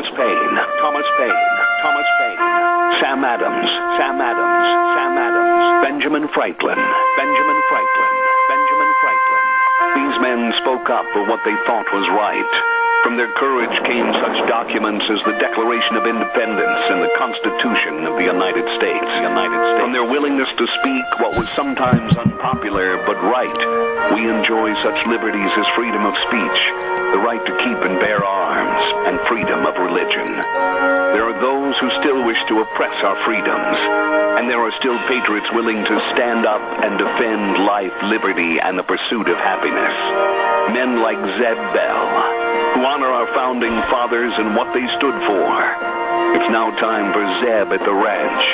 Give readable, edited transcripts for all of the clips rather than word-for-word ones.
Thomas Paine, Thomas Paine, Thomas Paine, Sam Adams, Sam Adams, Sam Adams, Benjamin Franklin, Benjamin Franklin, Benjamin Franklin. These men spoke up for what they thought was right. From their courage came such documents as the Declaration of Independence and the Constitution of the United States. From their willingness to speak what was sometimes unpopular but right, we enjoy such liberties as freedom of speech, the right to keep and bear arms, and freedom of religion. There are those who still wish to oppress our freedoms, and there are still patriots willing to stand up and defend life, liberty, and the pursuit of happiness. Men like Zeb Bell, who honor our founding fathers and what they stood for. It's now time for Zeb at the ranch,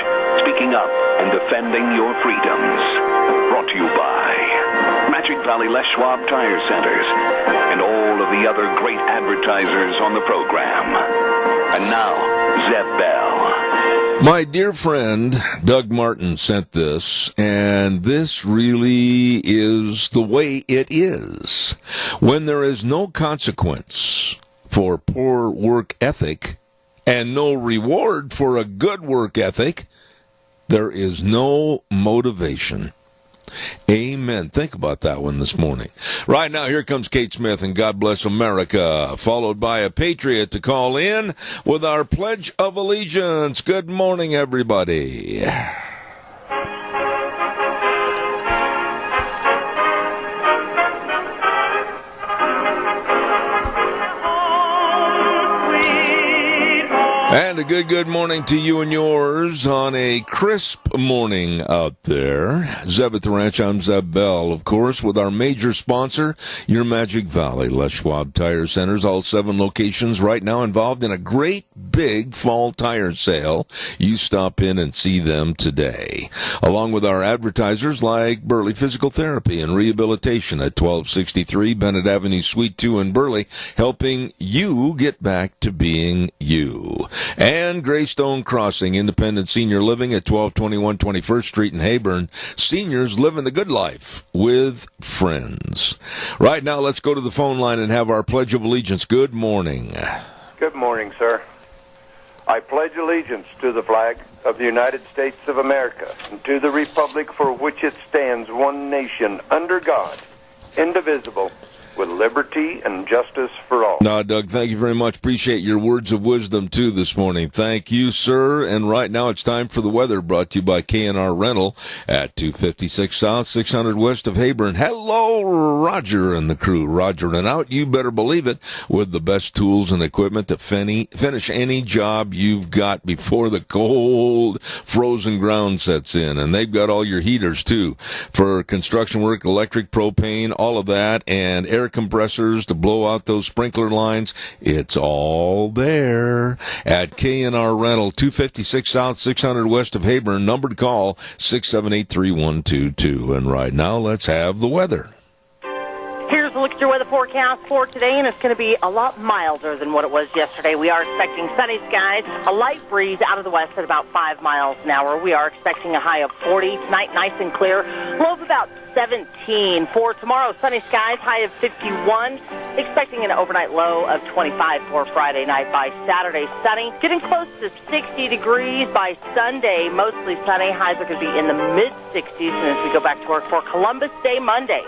speaking up and defending your freedoms. Brought to you by Magic Valley Les Schwab Tire Centers and all of the other great advertisers on the program. And now, Zeb Bell. My dear friend Doug Martin sent this, and this really is the way it is. When there is no consequence for poor work ethic and no reward for a good work ethic, there is no motivation. Amen. Think about that one this morning. Right now, here comes Kate Smith and God Bless America, followed by a patriot to call in with our Pledge of Allegiance. Good morning, everybody. And a good morning to you and yours on a crisp morning out there. Zeb at the Ranch, I'm Zeb Bell, of course, with our major sponsor, your Magic Valley Les Schwab Tire Centers, all 7 locations right now involved in a great big fall tire sale. You stop in and see them today. Along with our advertisers like Burley Physical Therapy and Rehabilitation at 1263 Bennett Avenue, Suite 2 in Burley, helping you get back to being you. And Greystone Crossing Independent Senior Living at 1221 21st Street in Hayburn. Seniors living the good life with friends. Right now, let's go to the phone line and have our Pledge of Allegiance. Good morning. Good morning, sir. I pledge allegiance to the flag of the United States of America and to the republic for which it stands, one nation, under God, indivisible, with liberty and justice for all. No, Doug, thank you very much. Appreciate your words of wisdom, too, this morning. Thank you, sir. And right now it's time for the weather, brought to you by K&R Rental at 256 South, 600 West of Hayburn. Hello, Roger and the crew. Roger and out, you better believe it, with the best tools and equipment to finish any job you've got before the cold, frozen ground sets in. And they've got all your heaters, too, for construction work, electric, propane, all of that, and air compressors to blow out those sprinkler lines. It's all there at K&R Rental, 256 South, 600 West of Hayburn. Number to call, 678-3122. And right now, let's have the weather. Here's a look at your weather forecast for today, and it's going to be a lot milder than what it was yesterday. We are expecting sunny skies, a light breeze out of the west at about 5 miles an hour. We are expecting a high of 40 tonight, nice and clear, low of about 17. For tomorrow, sunny skies, high of 51. Expecting an overnight low of 25 for Friday night. By Saturday, sunny, getting close to 60 degrees. By Sunday, mostly sunny. Highs are going to be in the mid-60s. And as we go back to work for Columbus Day Monday,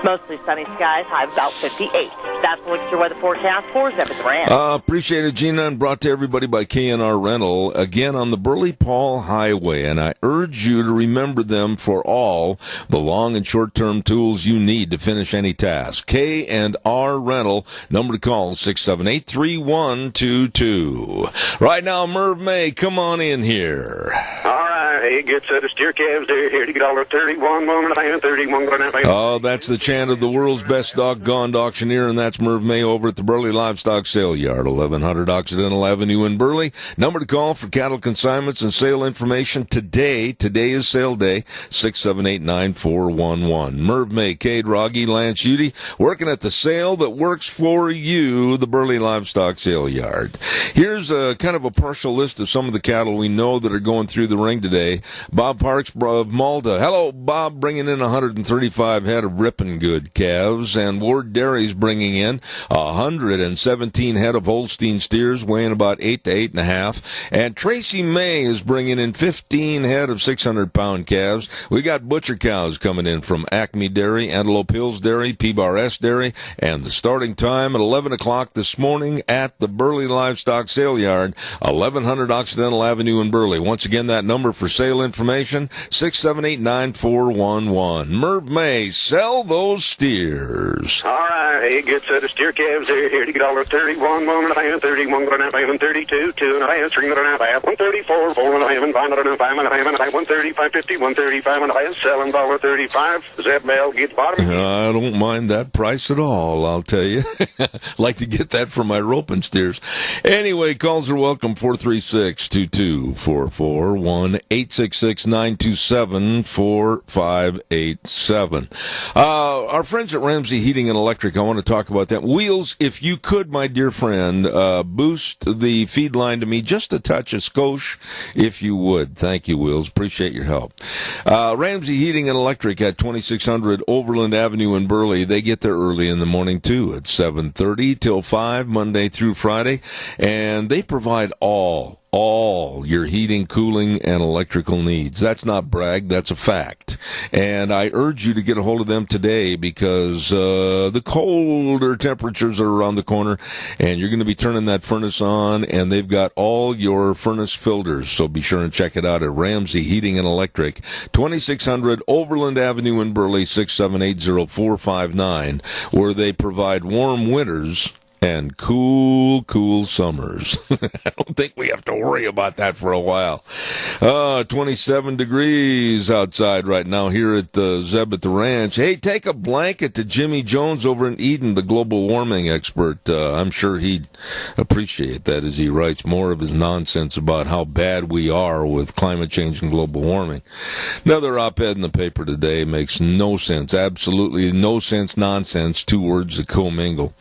mostly sunny skies, high of about 58. That's the look at your weather forecast for Zeb at the Ranch. Appreciate it, Gina, and brought to everybody by K&R Rental, again on the Burley-Paul Highway, and I urge you to remember them for all the long and short-term tools you need to finish any task. K&R Rental, number to call, 678-3122. Right now, Merv May, come on in here. All right, hey, good set of steer calves there, here to get all the 31 going to hand, 31 going to hand. Oh, that's the chant of the world's best doggone auctioneer, and that's Merv May over at the Burley Livestock Sale Yard, 1100 Occidental Avenue in Burley. Number to call for cattle consignments and sale information today. Today is sale day, 678-9411. Merv May, Cade Rogge, Lance Udy, working at the sale that works for you, the Burley Livestock Sale Yard. Here's a kind of a partial list of some of the cattle we know that are going through the ring today. today. Bob Parks of Malta. Hello, Bob, bringing in 135 head of ripping good calves. And Ward Dairy's bringing in 117 head of Holstein steers, weighing about 8 to 8.5. And Tracy May is bringing in 15 head of 600-pound calves. We got butcher cows coming in from Acme Dairy, Antelope Hills Dairy, P-Bar S Dairy, and the starting time at 11 o'clock this morning at the Burley Livestock Sale Yard, 1100 Occidental Avenue in Burley. Once again, that number for sale information, 678-9411. Merv May, sell those steers. All right, hey, good set of steer calves here to get $31, 1.5, 31, 1.5, 32, 2.5, 3.5, 134, 4.5, 5.5, 5.5, 135, 50, 135, and I selling $35. Zeb Bell gets bottom. I don't mind that price at all, I'll tell you. Like to get that for my roping steers. Anyway, calls are welcome, 436-2244, 1-866-927-4587. Our friends at Ramsey Heating and Electric, I want to talk about that. Wheels, if you could, my dear friend, boost the feed line to me just a touch, a skosh, if you would. Thank you, Wheels. Appreciate your help. Ramsey Heating and Electric at 2600 Overland Avenue in Burley. They get there early in the morning, too, at 7:30 till 5, Monday through Friday. And they provide all your heating, cooling, and electrical needs. That's not brag, that's a fact. And I urge you to get a hold of them today because the colder temperatures are around the corner, and you're going to be turning that furnace on, and they've got all your furnace filters. So be sure and check it out at Ramsey Heating and Electric, 2600 Overland Avenue in Burley, 678-0459, where they provide warm winters and cool summers. I don't think we have to worry about that for a while. 27 degrees outside right now here at Zeb at the Ranch. Hey, take a blanket to Jimmy Jones over in Eden, the global warming expert. I'm sure he'd appreciate that as he writes more of his nonsense about how bad we are with climate change and global warming. Another op-ed in the paper today makes no sense. Absolutely no sense, nonsense. Two words that commingle.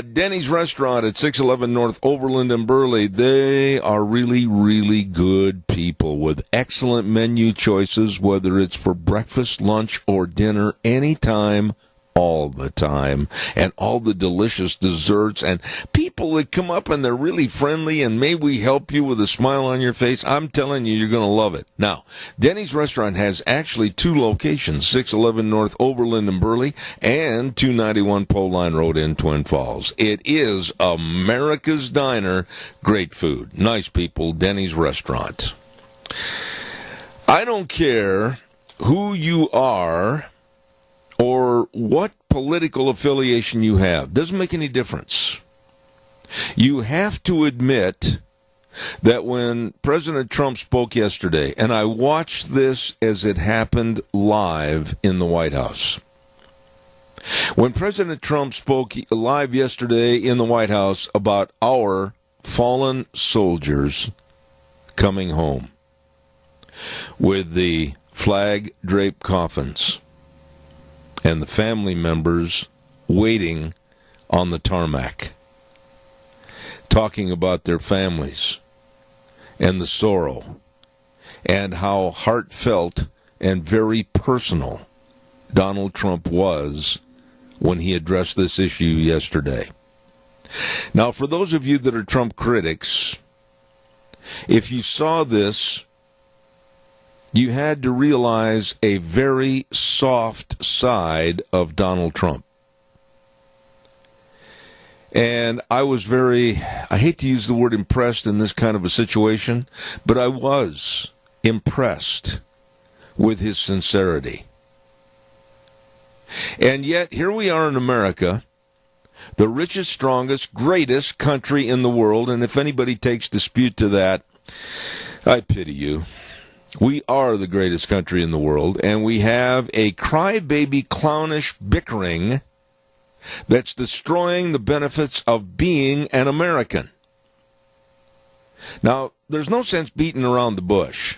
Denny's Restaurant at 611 North Overland and Burley. They are really, really good people with excellent menu choices, whether it's for breakfast, lunch, or dinner, anytime, all the time, and all the delicious desserts, and people that come up and they're really friendly, and may we help you with a smile on your face. I'm telling you, you're going to love it. Now, Denny's Restaurant has actually 2 locations, 611 North Overland and Burley, and 291 Pole Line Road in Twin Falls. It is America's Diner. Great food. Nice people. Denny's Restaurant. I don't care who you are or what political affiliation you have. Doesn't make any difference. You have to admit that when President Trump spoke yesterday, and I watched this as it happened live in the White House. When President Trump spoke live yesterday in the White House about our fallen soldiers coming home with the flag-draped coffins and the family members waiting on the tarmac, talking about their families and the sorrow and how heartfelt and very personal Donald Trump was when he addressed this issue yesterday. Now, for those of you that are Trump critics, if you saw this, you had to realize a very soft side of Donald Trump. And I was I hate to use the word impressed in this kind of a situation, but I was impressed with his sincerity. And yet, here we are in America, the richest, strongest, greatest country in the world, and if anybody takes dispute to that, I pity you. We are the greatest country in the world, and we have a crybaby, clownish bickering that's destroying the benefits of being an American. Now, there's no sense beating around the bush.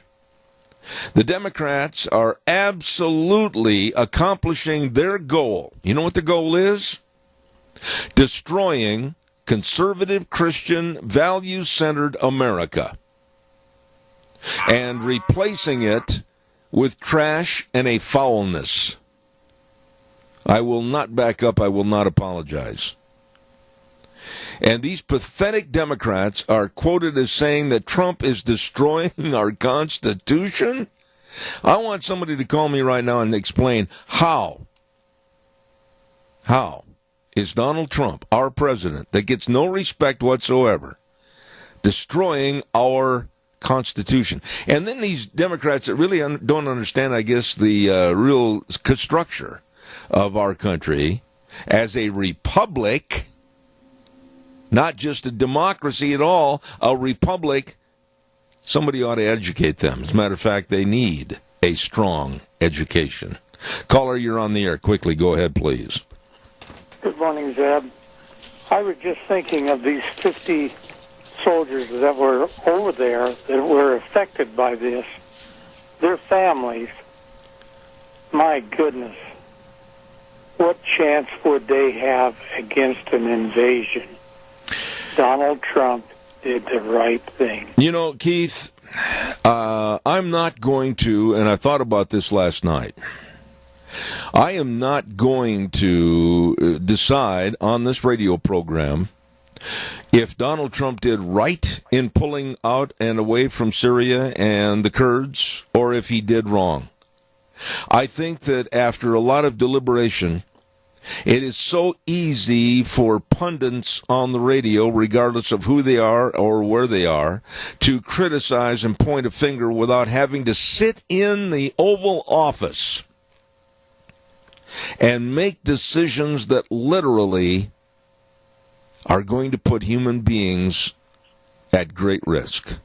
The Democrats are absolutely accomplishing their goal. You know what the goal is? Destroying conservative, Christian, value-centered America. and replacing it with trash and a foulness. I will not back up. I will not apologize. And these pathetic Democrats are quoted as saying that Trump is destroying our Constitution. I want somebody to call me right now and explain how is Donald Trump, our president, that gets no respect whatsoever, destroying our Constitution. And then these Democrats that really don't understand, I guess, the real structure of our country as a republic, not just a democracy at all, a republic. Somebody ought to educate them. As a matter of fact, they need a strong education. Caller, you're on the air. Quickly, go ahead, please. Good morning, Zeb. I was just thinking of these 50 soldiers that were over there that were affected by this. Their families, my goodness, what chance would they have against an invasion? Donald Trump did the right thing. You know, Keith, I'm not going to, and I thought about this last night, I am not going to decide on this radio program if Donald Trump did right in pulling out and away from Syria and the Kurds, or if he did wrong. I think that after a lot of deliberation, it is so easy for pundits on the radio, regardless of who they are or where they are, to criticize and point a finger without having to sit in the Oval Office and make decisions that literally are going to put human beings at great risk.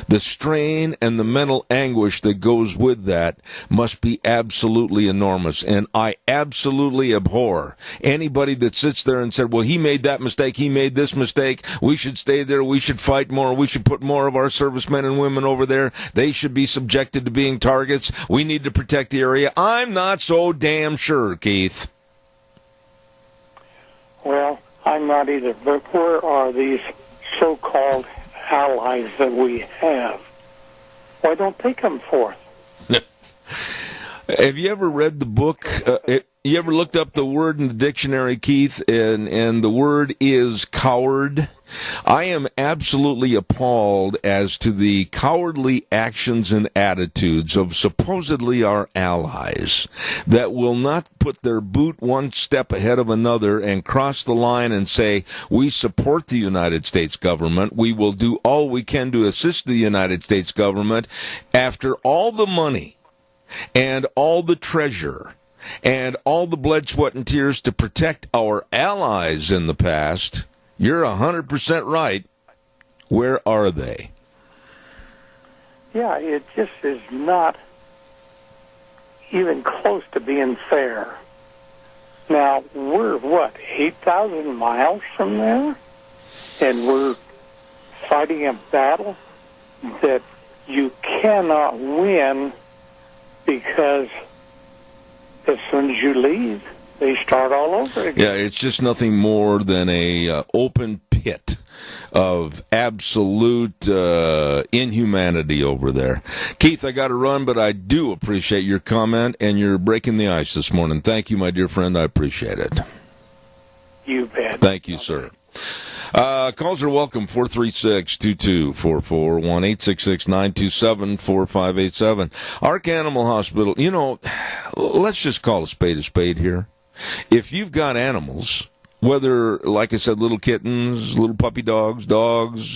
The strain and the mental anguish that goes with that must be absolutely enormous, and I absolutely abhor anybody that sits there and said, well, he made that mistake, he made this mistake, we should stay there, we should fight more, we should put more of our servicemen and women over there, they should be subjected to being targets, we need to protect the area. I'm not so damn sure, Keith. Well, I'm not either, but where are these so-called allies that we have? Why don't they come forth? Have you ever read the book? You ever looked up the word in the dictionary, Keith? And the word is coward. I am absolutely appalled as to the cowardly actions and attitudes of supposedly our allies that will not put their boot one step ahead of another and cross the line and say, we support the United States government. We will do all we can to assist the United States government after all the money and all the treasure and all the blood, sweat, and tears to protect our allies in the past. You're 100% right. Where are they? Yeah, it just is not even close to being fair. Now, we're, 8,000 miles from there? And we're fighting a battle that you cannot win because as soon as you leave, they start all over again. Yeah, it's just nothing more than a open pit of absolute inhumanity over there. Keith, I got to run, but I do appreciate your comment, and you're breaking the ice this morning. Thank you, my dear friend. I appreciate it. You bet. Thank you, sir. Calls are welcome, 436-2244, 1-866-927-4587. Ark Animal Hospital, you know, let's just call a spade here. If you've got animals, whether, like I said, little kittens, little puppy dogs,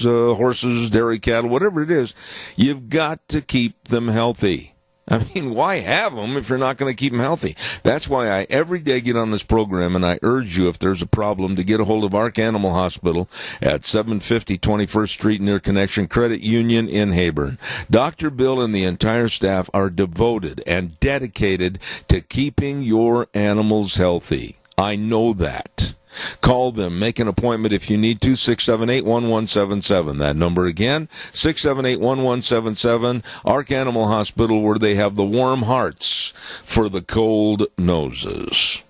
horses, dairy cattle, whatever it is, you've got to keep them healthy. I mean, why have them if you're not going to keep them healthy? That's why I every day get on this program, and I urge you, if there's a problem, to get a hold of Ark Animal Hospital at 750 21st Street near Connection Credit Union in Heyburn. Dr. Bill and the entire staff are devoted and dedicated to keeping your animals healthy. I know that. Call them. Make an appointment if you need to. 678-1177. That number again, 678-1177. Ark Animal Hospital, where they have the warm hearts for the cold noses.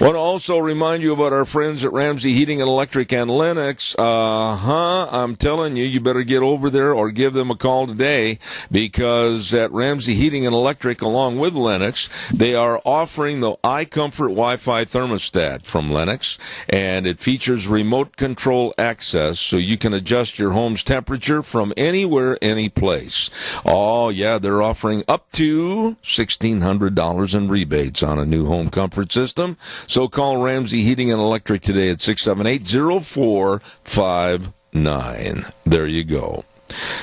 Want to also remind you about our friends at Ramsey Heating and Electric and Lennox. I'm telling you, you better get over there or give them a call today, because at Ramsey Heating and Electric, along with Lennox, they are offering the iComfort Wi-Fi thermostat from Lennox, and it features remote control access so you can adjust your home's temperature from anywhere, any place. Oh, yeah, they're offering up to $1,600 in rebates on a new home comfort system. So call Ramsey Heating and Electric today at 678-0459. There you go.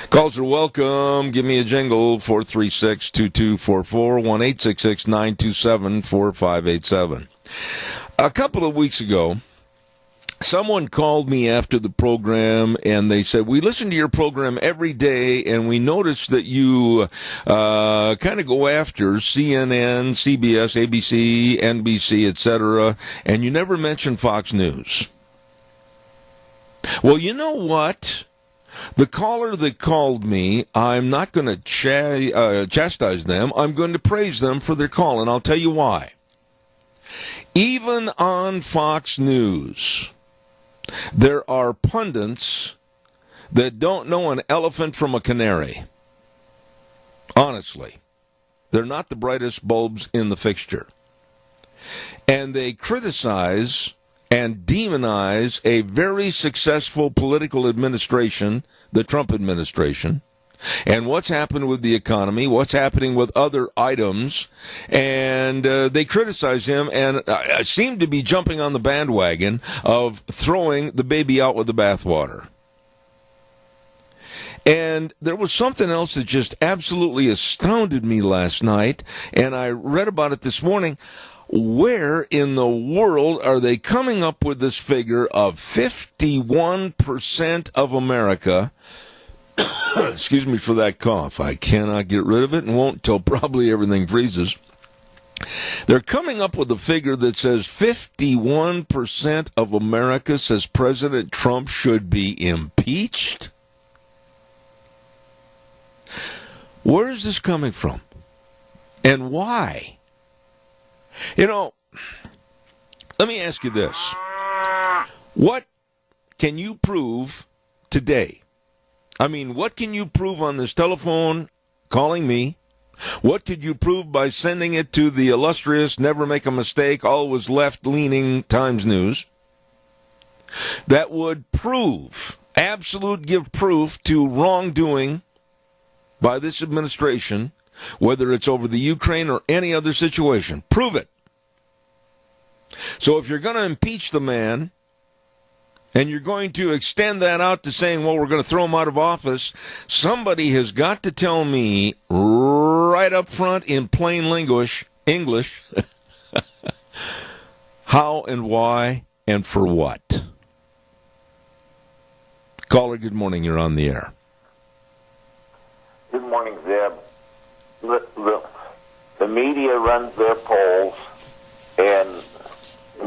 Calls are welcome. Give me a jingle, 436-2244, 1-866-927-4587. A couple of weeks ago, someone called me after the program, and they said, we listen to your program every day, and we noticed that you kind of go after CNN, CBS, ABC, NBC, etc., and you never mention Fox News. Well, you know what? The caller that called me, I'm not going to chastise them. I'm going to praise them for their call, and I'll tell you why. Even on Fox News, there are pundits that don't know an elephant from a canary. Honestly, they're not the brightest bulbs in the fixture. And they criticize and demonize a very successful political administration, the Trump administration, and what's happened with the economy, what's happening with other items, and they criticize him and seem to be jumping on the bandwagon of throwing the baby out with the bathwater. And there was something else that just absolutely astounded me last night, and I read about it this morning. Where in the world are they coming up with this figure of 51% of America? Excuse me for that cough. I cannot get rid of it and won't till probably everything freezes. They're coming up with a figure that says 51% of America says President Trump should be impeached. Where is this coming from? And why? You know, let me ask you this. What can you prove today? I mean, what can you prove on this telephone calling me? What could you prove by sending it to the illustrious, never make a mistake, always left-leaning Times News that would prove, give proof to wrongdoing by this administration, whether it's over the Ukraine or any other situation? Prove it. So if you're going to impeach the man, and you're going to extend that out to saying, well, we're going to throw him out of office, somebody has got to tell me right up front in plain English, how and why and for what. Caller, good morning. You're on the air. Good morning, Zeb. The media runs their polls, and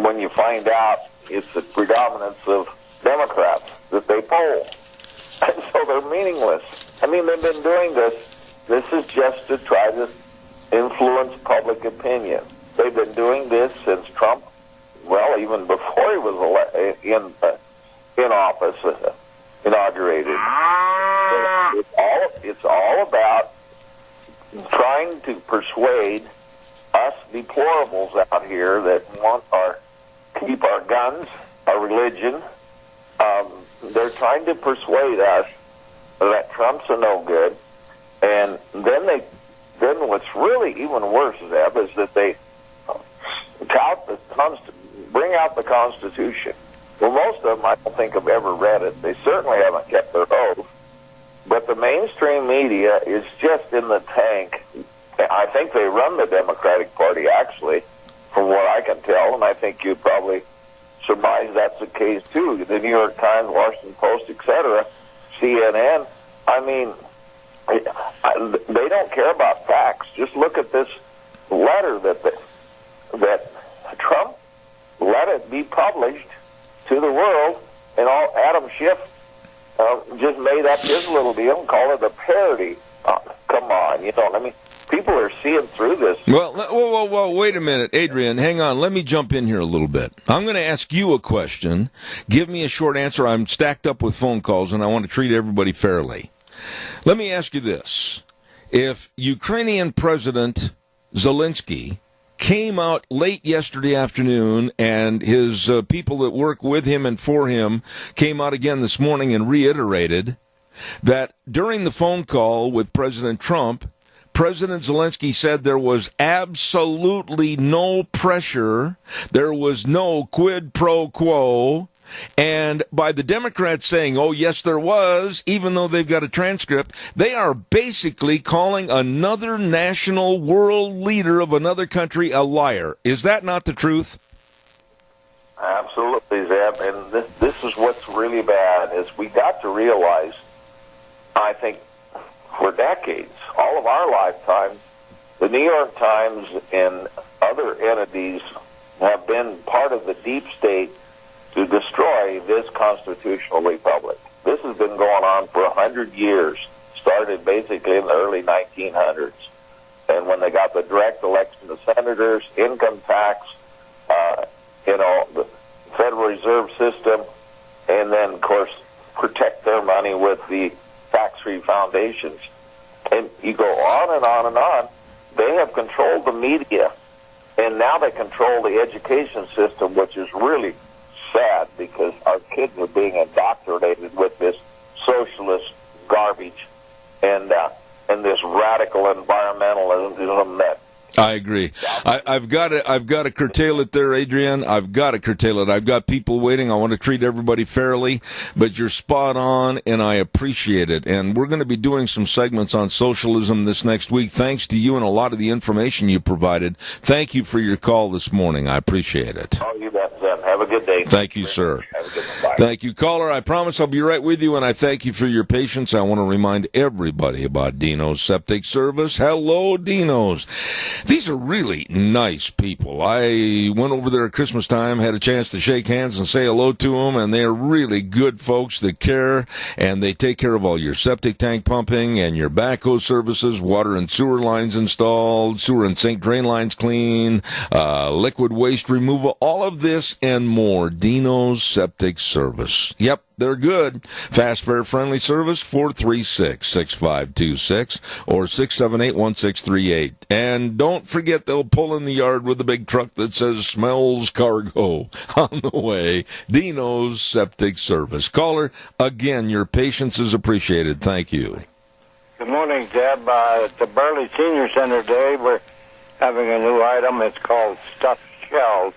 when you find out it's the predominance of Democrats that they poll. And so they're meaningless. I mean, they've been doing this. This is just to try to influence public opinion. They've been doing this since Trump, well, even before he was in office, inaugurated. It's all about trying to persuade us deplorables out here that want keep our guns, our religion. They're trying to persuade us that Trump's a no good, and then what's really even worse, Zeb, is that they bring out the Constitution. Well, most of them I don't think have ever read it. They certainly haven't kept their oath. But the mainstream media is just in the tank. I think they run the Democratic Party, actually, from what I can tell, and I think you probably surmise that's the case, too. The New York Times, Washington Post, etc., CNN, I mean, they don't care about facts. Just look at this letter that Trump let it be published to the world, and Adam Schiff just made up his little deal and called it a parody. Come on, I mean, People are seeing through this. Well, whoa, wait a minute. Adrian, hang on. Let me jump in here a little bit. I'm going to ask you a question. Give me a short answer. I'm stacked up with phone calls, and I want to treat everybody fairly. Let me ask you this. If Ukrainian President Zelensky came out late yesterday afternoon, and his people that work with him and for him came out again this morning and reiterated that during the phone call with President Trump, President Zelensky said there was absolutely no pressure, there was no quid pro quo, and by the Democrats saying, oh, yes, there was, even though they've got a transcript, they are basically calling another national world leader of another country a liar. Is that not the truth? Absolutely, Zeb, and this is what's really bad, is we got to realize, I think, for decades, all of our lifetime, the New York Times and other entities have been part of the deep state to destroy this constitutional republic. This has been going on for 100 years, started basically in the early 1900s. And when they got the direct election of senators, income tax, the Federal Reserve System, and then, of course, protect their money with the tax-free foundations. And you go on and on and on. They have controlled the media, and now they control the education system, which is really sad because our kids are being indoctrinated with this socialist garbage and this radical environmentalism that. I agree. I've got to curtail it there, Adrian. I've got to curtail it. I've got people waiting. I want to treat everybody fairly, but you're spot on, and I appreciate it. And we're going to be doing some segments on socialism this next week, thanks to you and a lot of the information you provided. Thank you for your call this morning. I appreciate it. Oh, you bet, Zeb. Have a good day. Thank you, sir. Have a good one. Bye. Thank you, caller. I promise I'll be right with you, and I thank you for your patience. I want to remind everybody about Dino's Septic Service. Hello, Dino's. These are really nice people. I went over there at Christmas time, had a chance to shake hands and say hello to them, and they're really good folks that care, and they take care of all your septic tank pumping and your backhoe services, water and sewer lines installed, sewer and sink drain lines clean, liquid waste removal, all of this and more. Dino's Septic Service. Yep. They're good. Fast, fair, friendly service, 436-6526 or 678-1638. And don't forget they'll pull in the yard with a big truck that says smells cargo on the way. Dino's Septic Service. Caller, again, your patience is appreciated. Thank you. Good morning, Deb. At the Burley Senior Center today, we're having a new item. It's called stuffed shells.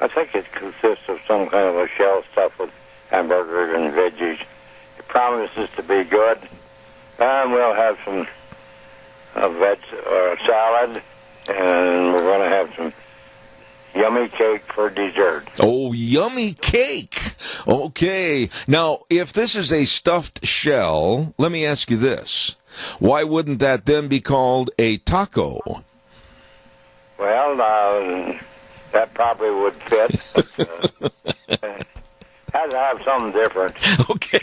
I think it consists of some kind of a shell stuffed with hamburgers and veggies. It promises to be good. And we'll have some salad, and we're going to have some yummy cake for dessert. Oh, yummy cake. Okay. Now, if this is a stuffed shell, let me ask you this. Why wouldn't that then be called a taco? Well, that probably would fit. Had to have something different. Okay.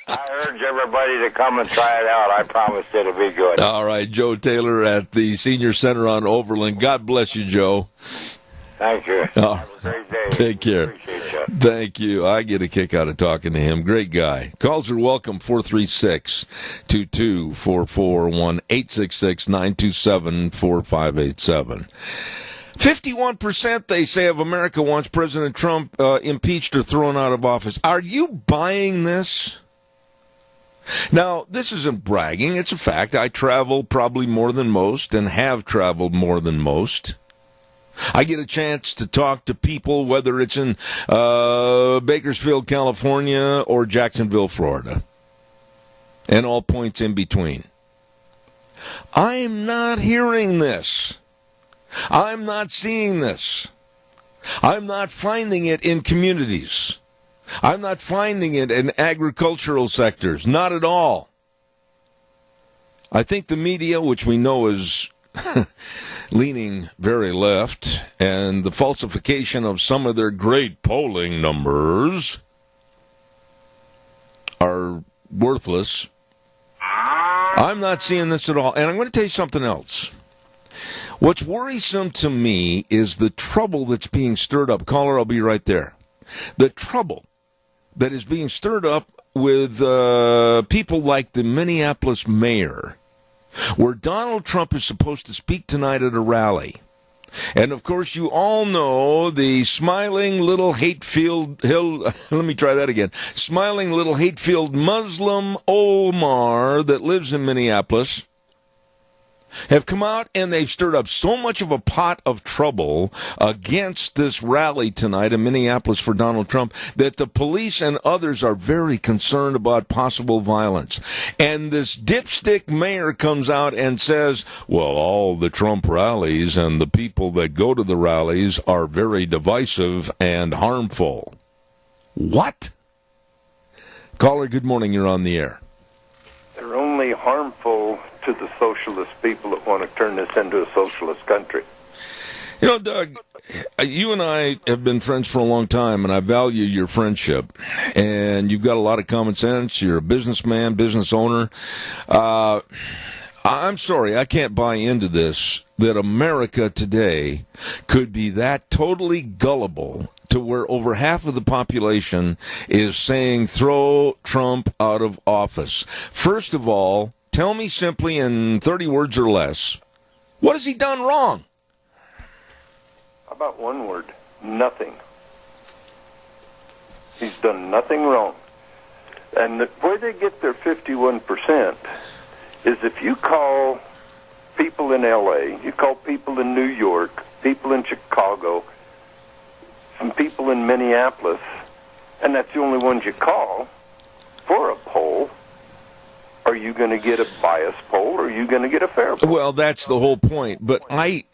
I urge everybody to come and try it out. I promise it'll be good. All right, Joe Taylor at the Senior Center on Overland. God bless you, Joe. Thank you. Oh, have a great day. Take care. Appreciate you. Thank you. I get a kick out of talking to him. Great guy. Calls are welcome, 436-2244, 1-866-927-4587. 51%, they say, of America wants President Trump impeached or thrown out of office. Are you buying this? Now, this isn't bragging. It's a fact. I travel probably more than most and have traveled more than most. I get a chance to talk to people, whether it's in Bakersfield, California, or Jacksonville, Florida, and all points in between. I'm not hearing this. I'm not seeing this. I'm not finding it in communities. I'm not finding it in agricultural sectors. Not at all. I think the media, which we know is leaning very left, and the falsification of some of their great polling numbers are worthless. I'm not seeing this at all. And I'm going to tell you something else. What's worrisome to me is the trouble that's being stirred up. Caller, I'll be right there. The trouble that is being stirred up with people like the Minneapolis mayor, where Donald Trump is supposed to speak tonight at a rally. And, of course, you all know the smiling little hate-filled, smiling little hate-filled Muslim Omar that lives in Minneapolis have come out and they've stirred up so much of a pot of trouble against this rally tonight in Minneapolis for Donald Trump that the police and others are very concerned about possible violence. And this dipstick mayor comes out and says, well, all the Trump rallies and the people that go to the rallies are very divisive and harmful. What? Caller, good morning. You're on the air. They're only harmful to the socialist people that want to turn this into a socialist country. You know, Doug, you and I have been friends for a long time, and I value your friendship. And you've got a lot of common sense. You're a businessman, business owner. I'm sorry, I can't buy into this, that America today could be that totally gullible to where over half of the population is saying throw Trump out of office. First of all, tell me simply in 30 words or less, what has he done wrong? How about one word? Nothing. He's done nothing wrong. And where they get their 51% is if you call people in L.A., you call people in New York, people in Chicago, some people in Minneapolis, and that's the only ones you call for a poll, are you going to get a biased poll or are you going to get a fair poll? Well, that's the whole point. But I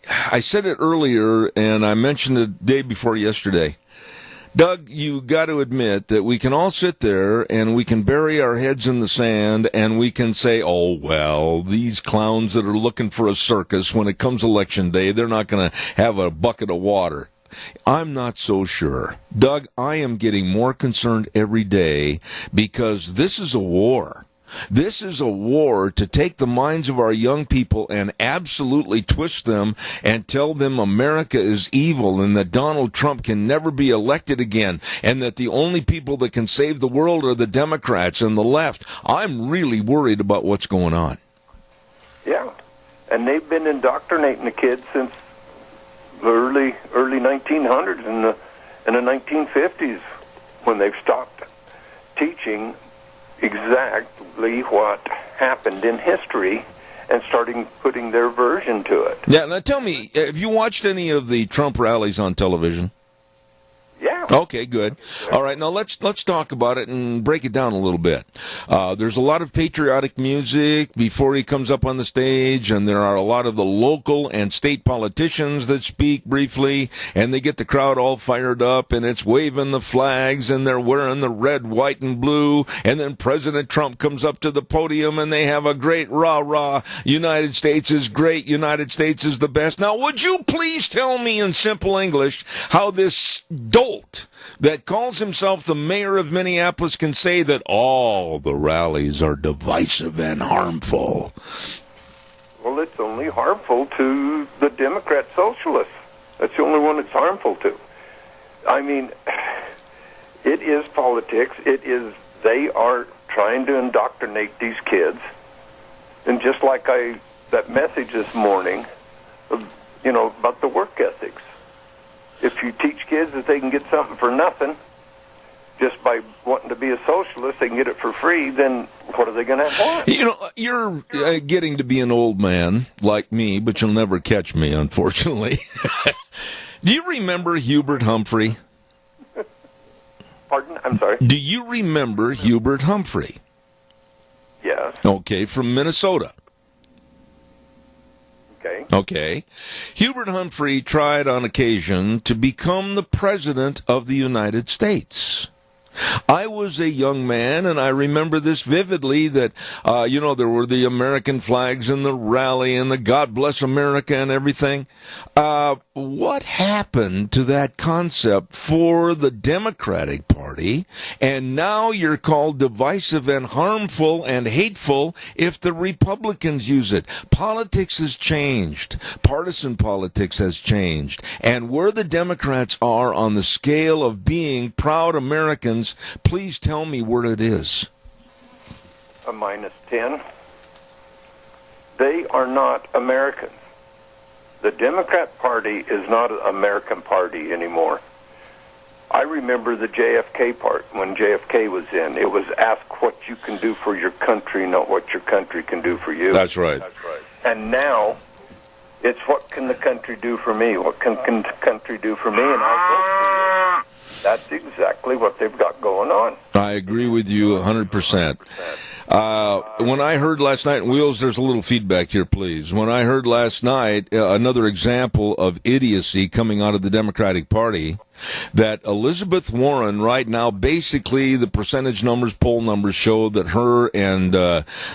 said it earlier, and I mentioned it the day before yesterday. Doug, you got to admit that we can all sit there and we can bury our heads in the sand and we can say, oh, well, these clowns that are looking for a circus when it comes election day, they're not going to have a bucket of water. I'm not so sure. Doug, I am getting more concerned every day because this is a war. This is a war to take the minds of our young people and absolutely twist them and tell them America is evil and that Donald Trump can never be elected again and that the only people that can save the world are the Democrats and the left. I'm really worried about what's going on. Yeah, and they've been indoctrinating the kids since the early 1900s and the 1950s when they've stopped teaching exactly what happened in history and starting putting their version to it. Yeah, now tell me, have you watched any of the Trump rallies on television? Yeah. Okay, good. All right, now let's talk about it and break it down a little bit. There's a lot of patriotic music before he comes up on the stage, and there are a lot of the local and state politicians that speak briefly, and they get the crowd all fired up, and it's waving the flags, and they're wearing the red, white, and blue, and then President Trump comes up to the podium, and they have a great rah-rah, United States is great, United States is the best. Now, would you please tell me in simple English how this dolt that calls himself the mayor of Minneapolis can say that all the rallies are divisive and harmful? Well, it's only harmful to the Democrat socialists. That's the only one it's harmful to. I mean, it is politics. They are trying to indoctrinate these kids. And just like that message this morning, about the work ethics. If you teach kids that they can get something for nothing, just by wanting to be a socialist, they can get it for free, then what are they going to have? You're getting to be an old man like me, but you'll never catch me, unfortunately. Do you remember Hubert Humphrey? Pardon? I'm sorry? Do you remember Hubert Humphrey? Yes. Okay, from Minnesota. Okay. Hubert Humphrey tried on occasion to become the President of the United States. I was a young man, and I remember this vividly, that, there were the American flags and the rally and the God Bless America and everything. What happened to that concept for the Democratic Party? And now you're called divisive and harmful and hateful if the Republicans use it. Politics has changed. Partisan politics has changed. And where the Democrats are on the scale of being proud Americans, please tell me where it is. A -10. They are not Americans. The Democrat Party is not an American party anymore. I remember the JFK part when JFK was in. It was ask what you can do for your country, not what your country can do for you. That's right. And now it's what can the country do for me? What can the country do for me? And I'll vote for you. That's exactly what they've got going on. I agree with you 100%. When I heard last night, Wheels, there's a little feedback here, please. When I heard last night another example of idiocy coming out of the Democratic Party, that Elizabeth Warren right now, basically the percentage numbers, poll numbers show that her and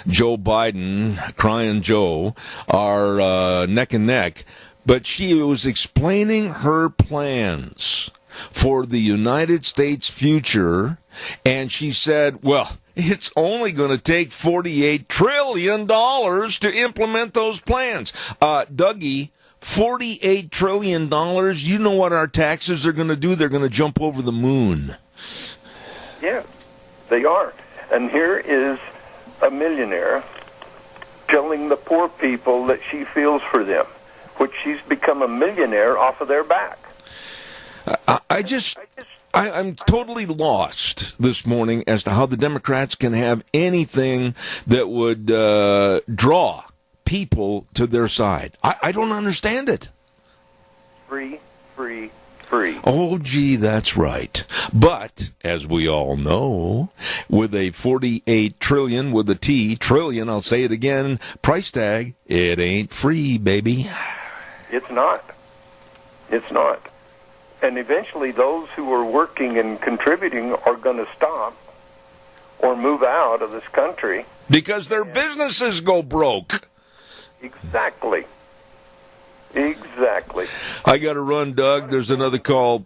Joe Biden, Crying Joe, are neck and neck. But she was explaining her plans for the United States future, and she said, well, it's only going to take $48 trillion to implement those plans. Dougie, $48 trillion, you know what our taxes are going to do? They're going to jump over the moon. Yeah, they are. And here is a millionaire telling the poor people that she feels for them, which she's become a millionaire off of their back. I'm totally lost this morning as to how the Democrats can have anything that would draw people to their side. I don't understand it. Free. Oh, gee, that's right. But, as we all know, with a 48 trillion, with a T, trillion, I'll say it again, price tag, it ain't free, baby. It's not. It's not. And eventually those who are working and contributing are going to stop or move out of this country. Because their businesses go broke. Exactly. I got to run, Doug. There's another call.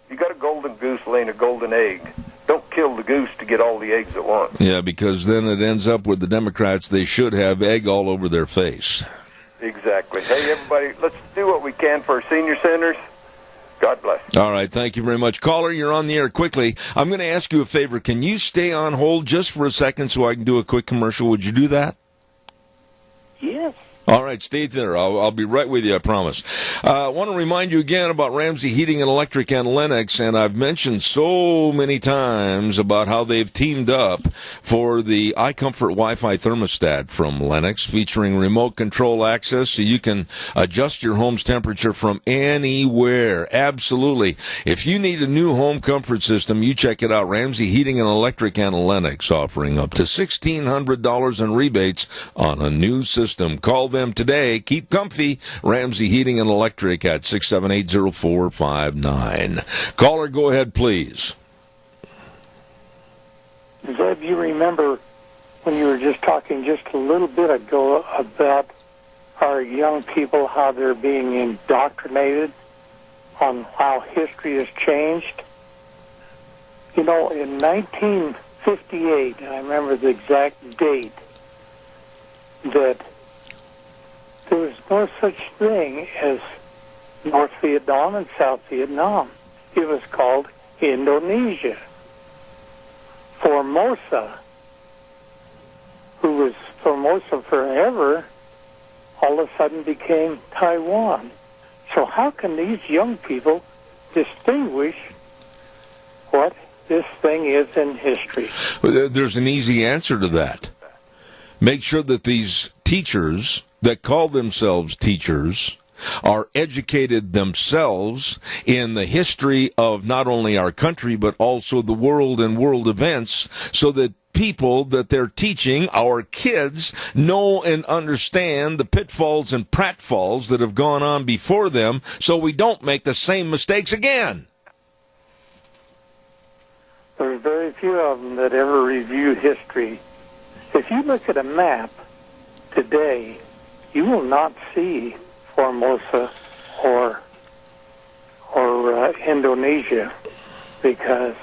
You got a golden goose laying a golden egg. Don't kill the goose to get all the eggs at once. Yeah, because then it ends up with the Democrats. They should have egg all over their face. Exactly. Hey, everybody, let's do what we can for our senior centers. God bless. All right, thank you very much. Caller, you're on the air quickly. I'm going to ask you a favor. Can you stay on hold just for a second so I can do a quick commercial? Would you do that? Yes. All right, stay there. I'll be right with you, I promise. I want to remind you again about Ramsey Heating and Electric and Lennox, and I've mentioned so many times about how they've teamed up for the iComfort Wi-Fi thermostat from Lennox, featuring remote control access so you can adjust your home's temperature from anywhere. Absolutely. If you need a new home comfort system, you check it out. Ramsey Heating and Electric and Lennox, offering up to $1,600 in rebates on a new system. Call them today. Keep comfy. Ramsey Heating and Electric at 678-0459. Caller, go ahead, please. Zeb, you remember when you were just talking just a little bit ago about our young people, how they're being indoctrinated on how history has changed? You know, in 1958, I remember the exact date, that there was no such thing as North Vietnam and South Vietnam. It was called Indonesia. Formosa, who was Formosa forever, all of a sudden became Taiwan. So how can these young people distinguish what this thing is in history? There's an easy answer to that. Make sure that these teachers that call themselves teachers are educated themselves in the history of not only our country but also the world and world events, so that people that they're teaching, our kids, know and understand the pitfalls and pratfalls that have gone on before them, so we don't make the same mistakes again. There's very few of them that ever review history. If you look at a map today, you will not see Formosa or Indonesia because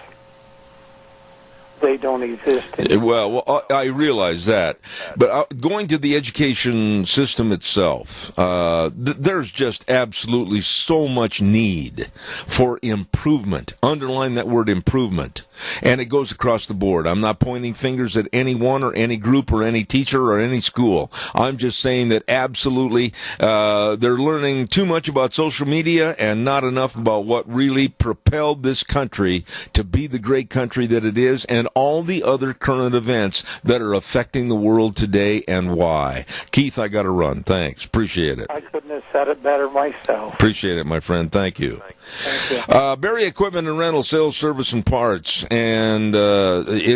they don't exist anymore. Well, I realize that. But going to the education system itself, there's just absolutely so much need for improvement. Underline that word improvement. And it goes across the board. I'm not pointing fingers at anyone or any group or any teacher or any school. I'm just saying that absolutely they're learning too much about social media and not enough about what really propelled this country to be the great country that it is, and all the other current events that are affecting the world today and why. Keith, I got to run. Thanks. Appreciate it. I couldn't have said it better myself. Appreciate it, my friend. Thank you. Thank you. Barry Equipment and Rental, Sales, Service, and Parts. And you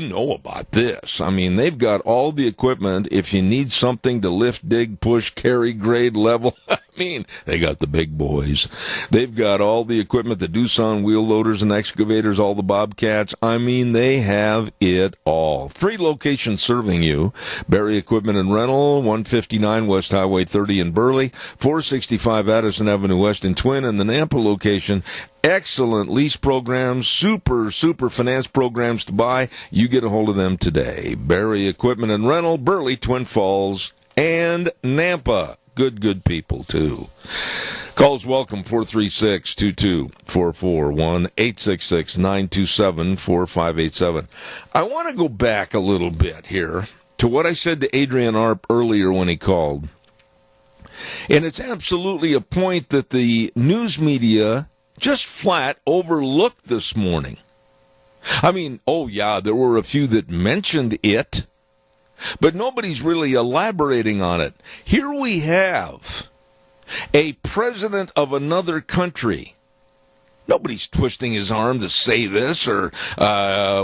know about this. I mean, they've got all the equipment. If you need something to lift, dig, push, carry, grade, level, I mean, they got the big boys. They've got all the equipment, the Doosan wheel loaders and excavators, all the Bobcats. I mean, they have it all. 3 locations serving you. Barry Equipment and Rental, 159 West Highway 30 in Burley, 465 Addison Avenue West in Twin, and the Nampa location. Excellent lease programs, super finance programs to buy. You get a hold of them today. Barry Equipment and Rental, Burley, Twin Falls, and Nampa. Good people, too. Calls welcome, 436-2244, 1-866-927-4587. I want to go back a little bit here to what I said to Adrian Arp earlier when he called. And it's absolutely a point that the news media just flat overlooked this morning. I mean, oh yeah, there were a few that mentioned it, but nobody's really elaborating on it. Here we have a president of another country. Nobody's twisting his arm to say this or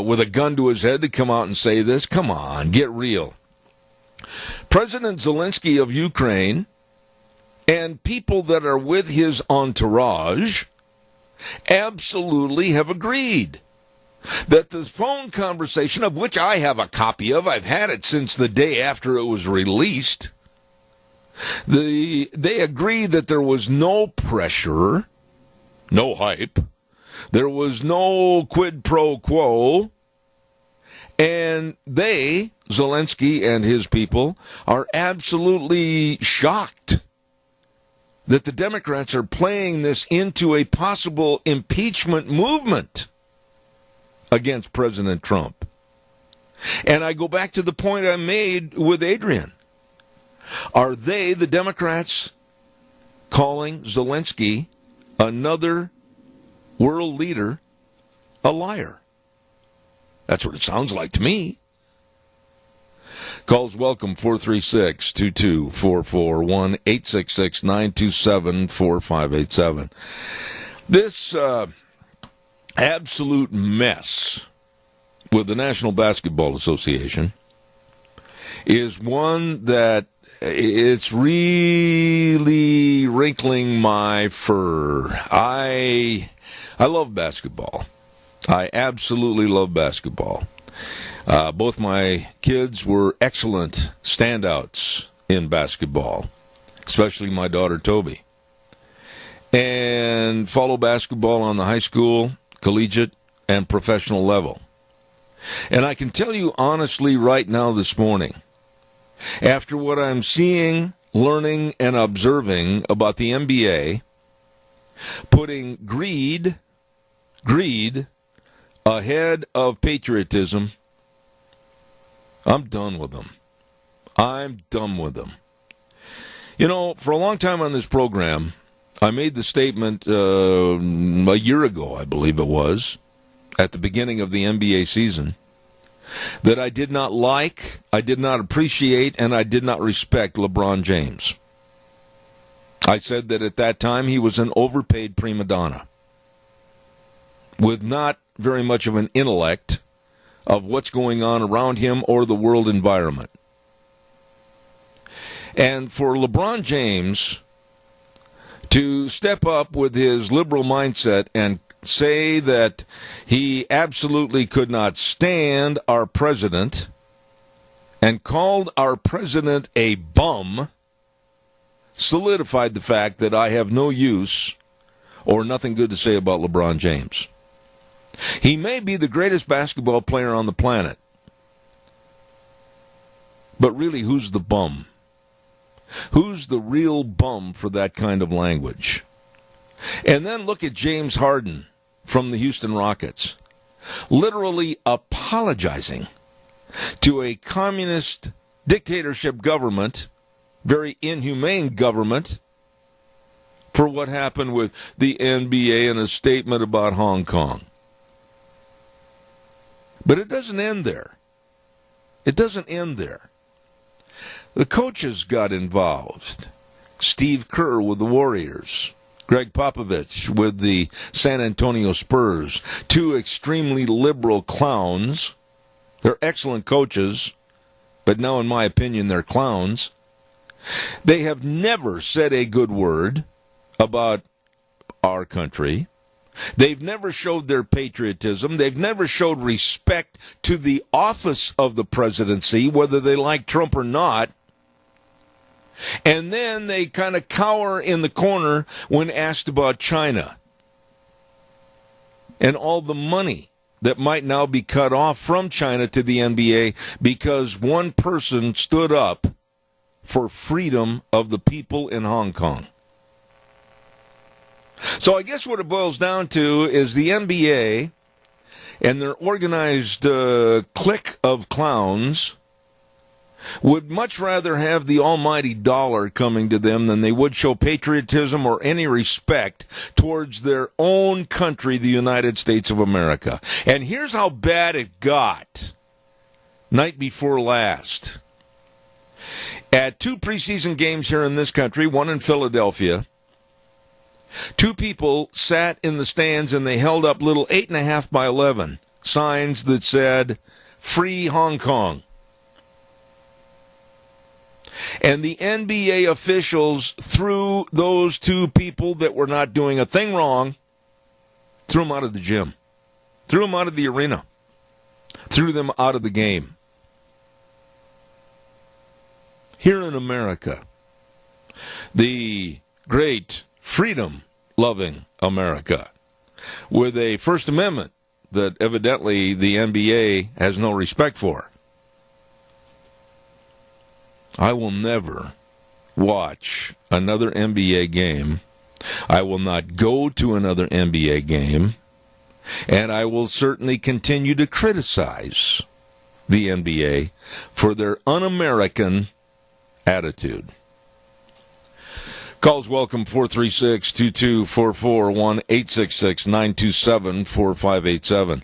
with a gun to his head to come out and say this. Come on, get real. President Zelensky of Ukraine and people that are with his entourage absolutely have agreed that the phone conversation, of which I have a copy of, I've had it since the day after it was released, they agree that there was no pressure, no hype, there was no quid pro quo, and they, Zelensky and his people, are absolutely shocked that the Democrats are playing this into a possible impeachment movement against President Trump. And I go back to the point I made with Adrian. Are they, the Democrats, calling Zelensky, another world leader, a liar? That's what it sounds like to me. Calls welcome, 436-2244, 1-866-927-4587. This absolute mess with the National Basketball Association is one that it's really wrinkling my fur. I love basketball. I absolutely love basketball. Both my kids were excellent standouts in basketball, especially my daughter Toby. And follow basketball on the high school, collegiate, and professional level. And I can tell you honestly right now this morning, after what I'm seeing, learning, and observing about the NBA, putting greed ahead of patriotism, I'm done with them. I'm done with them. You know, for a long time on this program, I made the statement a year ago, I believe it was, at the beginning of the NBA season, that I did not like, I did not appreciate, and I did not respect LeBron James. I said that at that time he was an overpaid prima donna with not very much of an intellect of what's going on around him or the world environment. And for LeBron James to step up with his liberal mindset and say that he absolutely could not stand our president and called our president a bum, solidified the fact that I have no use or nothing good to say about LeBron James. He may be the greatest basketball player on the planet, but really, who's the bum? Who's the real bum for that kind of language? And then look at James Harden from the Houston Rockets, literally apologizing to a communist dictatorship government, very inhumane government, for what happened with the NBA and a statement about Hong Kong. But it doesn't end there. It doesn't end there. The coaches got involved. Steve Kerr with the Warriors, Greg Popovich with the San Antonio Spurs, two extremely liberal clowns. They're excellent coaches, but now, in my opinion, they're clowns. They have never said a good word about our country. They've never showed their patriotism. They've never showed respect to the office of the presidency, whether they like Trump or not. And then they kind of cower in the corner when asked about China and all the money that might now be cut off from China to the NBA because one person stood up for freedom of the people in Hong Kong. So I guess what it boils down to is the NBA and their organized clique of clowns would much rather have the almighty dollar coming to them than they would show patriotism or any respect towards their own country, the United States of America. And here's how bad it got night before last. At two preseason games here in this country, one in Philadelphia, two people sat in the stands and they held up little 8.5 by 11 signs that said, "Free Hong Kong." And the NBA officials threw those two people that were not doing a thing wrong, threw them out of the gym, threw them out of the arena, threw them out of the game. Here in America, the great freedom-loving America, with a First Amendment that evidently the NBA has no respect for, I will never watch another NBA game. I will not go to another NBA game. And I will certainly continue to criticize the NBA for their un-American attitude. Calls welcome, 436-2244, 1-866-927-4587.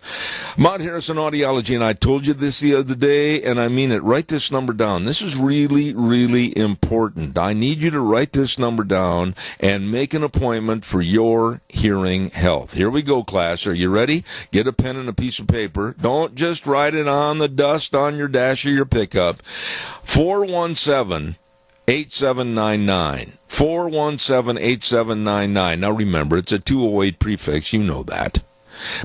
Mount Harrison Audiology, and I told you this the other day, and I mean it. Write this number down. This is really, really important. I need you to write this number down and make an appointment for your hearing health. Here we go, class. Are you ready? Get a pen and a piece of paper. Don't just write it on the dust on your dash of your pickup. 417-8799. 417-8799. Now remember, it's a 208 prefix. You know that.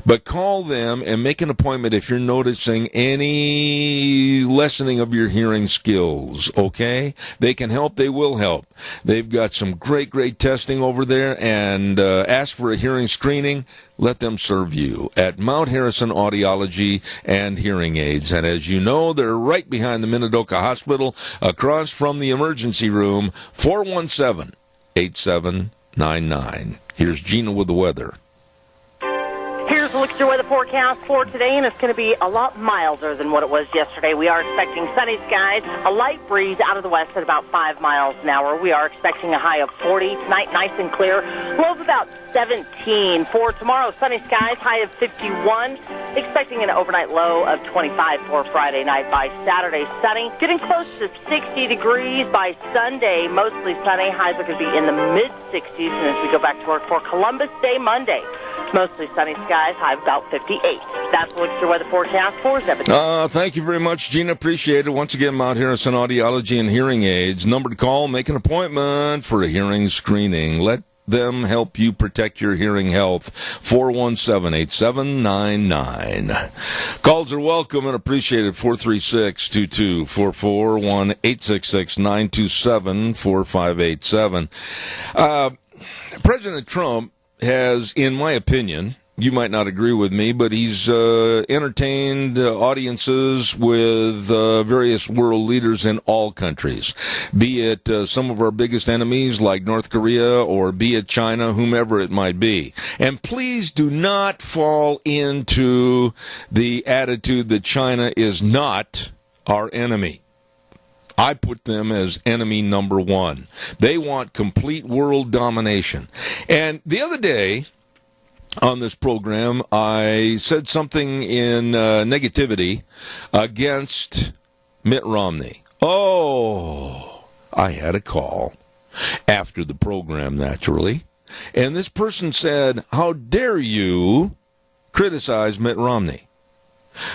But call them and make an appointment if you're noticing any lessening of your hearing skills, okay? They can help. They will help. They've got some great, great testing over there, and ask for a hearing screening. Let them serve you at Mount Harrison Audiology and Hearing Aids. And as you know, they're right behind the Minidoka Hospital, across from the emergency room, 417-8799. Here's Gina with the weather. Here's a look at your weather forecast for today, and it's going to be a lot milder than what it was yesterday. We are expecting sunny skies, a light breeze out of the west at about 5 miles an hour. We are expecting a high of 40 tonight, nice and clear, low of about 17. For tomorrow, sunny skies, high of 51. Expecting an overnight low of 25 for Friday night. By Saturday, sunny, getting close to 60 degrees. By Sunday, mostly sunny. Highs are going to be in the mid-60s. And as we go back to work for Columbus Day Monday, mostly sunny skies, high of about 58. That's what's your weather forecast for Zebedee. Thank you very much, Gina. Appreciate it. Once again, Mount Harrison Audiology and Hearing Aids. Number to call, make an appointment for a hearing screening. Let them help you protect your hearing health. 417-8799. Calls are welcome and appreciated. 436-2244, 1-866-927-4587. President Trump has, in my opinion, you might not agree with me, but he's entertained audiences with various world leaders in all countries, be it some of our biggest enemies like North Korea or be it China, whomever it might be. And please do not fall into the attitude that China is not our enemy. I put them as enemy number one. They want complete world domination. And the other day, on this program, I said something in negativity against Mitt Romney. Oh, I had a call after the program, naturally. And this person said, "How dare you criticize Mitt Romney?"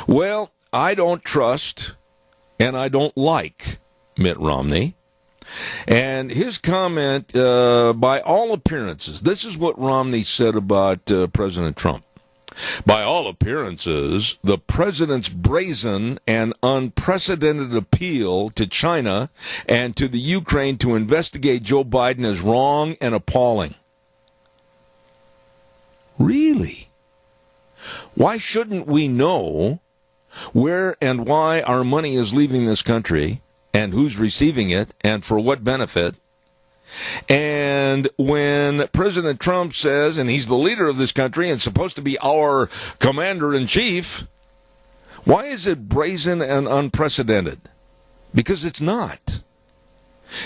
Well, I don't trust and I don't like Mitt Romney. And his comment, by all appearances, this is what Romney said about President Trump. By all appearances, the president's brazen and unprecedented appeal to China and to the Ukraine to investigate Joe Biden is wrong and appalling. Really? Why shouldn't we know where and why our money is leaving this country, and who's receiving it, and for what benefit? And when President Trump says, and he's the leader of this country and supposed to be our commander-in-chief, why is it brazen and unprecedented? Because it's not.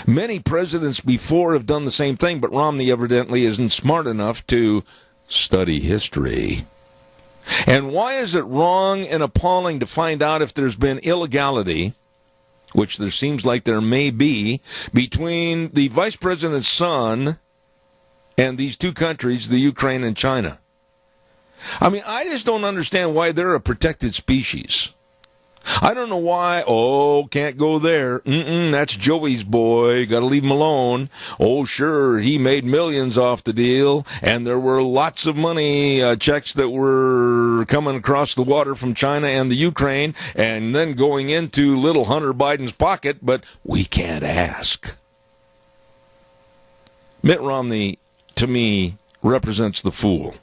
Many presidents before have done the same thing, but Romney evidently isn't smart enough to study history. And why is it wrong and appalling to find out if there's been illegality, which there seems like there may be, between the vice president's son and these two countries, the Ukraine and China? I mean, I just don't understand why they're a protected species. I don't know why, can't go there. That's Joey's boy, gotta leave him alone. Oh, sure, he made millions off the deal, and there were lots of money, checks that were coming across the water from China and the Ukraine, and then going into little Hunter Biden's pocket, but we can't ask. Mitt Romney, to me, represents the fool.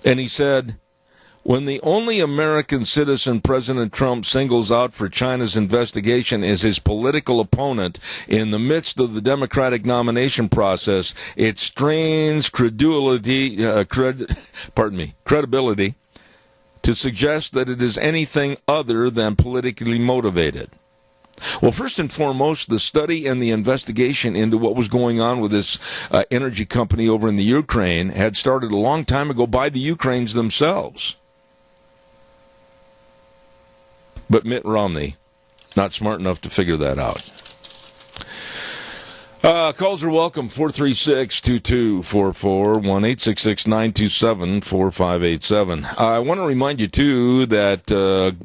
And he said, when the only American citizen President Trump singles out for China's investigation is his political opponent in the midst of the Democratic nomination process, it strains credibility to suggest that it is anything other than politically motivated. Well, first and foremost, the study and the investigation into what was going on with this energy company over in the Ukraine had started a long time ago by the Ukrainians themselves. But Mitt Romney, not smart enough to figure that out. Calls are welcome, 436-2244, 1-866-927-4587. I want to remind you, too, that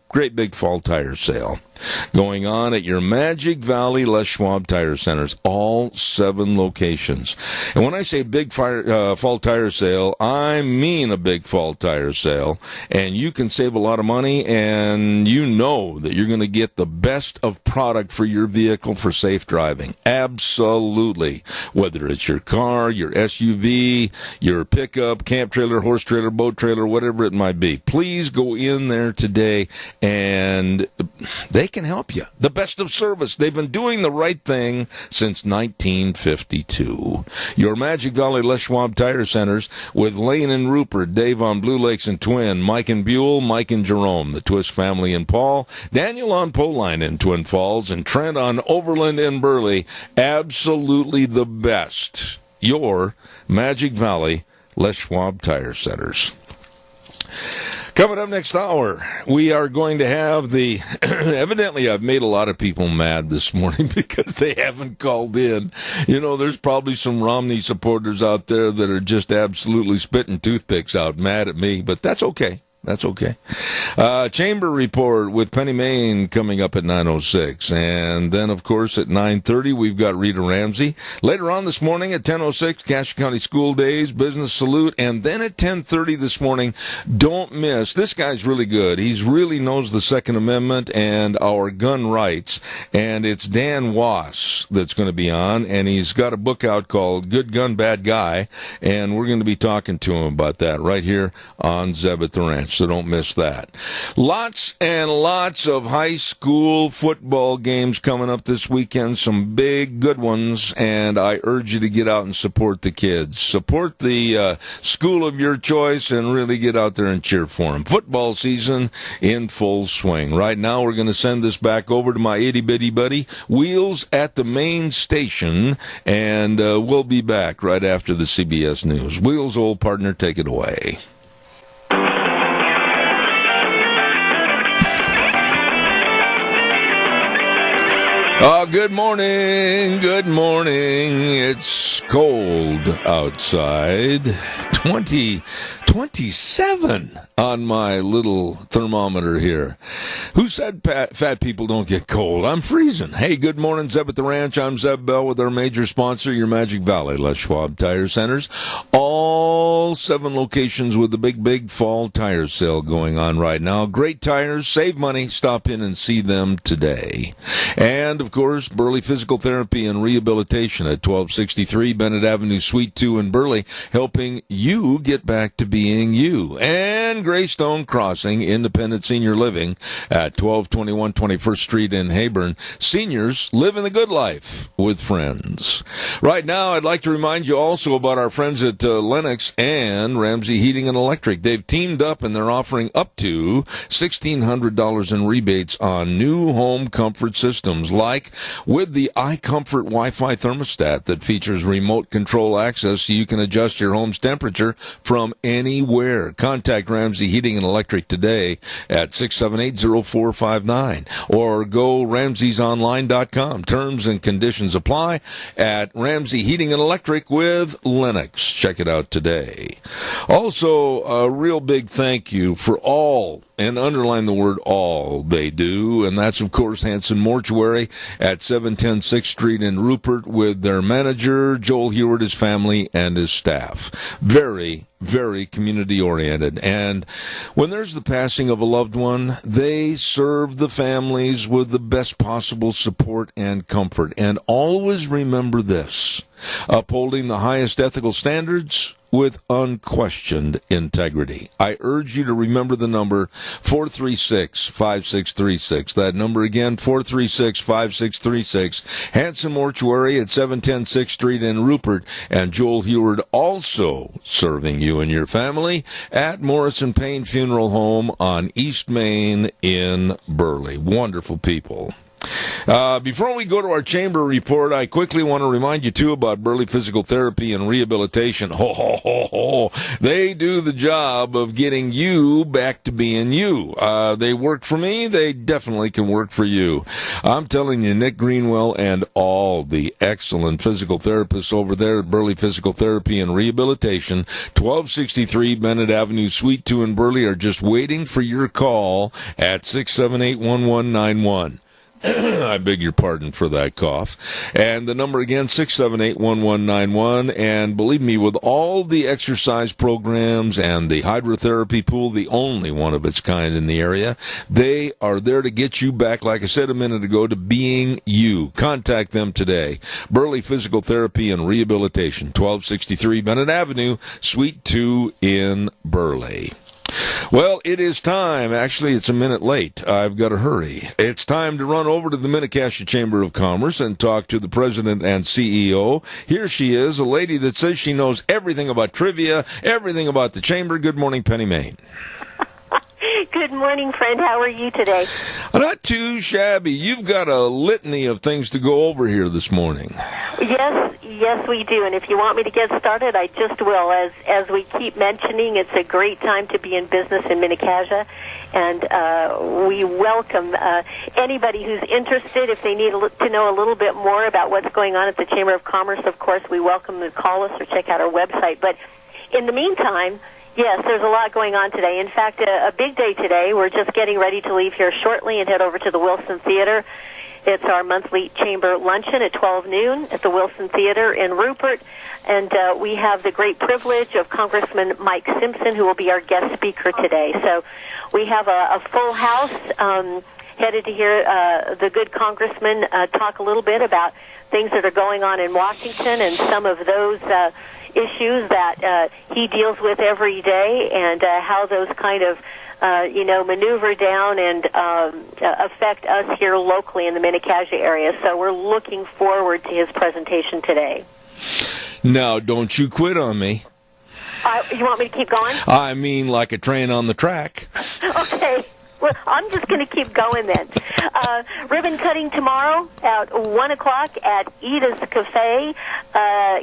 great big fall tire sale going on at your Magic Valley Les Schwab Tire Centers, all 7 locations. And when I say big fall tire sale, I mean a big fall tire sale. And you can save a lot of money, and you know that you're going to get the best of product for your vehicle for safe driving. Absolutely. Whether it's your car, your SUV, your pickup, camp trailer, horse trailer, boat trailer, whatever it might be. Please go in there today, and they can help you. The best of service. They've been doing the right thing since 1952. Your Magic Valley Les Schwab Tire Centers with Lane and Rupert, Dave on Blue Lakes and Twin, Mike and Buell, Mike and Jerome, the Twist family in Paul, Daniel on Poline in Twin Falls, and Trent on Overland in Burley. Absolutely the best. Your Magic Valley Les Schwab Tire Centers. Coming up next hour, we are going to have the, evidently I've made a lot of people mad this morning because they haven't called in. You know, there's probably some Romney supporters out there that are just absolutely spitting toothpicks out, mad at me, but that's okay. That's okay. Chamber report with Penny Main coming up at 9:06. And then, of course, at 9:30, we've got Rita Ramsey. Later on this morning at 10:06, Cache County School Days, Business Salute. And then at 10:30 this morning, don't miss. This guy's really good. He really knows the Second Amendment and our gun rights. And it's Dan Wass that's going to be on. And he's got a book out called Good Gun, Bad Guy. And we're going to be talking to him about that right here on Zeb at the Ranch. So don't miss that. Lots and lots of high school football games coming up this weekend. Some big, good ones. And I urge you to get out and support the kids. Support the school of your choice and really get out there and cheer for them. Football season in full swing. Right now, we're going to send this back over to my itty-bitty buddy, Wheels at the main station. And we'll be back right after the CBS News. Wheels, old partner, take it away. Good morning, good morning. It's cold outside. 27 on my little thermometer here. Who said fat people don't get cold? I'm freezing. Hey, good morning, Zeb at the Ranch. I'm Zeb Bell with our major sponsor, your Magic Valley, Les Schwab Tire Centers. All 7 locations with the big fall tire sale going on right now. Great tires, save money. Stop in and see them today. And, of course, Burley Physical Therapy and Rehabilitation at 1263 Bennett Avenue, Suite 2 in Burley, helping you get back to being you. And Greystone Crossing Independent Senior Living at 1221 21st Street in Hayburn. Seniors living the good life with friends. Right now, I'd like to remind you also about our friends at Lennox and Ramsey Heating and Electric. They've teamed up and they're offering up to $1,600 in rebates on new home comfort systems, like with the iComfort Wi-Fi thermostat that features remote control access so you can adjust your home's temperature from anywhere. Contact Ramsey Heating and Electric today at 678-0459 or go ramseysonline.com. Terms and conditions apply at Ramsey Heating and Electric with Lennox. Check it out today. Also, a real big thank you for all, and underline the word all, they do, and that's, of course, Hanson Mortuary at 710 6th Street in Rupert with their manager, Joel Heward, his family, and his staff. Very, very community-oriented. And when there's the passing of a loved one, they serve the families with the best possible support and comfort. And always remember this: upholding the highest ethical standards with unquestioned integrity. I urge you to remember the number 436-5636. That number again, 436-5636. Hanson Mortuary at 710 6th Street in Rupert. And Joel Heward also serving you and your family at Morrison Payne Funeral Home on East Main in Burley. Wonderful people. Before we go to our chamber report, I quickly want to remind you, too, about Burley Physical Therapy and Rehabilitation. They do the job of getting you back to being you. They work for me. They definitely can work for you. I'm telling you, Nick Greenwell and all the excellent physical therapists over there at Burley Physical Therapy and Rehabilitation, 1263 Bennett Avenue, Suite 2 in Burley, are just waiting for your call at 678-1191. I beg your pardon for that cough. And the number again, 678-1191. And believe me, with all the exercise programs and the hydrotherapy pool, the only one of its kind in the area, they are there to get you back, like I said a minute ago, to being you. Contact them today. Burley Physical Therapy and Rehabilitation, 1263 Bennett Avenue, Suite 2 in Burley. Well, it is time. Actually, it's a minute late. I've got to hurry. It's time to run over to the Mini-Cassia Chamber of Commerce and talk to the president and CEO. Here she is, a lady that says she knows everything about trivia, everything about the chamber. Good morning, Penny Main. Good morning, friend. How are you today? Not too shabby. You've got a litany of things to go over here this morning. Yes, we do. And if you want me to get started, I just will. As we keep mentioning, it's a great time to be in business in Mini-Cassia, and we welcome anybody who's interested. If they need to know a little bit more about what's going on at the Chamber of Commerce, of course, we welcome them to call us or check out our website. But in the meantime, Yes, there's a lot going on today. In fact, a big day today. We're just getting ready to leave here shortly and head over to the Wilson Theater. It's our monthly chamber luncheon at 12 noon at the Wilson Theater in Rupert. And we have the great privilege of Congressman Mike Simpson, who will be our guest speaker today. So we have a full house headed to hear the good congressman talk a little bit about things that are going on in Washington and some of those issues that he deals with every day, and how those kind of maneuver down and affect us here locally in the Mini-Cassia area. So we're looking forward to his presentation today. Now, don't you quit on me. You want me to keep going? I mean, like a train on the track. Okay. Well, I'm just going to keep going then. Ribbon cutting tomorrow at 1 o'clock at Edith's Cafe.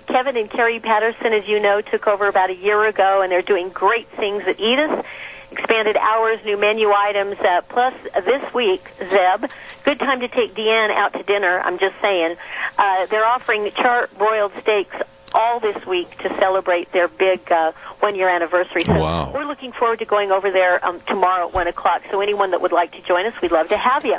Kevin and Carrie Patterson, as you know, took over about a year ago, and they're doing great things at Edith's. Expanded hours, new menu items, plus this week, Zeb, good time to take Deanne out to dinner, I'm just saying. They're offering char-broiled steaks all this week to celebrate their big one-year anniversary. So wow. We're looking forward to going over there tomorrow at 1 o'clock. So anyone that would like to join us, we'd love to have you.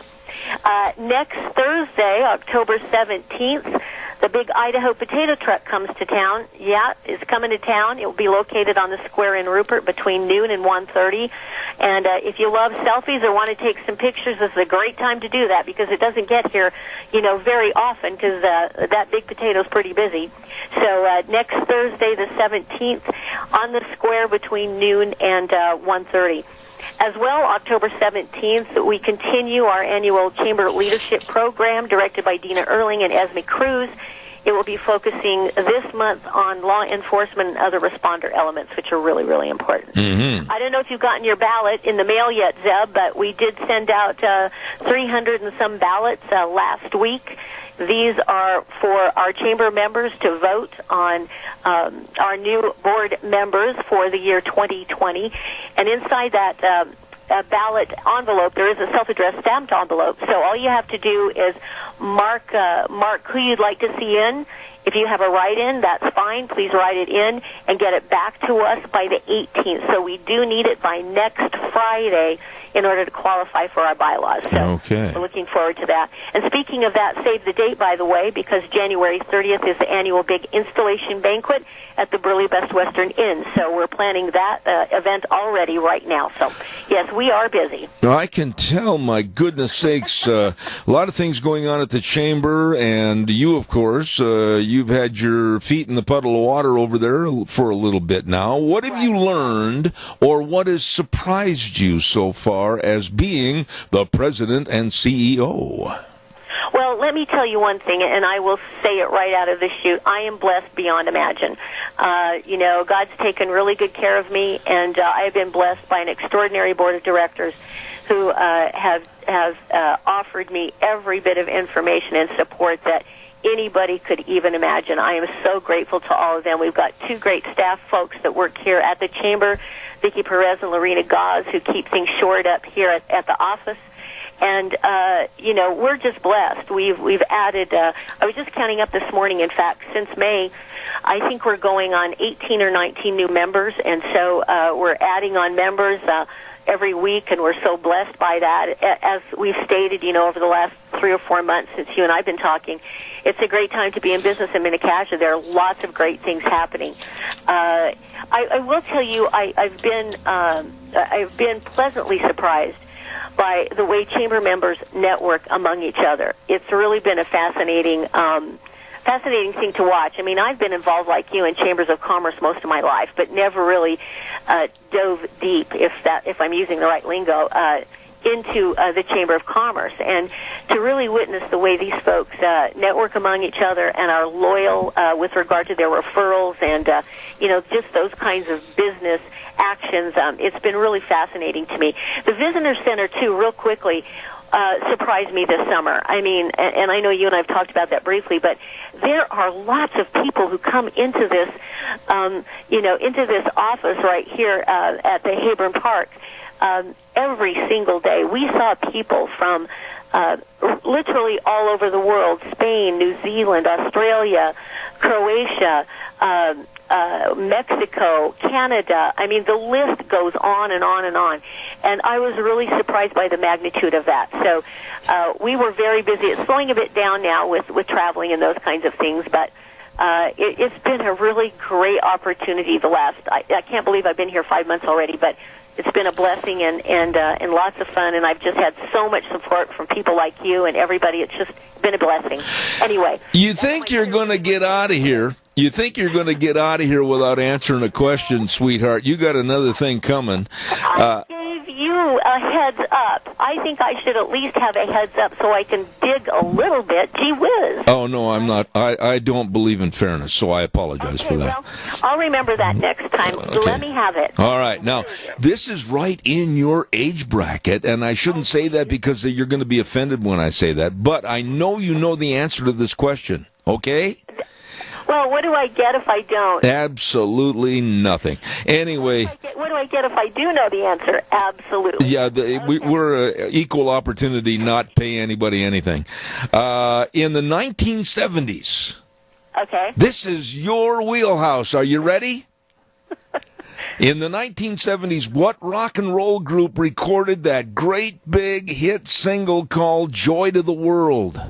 Next Thursday, October 17th, the big Idaho potato truck comes to town. Yeah, it's coming to town. It will be located on the square in Rupert between noon and 1:30. And if you love selfies or want to take some pictures, this is a great time to do that because it doesn't get here, very often because that big potato is pretty busy. So next Thursday, the 17th, on the square between noon and 1:30. As well, October 17th, we continue our annual Chamber Leadership Program directed by Dina Erling and Esme Cruz. It will be focusing this month on law enforcement and other responder elements, which are really, really important. Mm-hmm. I don't know if you've gotten your ballot in the mail yet, Zeb, but we did send out 300 and some ballots last week. These are for our chamber members to vote on our new board members for the year 2020. And inside that ballot envelope, there is a self-addressed stamped envelope. So all you have to do is mark who you'd like to see in. If you have a write-in, that's fine. Please write it in and get it back to us by the 18th. So we do need it by next Friday in order to qualify for our bylaws. So okay. We're looking forward to that. And speaking of that, save the date, by the way, because January 30th is the annual big installation banquet at the Burley Best Western Inn. So we're planning that event already right now. So, yes, we are busy. I can tell, my goodness sakes, a lot of things going on at the chamber, and you, of course, you've had your feet in the puddle of water over there for a little bit now. What have you learned, or what has surprised you so far as being the president and CEO? Well, let me tell you one thing, and I will say it right out of the chute. I am blessed beyond imagine. God's taken really good care of me, and I have been blessed by an extraordinary board of directors who have offered me every bit of information and support that anybody could even imagine. I am so grateful to all of them. We've got two great staff folks that work here at the chamber, Vicki Perez and Lorena Gaz, who keep things shored up here at the office. And, we're just blessed. We've added, I was just counting up this morning, in fact, since May, I think we're going on 18 or 19 new members, and so we're adding on members every week, and we're so blessed by that. As we've stated, over the last 3 or 4 months since you and I have been talking, it's a great time to be in business in Mini-Cassia. There are lots of great things happening. I will tell you, I've been pleasantly surprised by the way chamber members network among each other. It's really been a fascinating thing to watch. I mean, I've been involved like you in chambers of commerce most of my life, but never really dove deep, if I'm using the right lingo, into the Chamber of Commerce. And to really witness the way these folks network among each other and are loyal with regard to their referrals and, just those kinds of business actions, it's been really fascinating to me. The Visitor Center, too, real quickly, surprised me this summer. I mean, and I know you and I have talked about that briefly, but there are lots of people who come into this, into this office right here at the Hayburn Park every single day. We saw people from literally all over the world: Spain, New Zealand, Australia, Croatia, Mexico, Canada. I mean, the list goes on and on and on. And I was really surprised by the magnitude of that. So we were very busy. It's slowing a bit down now with traveling and those kinds of things, but it's been a really great opportunity I can't believe I've been here 5 months already, but it's been a blessing and lots of fun, and I've just had so much support from people like you and everybody. It's just been a blessing. Anyway. You think you're going to get out of here. You think you're going to get out of here without answering a question, sweetheart. You got another thing coming. I gave you a heads up. I think I should at least have a heads up so I can dig a little bit. Gee whiz. Oh, no, I'm not. I don't believe in fairness, so I apologize for that. Well, I'll remember that next time. Okay. Let me have it. All right. Now, this is right in your age bracket, and I shouldn't say that because you're going to be offended when I say that, but I know you know the answer to this question, okay? Well, what do I get if I don't? Absolutely nothing. Anyway. What do I get if I do know the answer? Absolutely. Yeah, we're equal opportunity, not pay anybody anything. In the 1970s. Okay. This is your wheelhouse. Are you ready? In the 1970s, what rock and roll group recorded that great big hit single called Joy to the World?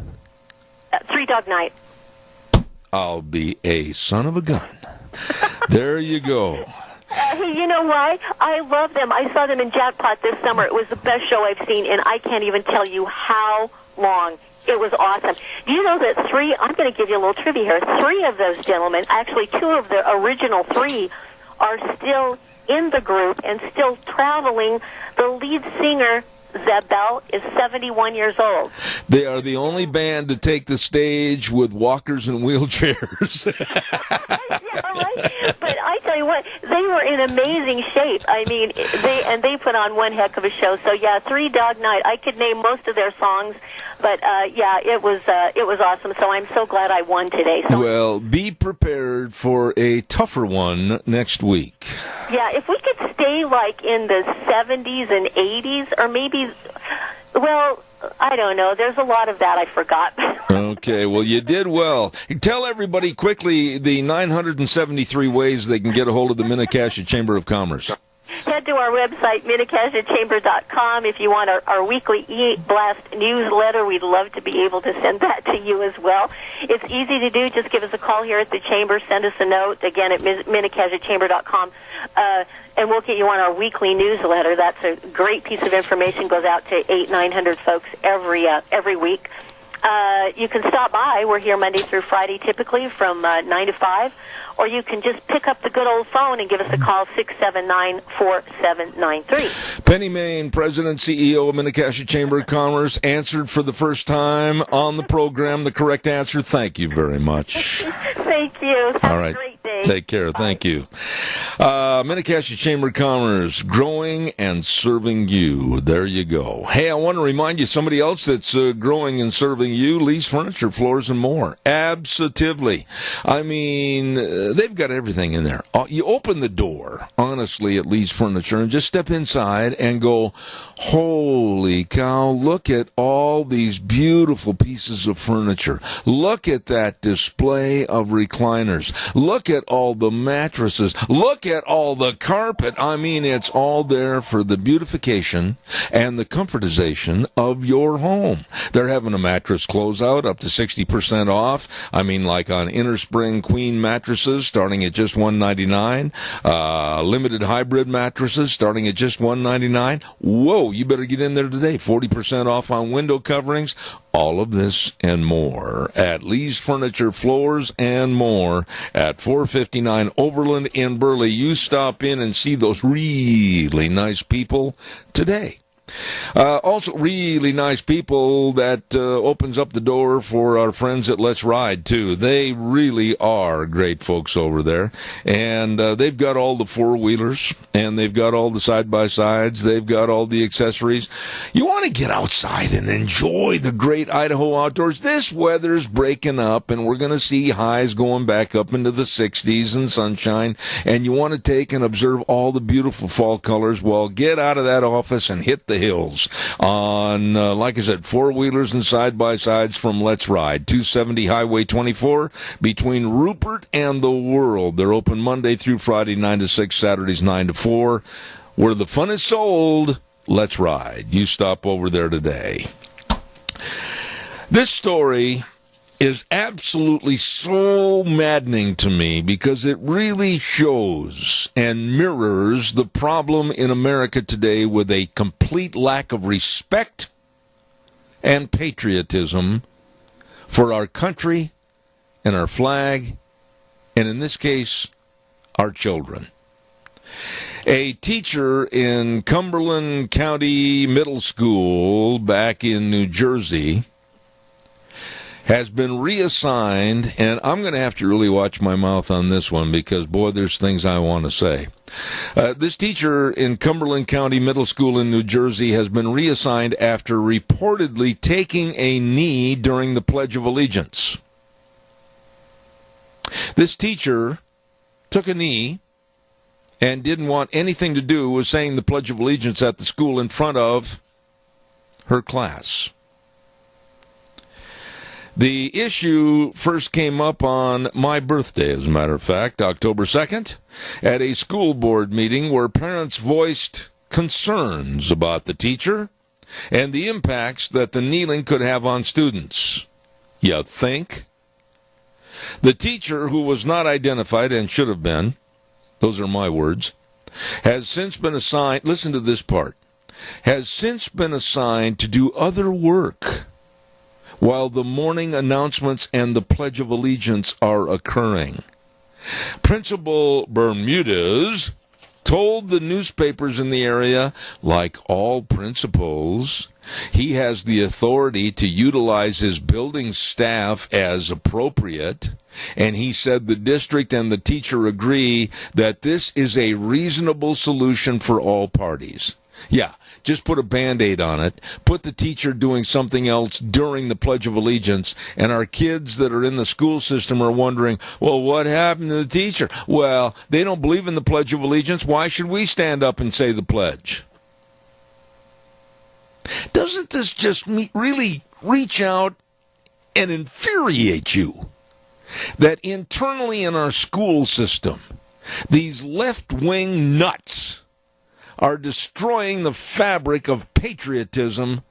Three Dog Night. I'll be a son of a gun. There you go. Hey, you know why? I love them. I saw them in Jackpot this summer. It was the best show I've seen, and I can't even tell you how long. It was awesome. Do you know that I'm going to give you a little trivia here, 3 of those gentlemen, actually 2 of the original 3, are still in the group and still traveling. The lead singer, Zeb Bell, is 71 years old. They are the only band to take the stage with walkers and wheelchairs. Yeah, right. But I tell you what, they were in amazing shape. I mean, they put on one heck of a show. So yeah, Three Dog Night. I could name most of their songs, but yeah, it was awesome. So I'm so glad I won today. So well, be prepared for a tougher one next week. Yeah, if we could stay like in the 70s and 80s, or maybe, well, I don't know. There's a lot of that I forgot. Okay, well, you did well. Tell everybody quickly the 973 ways they can get a hold of the Minnecasia Chamber of Commerce. Head to our website, MinnecastiaChamber.com. If you want our weekly e-blast newsletter, we'd love to be able to send that to you as well. It's easy to do. Just give us a call here at the Chamber. Send us a note, again, at MinnecastiaChamber.com. And we'll get you on our weekly newsletter. That's a great piece of information. Goes out to 800-900 folks every week. You can stop by. We're here Monday through Friday, typically from 9 to 5. Or you can just pick up the good old phone and give us a call, 679-4793. Penny Main, President, CEO of Minnecasia Chamber of Commerce, answered for the first time on the program the correct answer. Thank you very much. Thank you. Have All right. a great day. Take care. Bye. Thank you. Minnecasia Chamber of Commerce, growing and serving you. There you go. Hey, I want to remind you, somebody else that's growing and serving you, Lee's Furniture, Floors, and More. Absolutely. I mean, they've got everything in there. You open the door, honestly, at Lee's Furniture, and just step inside and go, holy cow, look at all these beautiful pieces of furniture. Look at that display of recliners. Look at all the mattresses. Look at all the carpet. I mean, it's all there for the beautification and the comfortization of your home. They're having a mattress closeout up to 60% off. I mean, like on innerspring queen mattresses starting at just $199. Limited hybrid mattresses starting at just $199. Whoa, you better get in there today. 40% off on window coverings. All of this and more at Lee's Furniture, Floors, and More at 459 Overland in Burley. You stop in and see those really nice people today. Also, really nice people that opens up the door for our friends at Let's Ride, too. They really are great folks over there. And they've got all the four-wheelers, and they've got all the side-by-sides. They've got all the accessories. You want to get outside and enjoy the great Idaho outdoors. This weather's breaking up, and we're going to see highs going back up into the 60s and sunshine. And you want to take and observe all the beautiful fall colors. Well, get out of that office and hit the hills on, like I said, four-wheelers and side-by-sides from Let's Ride, 270 Highway 24 between Rupert and the World. They're open Monday through Friday, 9 to 6, Saturdays 9 to 4. Where the fun is sold, Let's Ride. You stop over there today. This story is absolutely so maddening to me because it really shows and mirrors the problem in America today with a complete lack of respect and patriotism for our country and our flag, and in this case, our children. A teacher in Cumberland County Middle School back in New Jersey has been reassigned, and I'm going to have to really watch my mouth on this one because, boy, there's things I want to say. This teacher in Cumberland County Middle School in New Jersey has been reassigned after reportedly taking a knee during the Pledge of Allegiance. This teacher took a knee and didn't want anything to do with saying the Pledge of Allegiance at the school in front of her class. The issue first came up on my birthday, as a matter of fact, October 2nd, at a school board meeting where parents voiced concerns about the teacher and the impacts that the kneeling could have on students. You think? The teacher, who was not identified and should have been, those are my words, has since been assigned, listen to this part, has since been assigned to do other work while the morning announcements and the Pledge of Allegiance are occurring. Principal Bermudez told the newspapers in the area, like all principals, he has the authority to utilize his building staff as appropriate, and he said the district and the teacher agree that this is a reasonable solution for all parties. Yeah, just put a Band-Aid on it, put the teacher doing something else during the Pledge of Allegiance, and our kids that are in the school system are wondering, well, what happened to the teacher? Well, they don't believe in the Pledge of Allegiance. Why should we stand up and say the pledge? Doesn't this just really reach out and infuriate you? That internally in our school system, these left-wing nuts are destroying the fabric of patriotism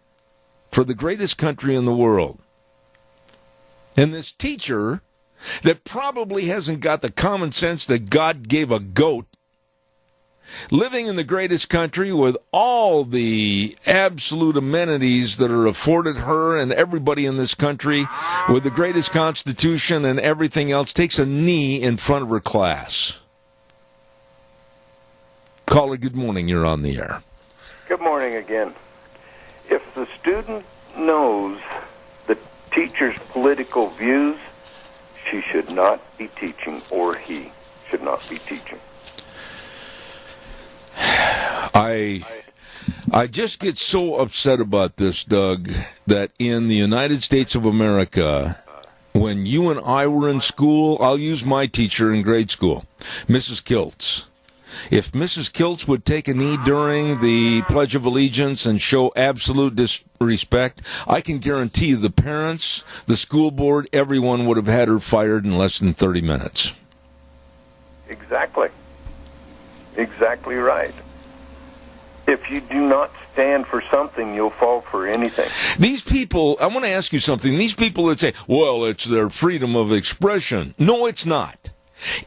for the greatest country in the world. And this teacher that probably hasn't got the common sense that God gave a goat, living in the greatest country with all the absolute amenities that are afforded her and everybody in this country, with the greatest constitution and everything else, takes a knee in front of her class. Caller, good morning. You're on the air. Good morning again. If the student knows the teacher's political views, she should not be teaching, or he should not be teaching. I just get so upset about this, Doug, that in the United States of America, when you and I were in school, I'll use my teacher in grade school, Mrs. Kiltz. If Mrs. Kiltz would take a knee during the Pledge of Allegiance and show absolute disrespect, I can guarantee you the parents, the school board, everyone would have had her fired in less than 30 minutes. Exactly. Exactly right. If you do not stand for something, you'll fall for anything. These people, I want to ask you something. These people that say, well, it's their freedom of expression. No, it's not.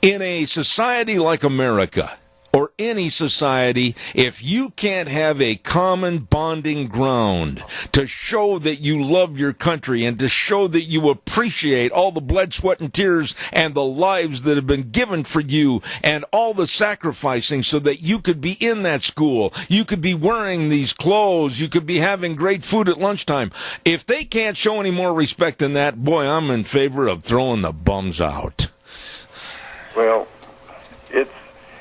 In a society like America, or any society, if you can't have a common bonding ground to show that you love your country and to show that you appreciate all the blood, sweat, and tears and the lives that have been given for you and all the sacrificing so that you could be in that school, you could be wearing these clothes, you could be having great food at lunchtime. If they can't show any more respect than that, boy, I'm in favor of throwing the bums out. Well,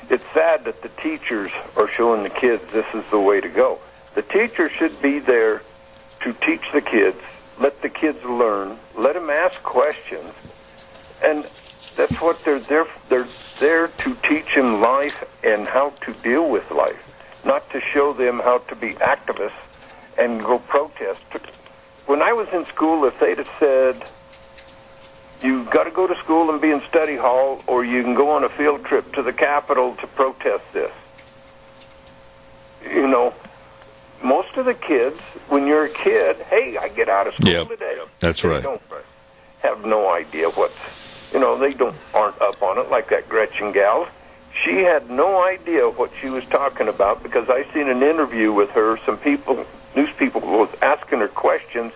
it's sad that the teachers are showing the kids this is the way to go. The teacher should be there to teach the kids, let the kids learn, let them ask questions, and that's what they're there. They're there to teach them life and how to deal with life, not to show them how to be activists and go protest. When I was in school, if they'd have said, you've got to go to school and be in study hall, or you can go on a field trip to the Capitol to protest this. You know, most of the kids, when you're a kid, hey, I get out of school today. That's right. They don't have no idea what's, you know, aren't up on it like that Gretchen gal. She had no idea what she was talking about because I seen an interview with her. Some people, news people, was asking her questions.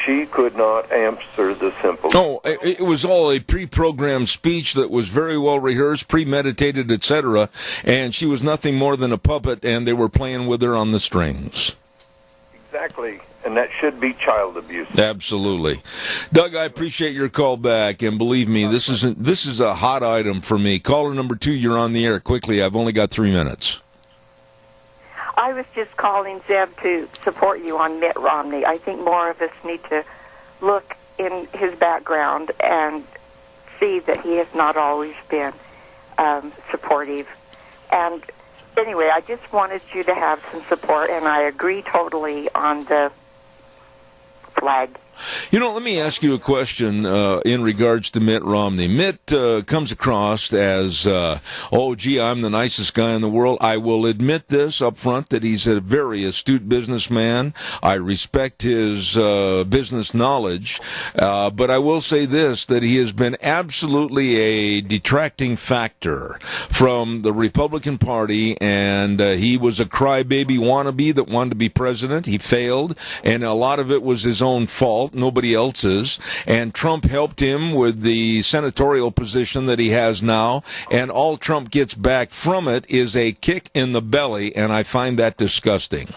She could not answer the simple. Oh, it was all a pre-programmed speech that was very well rehearsed, premeditated, etc. And she was nothing more than a puppet, and they were playing with her on the strings. Exactly. And that should be child abuse. Absolutely. Doug, I appreciate your call back, and believe me, this is a hot item for me. Caller number 2, you're on the air. Quickly, I've only got 3 minutes. I was just calling Zeb to support you on Mitt Romney. I think more of us need to look in his background and see that he has not always been supportive. And anyway, I just wanted you to have some support, and I agree totally on the flag. You know, let me ask you a question in regards to Mitt Romney. Mitt comes across as, oh, gee, I'm the nicest guy in the world. I will admit this up front, that he's a very astute businessman. I respect his business knowledge. But I will say this, that he has been absolutely a detracting factor from the Republican Party, and he was a crybaby wannabe that wanted to be president. He failed, and a lot of it was his own fault. Nobody else's, and Trump helped him with the senatorial position that he has now, and all Trump gets back from it is a kick in the belly, and I find that disgusting.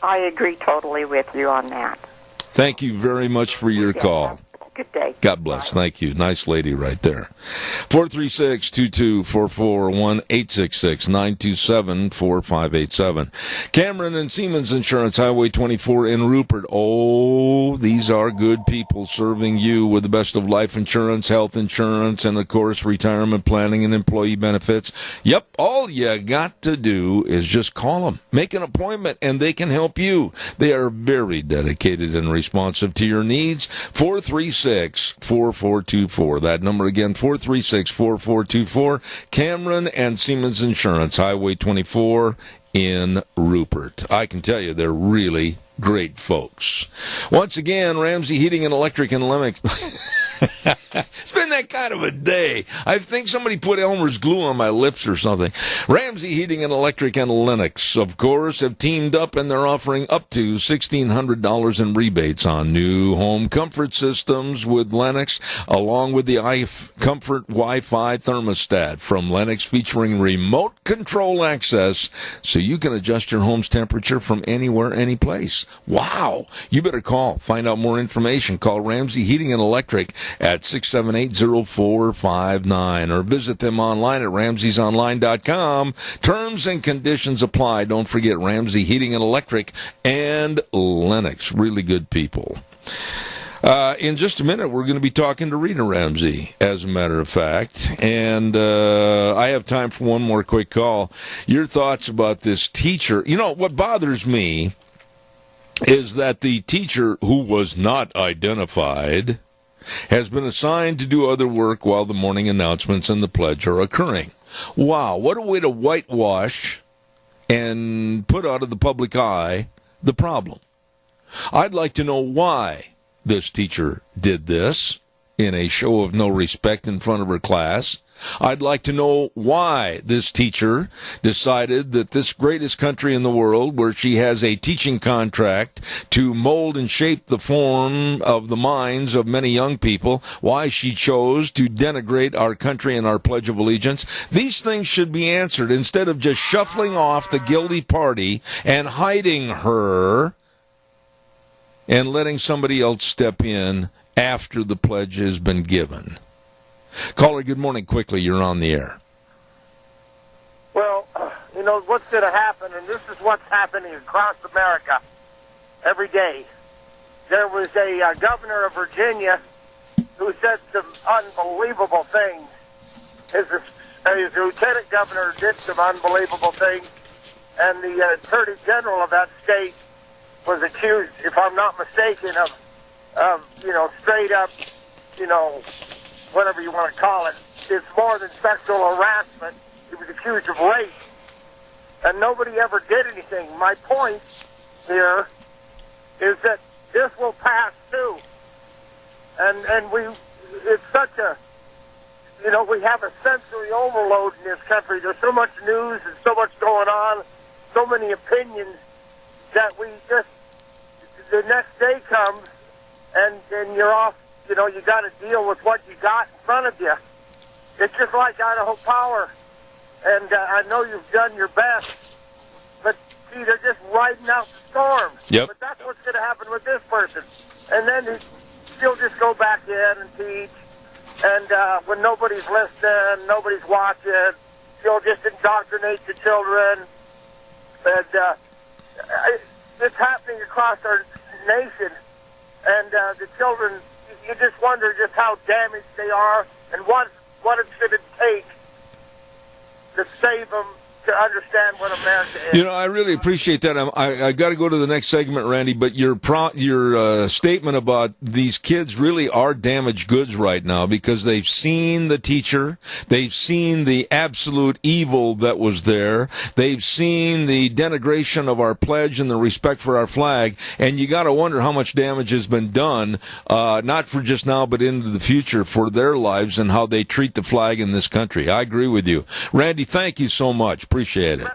I agree totally with you on that. Thank you very much for your call. Good day. God bless. Thank you. Nice lady right there. 436-2244, 1-866-927-4587. Cameron and Siemens Insurance, Highway 24 in Rupert. Oh, these are good people serving you with the best of life insurance, health insurance, and, of course, retirement planning and employee benefits. Yep, all you got to do is just call them. Make an appointment, and they can help you. They are very dedicated and responsive to your needs. 436-4424. That number again, 436-4424. Cameron and Siemens Insurance, Highway 24 in Rupert. I can tell you they're really great folks. Once again, Ramsey Heating and Electric in Lennox. It's been that kind of a day. I think somebody put Elmer's glue on my lips or something. Ramsey Heating and Electric and Lennox, of course, have teamed up, and they're offering up to $1,600 in rebates on new home comfort systems with Lennox, along with the iComfort Wi-Fi thermostat from Lennox, featuring remote control access so you can adjust your home's temperature from anywhere, any place. Wow. You better call. Find out more information. Call Ramsey Heating and Electric at 678-0459 or visit them online at ramseysonline.com. Terms and conditions apply. Don't forget Ramsey Heating and Electric and Lennox. Really good people. In just a minute, we're going to be talking to Rita Ramsey, as a matter of fact. And I have time for one more quick call. Your thoughts about this teacher. You know, what bothers me is that the teacher who was not identified has been assigned to do other work while the morning announcements and the pledge are occurring. Wow, what a way to whitewash and put out of the public eye the problem. I'd like to know why this teacher did this in a show of no respect in front of her class. I'd like to know why this teacher decided that this greatest country in the world, where she has a teaching contract to mold and shape the form of the minds of many young people, why she chose to denigrate our country and our Pledge of Allegiance. These things should be answered instead of just shuffling off the guilty party and hiding her and letting somebody else step in after the pledge has been given. Caller, good morning. Quickly, you're on the air. Well, you know, what's going to happen, and this is what's happening across America every day. There was a governor of Virginia who said some unbelievable things. His lieutenant governor did some unbelievable things, and the attorney general of that state was accused, if I'm not mistaken, of straight up, whatever you want to call it. It's more than sexual harassment. He was accused of rape. And nobody ever did anything. My point here is that this will pass too. And it's such a, we have a sensory overload in this country. There's so much news and so much going on, so many opinions that we just, the next day comes and you're off, you got to deal with what you got in front of you. It's just like Idaho Power. And I know you've done your best, but see, they're just riding out the storm. Yep. But that's what's going to happen with this person. And then she'll just go back in and teach. And when nobody's listening, nobody's watching, she'll just indoctrinate the children. And it's happening across our nation. And the children, you just wonder just how damaged they are and what it should take to save them, to understand what America is. I really appreciate that. I got to go to the next segment, Randy, but your statement about these kids really are damaged goods right now because they've seen the teacher, they've seen the absolute evil that was there, they've seen the denigration of our pledge and the respect for our flag, and you got to wonder how much damage has been done, not for just now, but into the future for their lives and how they treat the flag in this country. I agree with you. Randy, thank you so much. Appreciate it.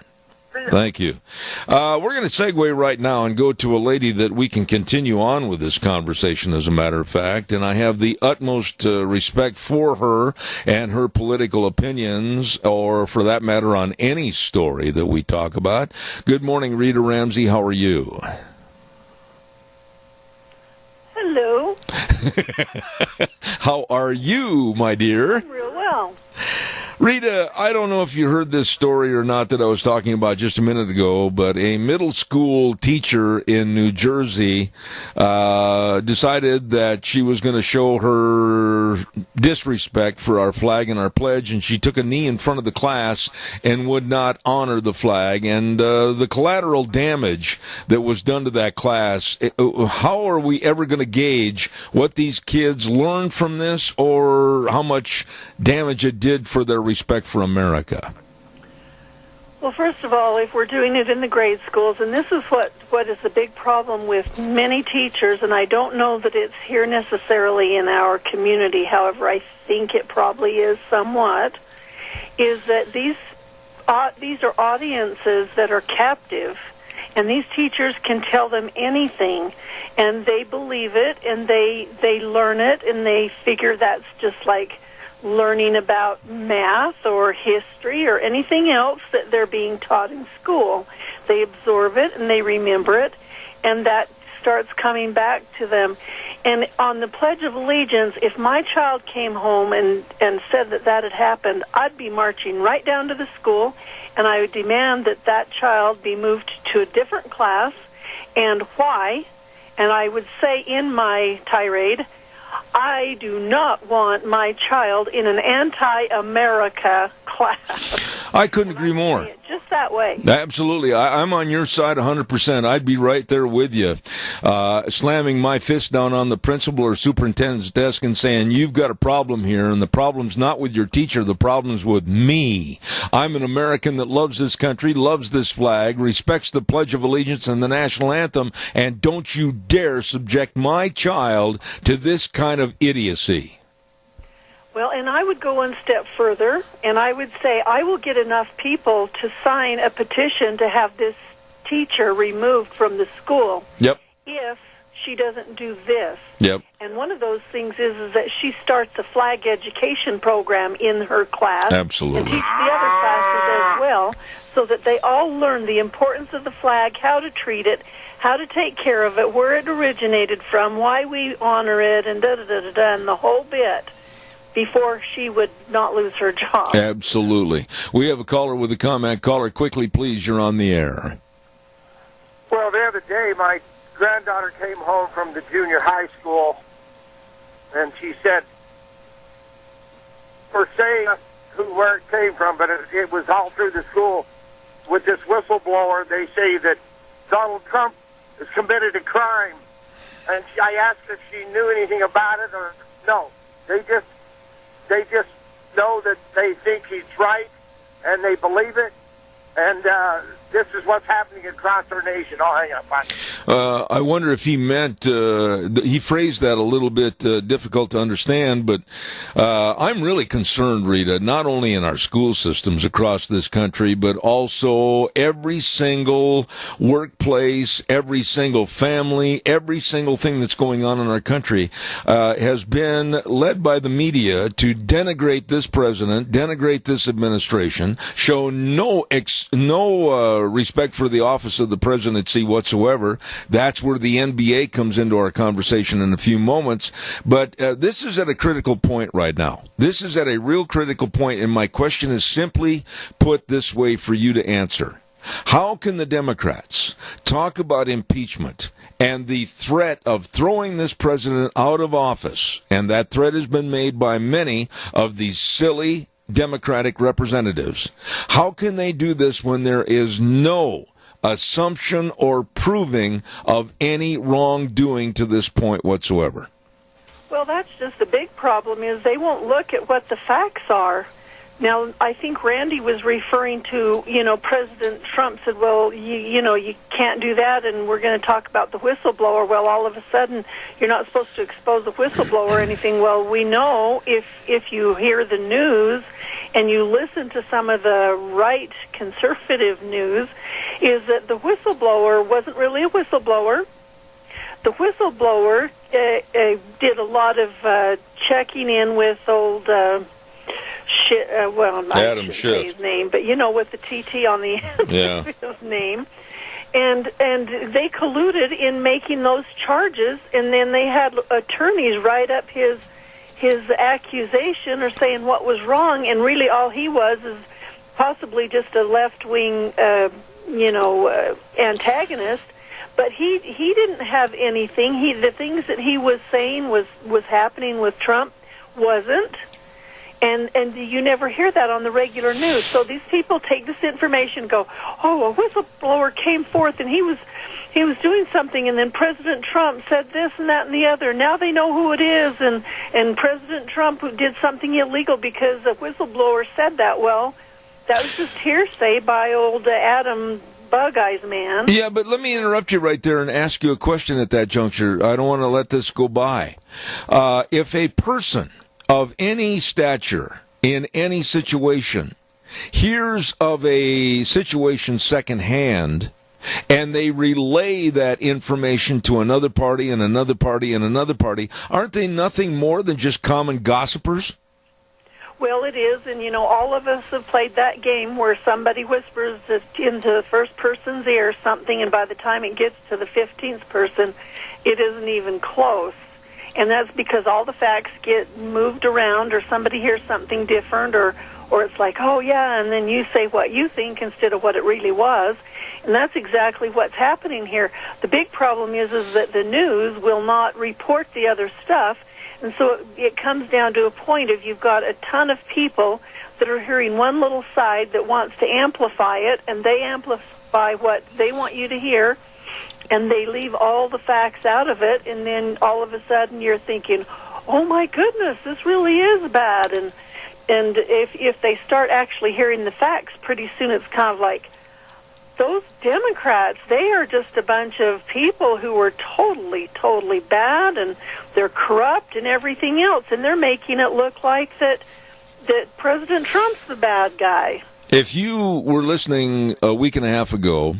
Thank you. We're going to segue right now and go to a lady that we can continue on with this conversation, as a matter of fact, and I have the utmost respect for her and her political opinions, or for that matter, on any story that we talk about. Good morning, Rita Ramsey. How are you? Hello. How are you, my dear? I'm real well. Rita, I don't know if you heard this story or not that I was talking about just a minute ago, but a middle school teacher in New Jersey decided that she was going to show her disrespect for our flag and our pledge, and she took a knee in front of the class and would not honor the flag. And the collateral damage that was done to that class, how are we ever going to gauge what these kids learned from this or how much damage it did for their respect for America? Well, first of all, if we're doing it in the grade schools, and this is what is the big problem with many teachers, and I don't know that it's here necessarily in our community, however, I think it probably is somewhat, is that these are audiences that are captive, and these teachers can tell them anything, and they believe it, and they learn it, and they figure that's just like learning about math or history or anything else that they're being taught in school. They absorb it and they remember it, and that starts coming back to them. And on the Pledge of Allegiance, if my child came home and said that had happened, I'd be marching right down to the school, and I would demand that child be moved to a different class, and why. And I would say in my tirade, I do not want my child in an anti-America class. I couldn't agree more. Just that way. Absolutely. I'm on your side 100%. I'd be right there with you, slamming my fist down on the principal or superintendent's desk and saying, you've got a problem here, and the problem's not with your teacher, the problem's with me. I'm an American that loves this country, loves this flag, respects the Pledge of Allegiance and the national anthem, and don't you dare subject my child to this kind of idiocy. Well, and I would go one step further, and I would say I will get enough people to sign a petition to have this teacher removed from the school. Yep. If she doesn't do this. Yep. And one of those things is that she starts a flag education program in her class. Absolutely. And teach the other classes as well, so that they all learn the importance of the flag, how to treat it, how to take care of it, where it originated from, why we honor it, and da-da-da-da-da, and the whole bit, before she would not lose her job. Absolutely. We have a caller with a comment. Caller, quickly, please. You're on the air. Well, the other day, my granddaughter came home from the junior high school, and she said, for saying where it came from, but it was all through the school, with this whistleblower, they say that Donald Trump has committed a crime. And I asked if she knew anything about it, or no. They just know that they think he's right, and they believe it. And this is what's happening across our nation. Oh, hang on. I wonder if he meant, he phrased that a little bit difficult to understand, but I'm really concerned, Rita, not only in our school systems across this country, but also every single workplace, every single family, every single thing that's going on in our country has been led by the media to denigrate this president, denigrate this administration, show no respect for the office of the presidency whatsoever. That's where the NBA comes into our conversation in a few moments. But this is at a critical point right now. This is at a real critical point, and my question is simply put this way for you to answer. How can the Democrats talk about impeachment and the threat of throwing this president out of office, and that threat has been made by many of these silly Democratic representatives? How can they do this when there is no assumption or proving of any wrongdoing to this point whatsoever? Well, that's just the big problem, is they won't look at what the facts are. Now, I think Randy was referring to, President Trump said, well, you can't do that, and we're going to talk about the whistleblower. Well, all of a sudden, you're not supposed to expose the whistleblower or anything. Well, we know if you hear the news and you listen to some of the right conservative news, is that the whistleblower wasn't really a whistleblower. The whistleblower did a lot of checking in with old... Adam Schiff. Say his name, but with the TT on the end of his name, and they colluded in making those charges, and then they had attorneys write up his accusation or saying what was wrong, and really all he was is possibly just a left-wing, antagonist. But he didn't have anything. The things that he was saying was happening with Trump wasn't. And you never hear that on the regular news. So these people take this information and go, oh, a whistleblower came forth and he was doing something, and then President Trump said this and that and the other. Now they know who it is, and President Trump did something illegal because a whistleblower said that. Well, that was just hearsay by old Adam Bug Eyes man. Yeah, but let me interrupt you right there and ask you a question at that juncture. I don't want to let this go by. If a person of any stature in any situation hears of a situation secondhand, and they relay that information to another party and another party and another party, aren't they nothing more than just common gossipers? Well, it is, and all of us have played that game where somebody whispers into the first person's ear something, and by the time it gets to the 15th person, it isn't even close. And that's because all the facts get moved around, or somebody hears something different, or it's like, oh, yeah, and then you say what you think instead of what it really was. And that's exactly what's happening here. The big problem is that the news will not report the other stuff, and so it comes down to a point of you've got a ton of people that are hearing one little side that wants to amplify it, and they amplify what they want you to hear, and they leave all the facts out of it, and then all of a sudden you're thinking, oh my goodness, this really is bad. And if they start actually hearing the facts, pretty soon it's kind of like, those Democrats, they are just a bunch of people who are totally, totally bad, and they're corrupt and everything else, and they're making it look like that President Trump's the bad guy. If you were listening a week and a half ago,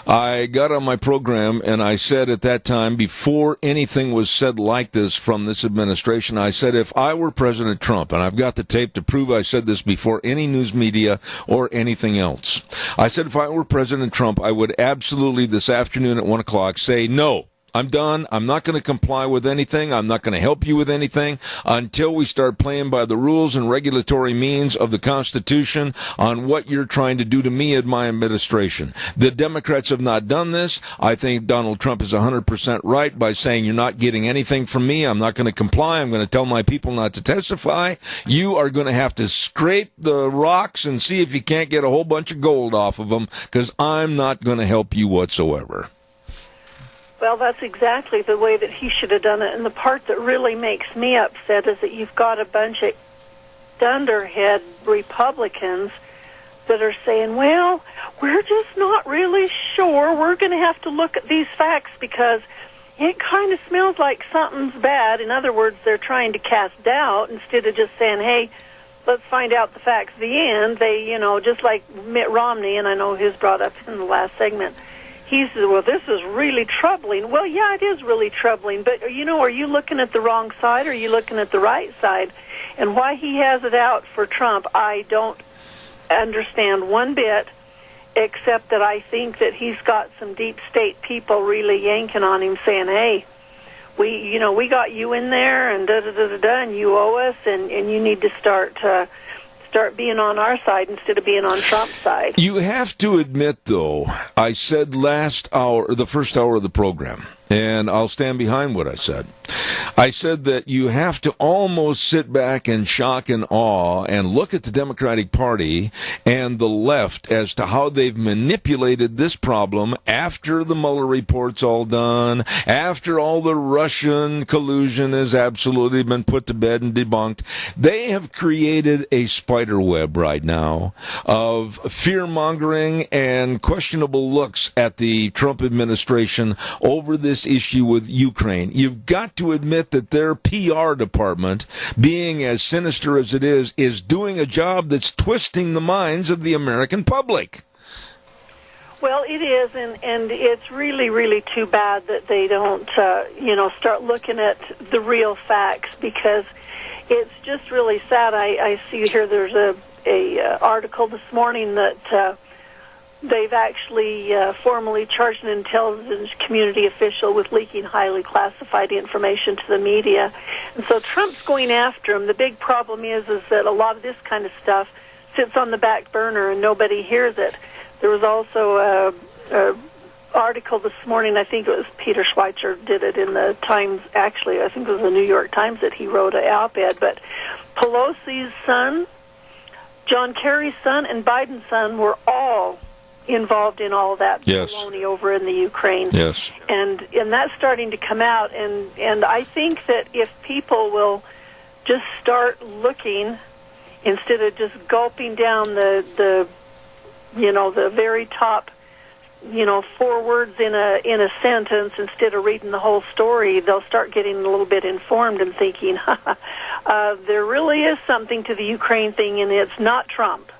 I got on my program and I said at that time, before anything was said like this from this administration, I said if I were President Trump, and I've got the tape to prove I said this before any news media or anything else, I said if I were President Trump, I would absolutely this afternoon at 1 o'clock say, no, I'm done. I'm not going to comply with anything. I'm not going to help you with anything until we start playing by the rules and regulatory means of the Constitution on what you're trying to do to me and my administration. The Democrats have not done this. I think Donald Trump is 100% right by saying you're not getting anything from me. I'm not going to comply. I'm going to tell my people not to testify. You are going to have to scrape the rocks and see if you can't get a whole bunch of gold off of them, because I'm not going to help you whatsoever. Well, that's exactly the way that he should have done it. And the part that really makes me upset is that you've got a bunch of dunderhead Republicans that are saying, well, we're just not really sure. We're going to have to look at these facts because it kind of smells like something's bad. In other words, they're trying to cast doubt instead of just saying, hey, let's find out the facts at the end. They, just like Mitt Romney, and I know his brought up in the last segment, he says, well, this is really troubling. Well, yeah, it is really troubling, but, are you looking at the wrong side or are you looking at the right side? And why he has it out for Trump, I don't understand one bit, except that I think that he's got some deep state people really yanking on him, saying, hey, we got you in there, and da-da-da-da-da, and you owe us, and you need to start being on our side instead of being on Trump's side. You have to admit, though, I said the first hour of the program, and I'll stand behind what I said. I said that you have to almost sit back in shock and awe and look at the Democratic Party and the left as to how they've manipulated this problem after the Mueller report's all done, after all the Russian collusion has absolutely been put to bed and debunked. They have created a spider web right now of fear-mongering and questionable looks at the Trump administration over this issue with Ukraine. You've got to admit that their PR department, being as sinister as it is doing a job that's twisting the minds of the American public. Well, it is, and it's really, really too bad that they don't, start looking at the real facts, because it's just really sad. I see here there's a article this morning that they've actually formally charged an intelligence community official with leaking highly classified information to the media. And so Trump's going after him. The big problem is that a lot of this kind of stuff sits on the back burner and nobody hears it. There was also a article this morning, I think it was Peter Schweitzer did it in the Times, actually, I think it was the New York Times that he wrote an op-ed, but Pelosi's son, John Kerry's son, and Biden's son were all involved in all that baloney over in the Ukraine. Yes. And that's starting to come out, and I think that if people will just start looking instead of just gulping down the very top, 4 words in a sentence instead of reading the whole story, they'll start getting a little bit informed and thinking, there really is something to the Ukraine thing, and it's not Trump.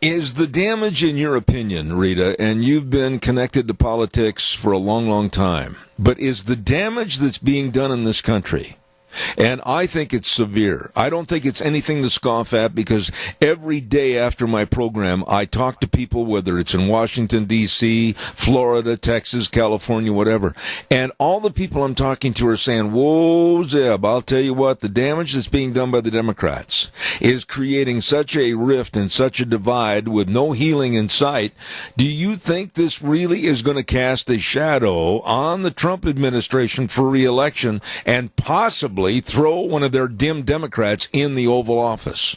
Is the damage, in your opinion, Rita, and you've been connected to politics for a long, long time, but is the damage that's being done in this country, and I think it's severe. I don't think it's anything to scoff at, because every day after my program, I talk to people, whether it's in Washington, D.C., Florida, Texas, California, whatever. And all the people I'm talking to are saying, whoa, Zeb, I'll tell you what, the damage that's being done by the Democrats is creating such a rift and such a divide with no healing in sight. Do you think this really is going to cast a shadow on the Trump administration for re-election and possibly throw one of their dim Democrats in the Oval Office?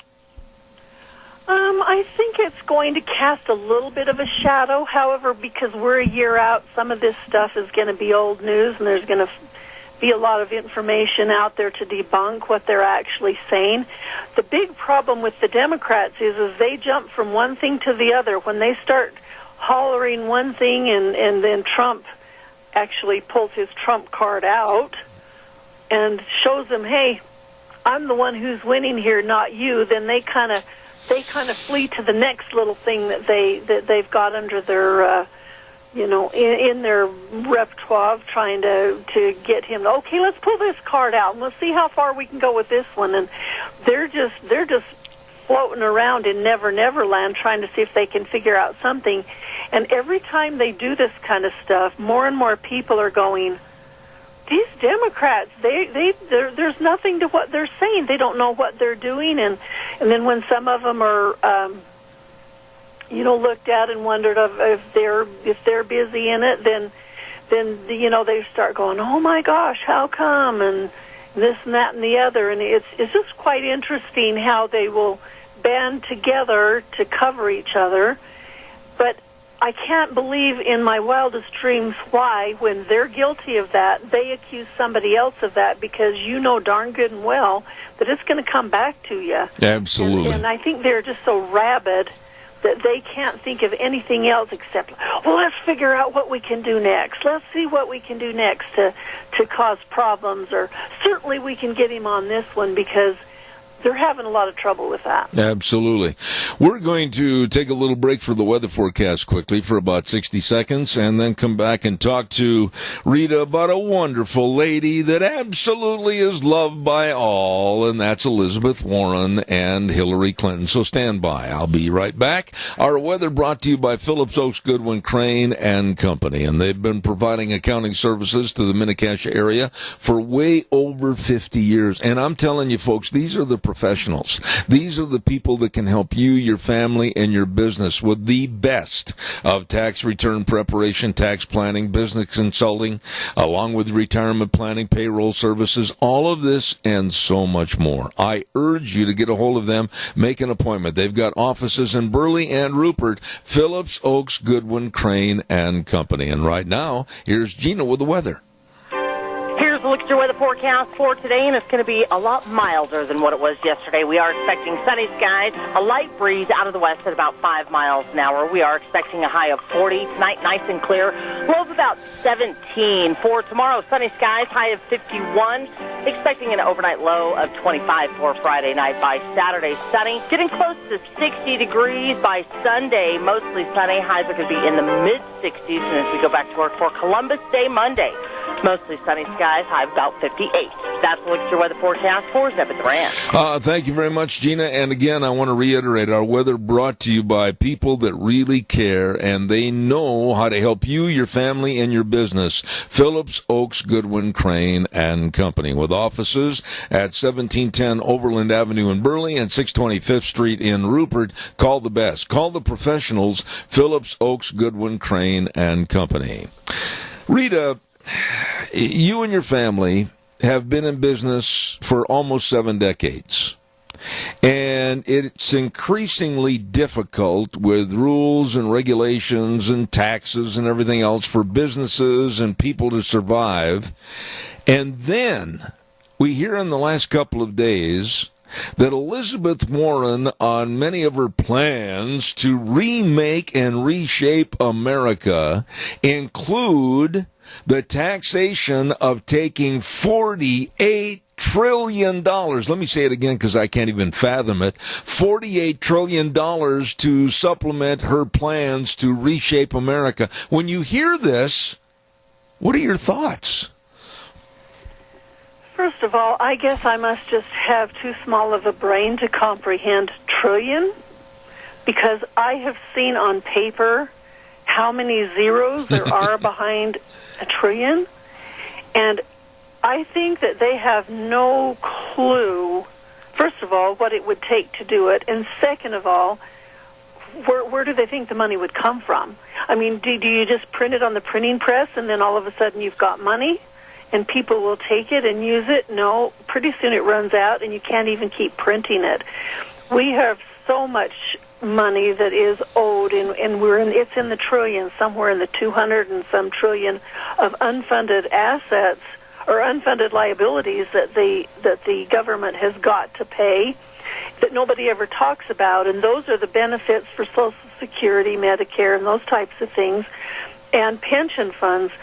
I think it's going to cast a little bit of a shadow. However, because we're a year out, some of this stuff is going to be old news, and there's going to be a lot of information out there to debunk what they're actually saying. The big problem with the Democrats is they jump from one thing to the other. When they start hollering one thing and then Trump actually pulls his Trump card out and shows them, hey, I'm the one who's winning here, not you, then they kind of flee to the next little thing that they've got under their in their repertoire of trying to get him. Okay, let's pull this card out and let's see how far we can go with this one. And they're just floating around in Never Land trying to see if they can figure out something. And every time they do this kind of stuff, more and more people are going, these Democrats, there's nothing to what they're saying. They don't know what they're doing, and then when some of them are, looked at and wondered if they're busy in it, then they start going, oh my gosh, how come, and this and that and the other, and it's just quite interesting how they will band together to cover each other. But I can't believe in my wildest dreams why, when they're guilty of that, they accuse somebody else of that, because you know darn good and well that it's going to come back to you. Absolutely. And I think they're just so rabid that they can't think of anything else except, well, let's figure out what we can do next. Let's see what we can do next to cause problems, or certainly we can get him on this one, because they're having a lot of trouble with that. Absolutely. We're going to take a little break for the weather forecast quickly for about 60 seconds and then come back and talk to Rita about a wonderful lady that absolutely is loved by all, and that's Elizabeth Warren and Hillary Clinton. So stand by. I'll be right back. Our weather brought to you by Phillips Oaks Goodwin Crane and Company, and they've been providing accounting services to the Mini-Cassia area for way over 50 years. And I'm telling you, folks, these are the professionals. These are the people that can help you, your family, and your business with the best of tax return preparation, tax planning, business consulting, along with retirement planning, payroll services, all of this and so much more. I urge you to get a hold of them, make an appointment. They've got offices in Burley and Rupert, Phillips Oaks Goodwin Crane and Company. And right now, here's Gina with the weather. Here's a look at your weather forecast for today, and it's going to be a lot milder than what it was yesterday. We are expecting sunny skies, a light breeze out of the west at about 5 miles an hour. We are expecting a high of 40 tonight, nice and clear, low of about 17. For tomorrow, sunny skies, high of 51. Expecting an overnight low of 25 for Friday night. By Saturday, sunny, getting close to 60 degrees. By Sunday, mostly sunny. Highs are going to be in the mid-60s. And as we go back to work for Columbus Day Monday, mostly sunny skies, high of about 58. That's the look at your weather forecast for Zeb at the Ranch. Thank you very much, Gina. And again, I want to reiterate, our weather brought to you by people that really care, and they know how to help you, your family, and your business. Phillips Oaks Goodwin Crane and Company, with offices at 1710 Overland Avenue in Burley and 625th Street in Rupert. Call the best. Call the professionals, Phillips Oaks Goodwin Crane and Company. Rita, you and your family have been in business for almost 7 decades. And it's increasingly difficult with rules and regulations and taxes and everything else for businesses and people to survive. And then we hear in the last couple of days that Elizabeth Warren, on many of her plans to remake and reshape America, include the taxation of taking $48 trillion. Let me say it again because I can't even fathom it. $48 trillion to supplement her plans to reshape America. When you hear this, what are your thoughts? First of all, I guess I must just have too small of a brain to comprehend trillion, because I have seen on paper how many zeros there are behind a trillion, and I think that they have no clue, first of all, what it would take to do it, and second of all, where do they think the money would come from? I mean, do you just print it on the printing press and then all of a sudden you've got money and people will take it and use it? No, pretty soon it runs out and you can't even keep printing it. We have so much money that is owed, and it's in the trillions, somewhere in the 200 and some trillion of unfunded assets or unfunded liabilities that the government has got to pay that nobody ever talks about, and those are the benefits for Social Security, Medicare, and those types of things, and pension funds.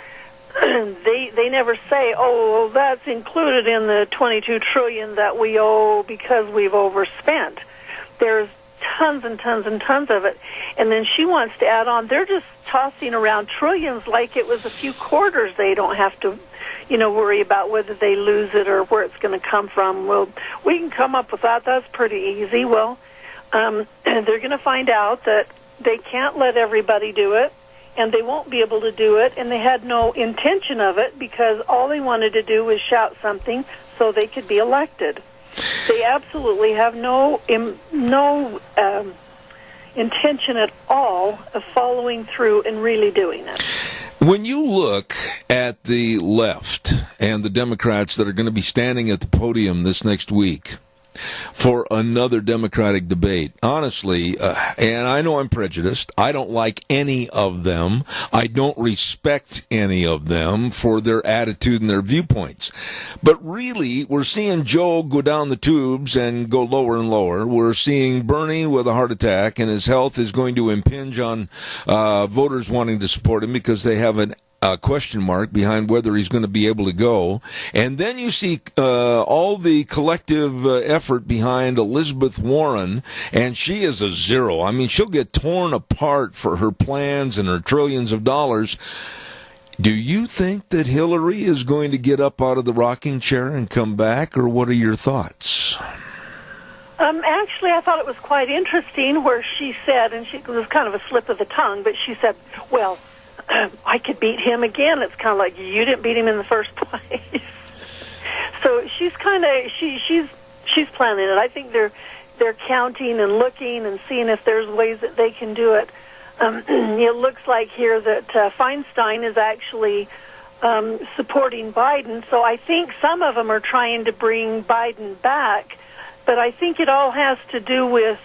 They never say, oh, that's included in the $22 trillion that we owe because we've overspent. There's tons and tons and tons of it. And then she wants to add on, they're just tossing around trillions like it was a few quarters. They don't have to, worry about whether they lose it or where it's going to come from. Well, we can come up with that. That's pretty easy. Well, they're going to find out that they can't let everybody do it, and they won't be able to do it, and they had no intention of it because all they wanted to do was shout something so they could be elected. They absolutely have no intention at all of following through and really doing it. When you look at the left and the Democrats that are going to be standing at the podium this next week, for another Democratic debate. Honestly, and I know I'm prejudiced. I don't like any of them. I don't respect any of them for their attitude and their viewpoints. But really, we're seeing Joe go down the tubes and go lower and lower. We're seeing Bernie with a heart attack, and his health is going to impinge on voters wanting to support him because they have a question mark behind whether he's going to be able to go. And then you see all the collective effort behind Elizabeth Warren, and she is a zero. I mean, she'll get torn apart for her plans and her trillions of dollars. Do you think that Hillary is going to get up out of the rocking chair and come back, or what are your thoughts? Actually, I thought it was quite interesting where she said, and it was kind of a slip of the tongue, but she said, well, I could beat him again. It's kind of like, you didn't beat him in the first place. So she's kind of, she's planning it. I think they're counting and looking and seeing if there's ways that they can do it. It looks like here that Feinstein is actually supporting Biden, so I think some of them are trying to bring Biden back, but I think it all has to do with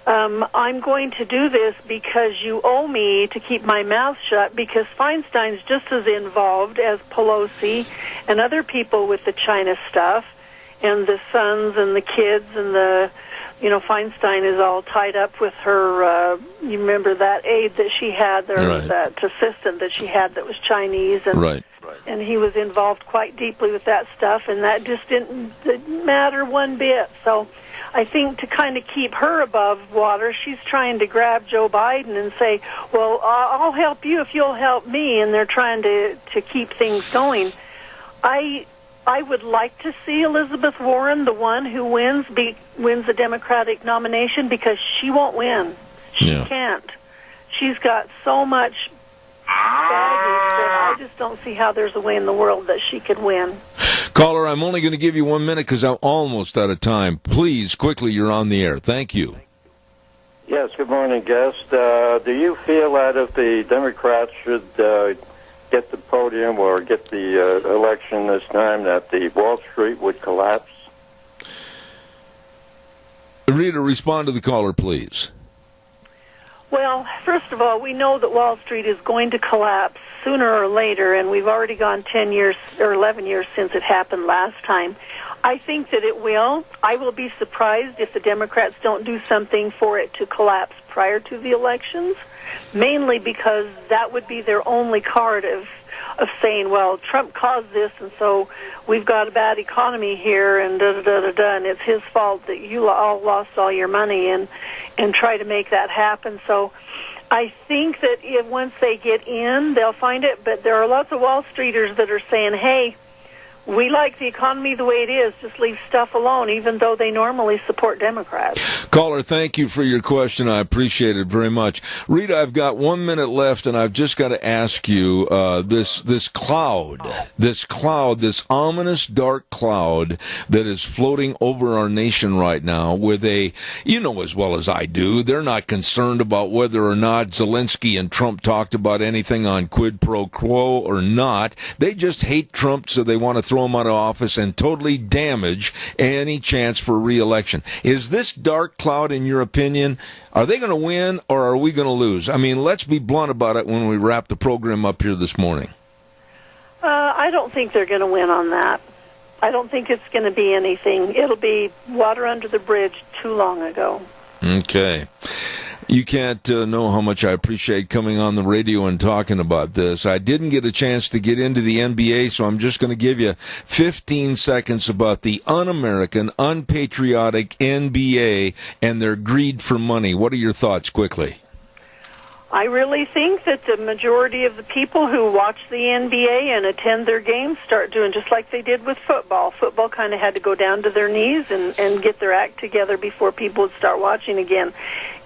I'm going to do this because you owe me to keep my mouth shut, because Feinstein's just as involved as Pelosi and other people with the China stuff and the sons and the kids and Feinstein is all tied up with her, you remember that aide that she had, that assistant that she had that was Chinese, and and he was involved quite deeply with that stuff, and that just didn't matter one bit. So I think to kind of keep her above water, she's trying to grab Joe Biden and say, well, I'll help you if you'll help me, and they're trying to keep things going. I would like to see Elizabeth Warren, the one who wins the Democratic nomination, because she won't win. She can't. She's got so much baggage that I just don't see how there's a way in the world that she could win. Caller, I'm only going to give you 1 minute because I'm almost out of time. Please, quickly, you're on the air. Thank you. Yes, good morning, guest. Do you feel that if the Democrats should get the podium or get the election this time, that the Wall Street would collapse? Rita, respond to the caller, please. Well, first of all, we know that Wall Street is going to collapse sooner or later, and we've already gone 10 years or 11 years since it happened last time. I think that it will. I will be surprised if the Democrats don't do something for it to collapse prior to the elections, mainly because that would be their only card of saying, well, Trump caused this, and so we've got a bad economy here, and da-da-da-da-da, and it's his fault that you all lost all your money, and try to make that happen. So I think that once they get in, they'll find it, but there are lots of Wall Streeters that are saying, hey, we like the economy the way it is. Just leave stuff alone, even though they normally support Democrats. Caller, thank you for your question. I appreciate it very much. Rita, I've got 1 minute left, and I've just got to ask you, this cloud, this ominous dark cloud that is floating over our nation right now with you know as well as I do, they're not concerned about whether or not Zelensky and Trump talked about anything on quid pro quo or not. They just hate Trump, so they want to throw him out of office and totally damage any chance for re-election. Is this dark cloud, in your opinion, are they going to win or are we going to lose? I mean, let's be blunt about it when we wrap the program up here this morning. I don't think they're going to win on that. I don't think it's going to be anything. It'll be water under the bridge too long ago. Okay. You can't know how much I appreciate coming on the radio and talking about this. I didn't get a chance to get into the NBA, so I'm just going to give you 15 seconds about the un-American, unpatriotic NBA and their greed for money. What are your thoughts, quickly? I really think that the majority of the people who watch the NBA and attend their games start doing just like they did with football. Football kind of had to go down to their knees and get their act together before people would start watching again.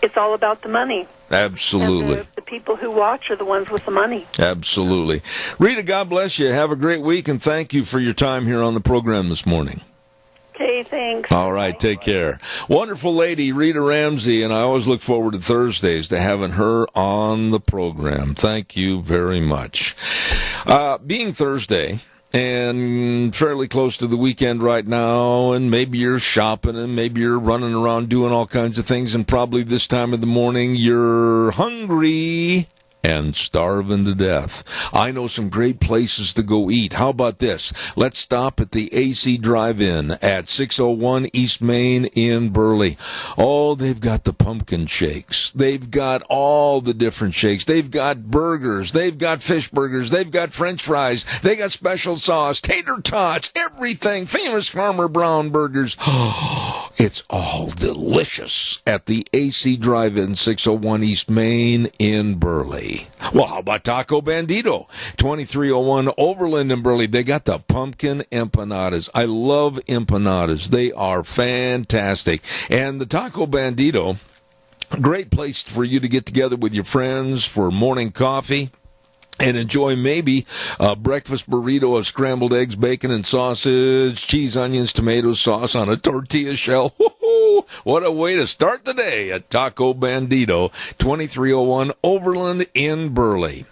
It's all about the money. Absolutely. And the people who watch are the ones with the money. Absolutely. Rita, God bless you. Have a great week, and thank you for your time here on the program this morning. Okay, thanks. All right, take care. Wonderful lady, Rita Ramsey, and I always look forward to Thursdays to having her on the program. Thank you very much. Being Thursday, and fairly close to the weekend right now, and maybe you're shopping and maybe you're running around doing all kinds of things, and probably this time of the morning you're hungry and starving to death. I know some great places to go eat. How about this? Let's stop at the AC Drive-In at 601 East Main in Burley. Oh, they've got the pumpkin shakes. They've got all the different shakes. They've got burgers. They've got fish burgers. They've got French fries. They got special sauce, tater tots, everything. Famous Farmer Brown burgers. Oh, it's all delicious at the AC Drive-In, 601 East Main in Burley. Well, how about Taco Bandito? 2301 Overland in Burley. They got the pumpkin empanadas. I love empanadas. They are fantastic. And the Taco Bandito, great place for you to get together with your friends for morning coffee and enjoy maybe a breakfast burrito of scrambled eggs, bacon, and sausage, cheese, onions, tomato sauce on a tortilla shell. Woo-hoo! What a way to start the day at Taco Bandito, 2301 Overland in Burley.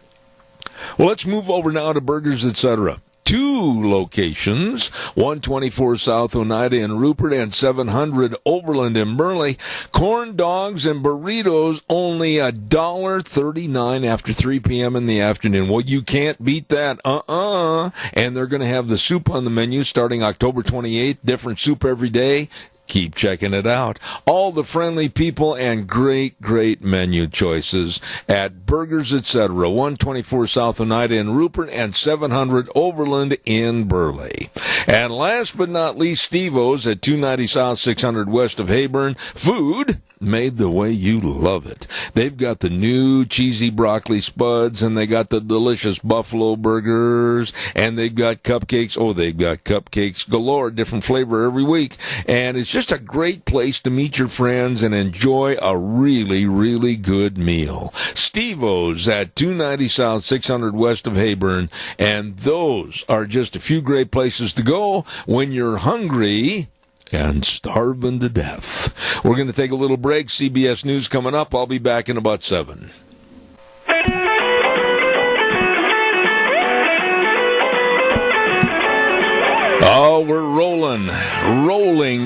Well, let's move over now to Burgers, Etc. 2 locations, 124 South Oneida in Rupert and 700 Overland in Burley. Corn dogs and burritos only $1.39 after 3 p.m. in the afternoon. Well, you can't beat that. And they're going to have the soup on the menu starting October 28th. Different soup every day. Keep checking it out. All the friendly people and great, great menu choices at Burgers, Etc. 124 South Oneida in Rupert and 700 Overland in Burley. And last but not least, Steve-O's at 290 South, 600 west of Heyburn. Food made the way you love it. They've got the new cheesy broccoli spuds, and they got the delicious buffalo burgers, and they've got cupcakes. Oh, they've got cupcakes galore, different flavor every week. And it's just a great place to meet your friends and enjoy a really, really good meal. Steve-O's at 290 South, 600 west of Heyburn. And those are just a few great places to go when you're hungry and starving to death. We're going to take a little break. CBS News coming up. I'll be back in about 7. Oh, we're rolling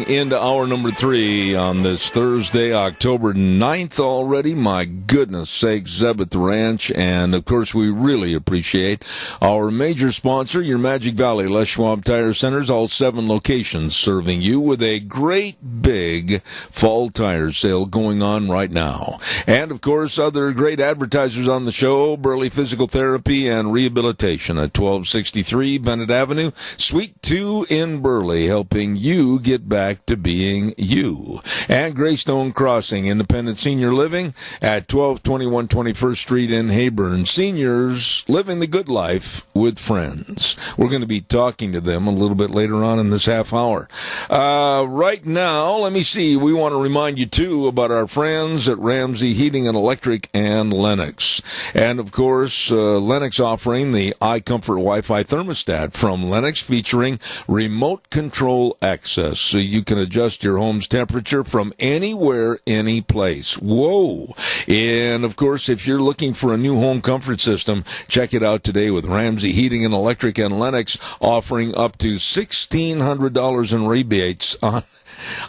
into hour number 3 on this Thursday, October 9th already. My goodness sakes, Zeb at the Ranch. And, of course, we really appreciate our major sponsor, your Magic Valley Les Schwab Tire Centers, all 7 locations serving you with a great big fall tire sale going on right now. And, of course, other great advertisers on the show, Burley Physical Therapy and Rehabilitation at 1263 Bennett Avenue, Suite 2 in Burley, helping you get back to being you. And Greystone Crossing Independent Senior Living at 1221 21st Street in Heyburn. Seniors living the good life with friends. We're going to be talking to them a little bit later on in this half hour. Right now, let me see. We want to remind you, too, about our friends at Ramsey Heating and Electric and Lennox. And, of course, Lennox offering the iComfort Wi-Fi thermostat from Lennox, featuring remote control access, so you can adjust your home's temperature from anywhere, any place. Whoa! And, of course, if you're looking for a new home comfort system, check it out today with Ramsey Heating and Electric and Lennox, offering up to $1,600 in rebates on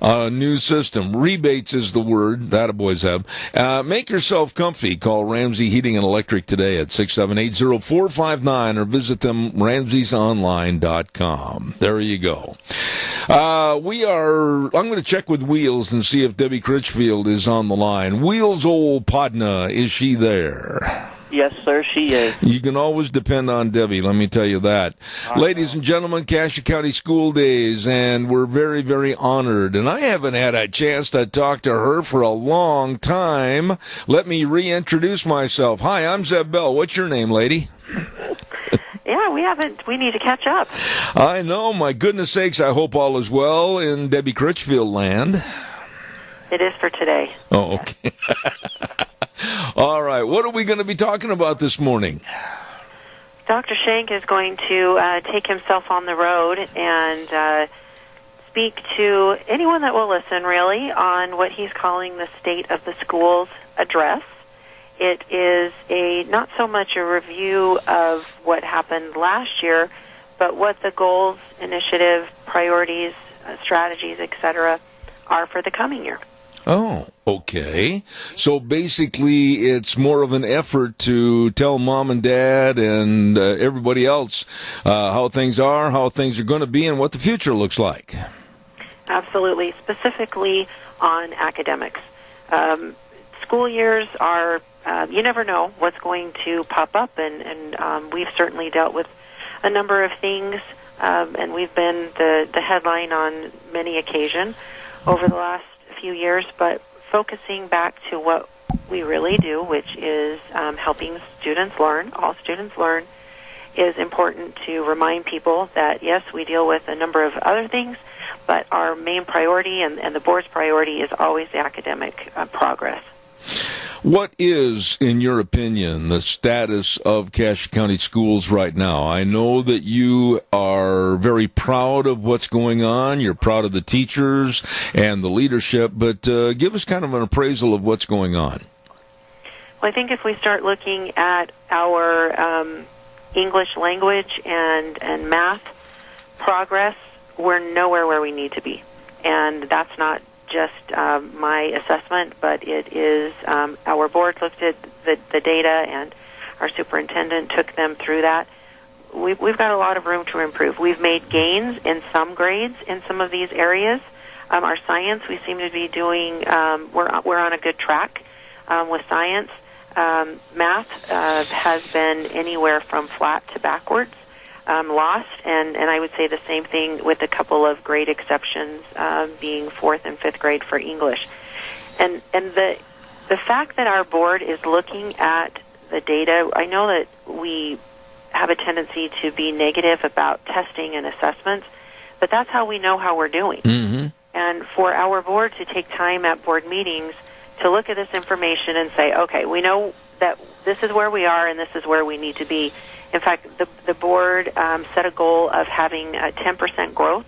a new system. Rebates is the word that boys have. Make yourself comfy. Call Ramsey Heating and Electric today at 678-0459 or visit them ramseysonline.com. There you go. I'm going to check with Wheels and see if Debbie Critchfield is on the line. Wheels, old Podna, is she there? Yes, sir, she is. You can always depend on Debbie, let me tell you that. Ladies and gentlemen, Cassia County School Days, and we're very, very honored. And I haven't had a chance to talk to her for a long time. Let me reintroduce myself. Hi, I'm Zeb Bell. What's your name, lady? Yeah, we need to catch up. I know, my goodness sakes, I hope all is well in Debbie Critchfield land. It is for today. Oh, okay. All right, what are we going to be talking about this morning? Dr. Shank is going to take himself on the road and speak to anyone that will listen, really, on what he's calling the State of the Schools address. It is not so much a review of what happened last year, but what the goals, initiative, priorities, strategies, etc., are for the coming year. Oh, okay. So basically, it's more of an effort to tell mom and dad and everybody else how things are going to be, and what the future looks like. Absolutely. Specifically on academics. School years are, you never know what's going to pop up, and we've certainly dealt with a number of things, and we've been the headline on many occasions over the last few years, but focusing back to what we really do, which is helping students learn, all students learn, is important to remind people that, yes, we deal with a number of other things, but our main priority and the board's priority is always the academic progress. What is, in your opinion, the status of Cache County schools right now? I know that you are very proud of what's going on. You're proud of the teachers and the leadership, but give us kind of an appraisal of what's going on. Well, I think if we start looking at our English language and math progress, we're nowhere where we need to be. And that's not just my assessment, but it is our board looked at the data, and our superintendent took them through that. We've got a lot of room to improve. We've made gains in some grades in some of these areas. Our science, we seem to be doing, we're on a good track with science. Math has been anywhere from flat to backwards. Lost, and I would say the same thing with a couple of grade exceptions, being 4th and 5th grade for English. And the fact that our board is looking at the data, I know that we have a tendency to be negative about testing and assessments, but that's how we know how we're doing. Mm-hmm. And for our board to take time at board meetings to look at this information and say, okay, we know that this is where we are and this is where we need to be. In fact, the board set a goal of having a 10% growth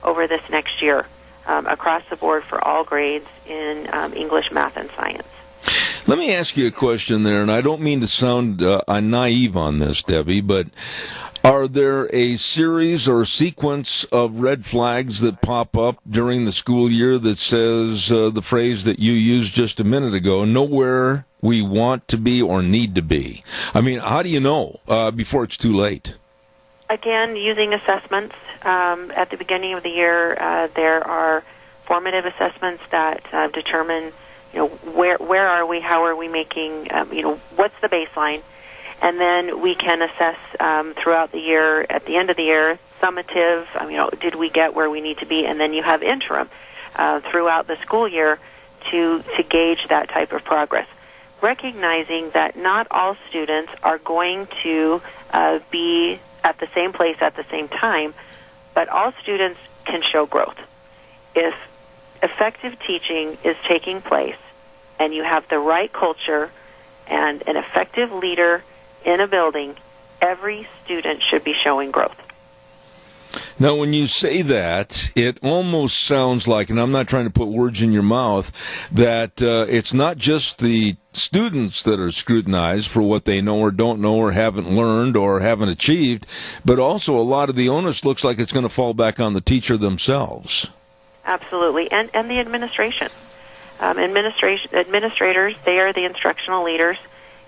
over this next year across the board for all grades in English, math, and science. Let me ask you a question there, and I don't mean to sound naive on this, Debbie, but are there a series or sequence of red flags that pop up during the school year that says the phrase that you used just a minute ago, nowhere we want to be or need to be? I mean, how do you know before it's too late? Again, using assessments. At the beginning of the year, there are formative assessments that determine, where are we, how are we making, what's the baseline, and then we can assess throughout the year. At the end of the year, summative. Did we get where we need to be? And then you have interim throughout the school year to gauge that type of progress. Recognizing that not all students are going to be at the same place at the same time, but all students can show growth. If effective teaching is taking place and you have the right culture and an effective leader in a building, every student should be showing growth. Now, when you say that, it almost sounds like, and I'm not trying to put words in your mouth, that it's not just the students that are scrutinized for what they know or don't know or haven't learned or haven't achieved, but also a lot of the onus looks like it's going to fall back on the teacher themselves. Absolutely, and the administration. Administrators, they are the instructional leaders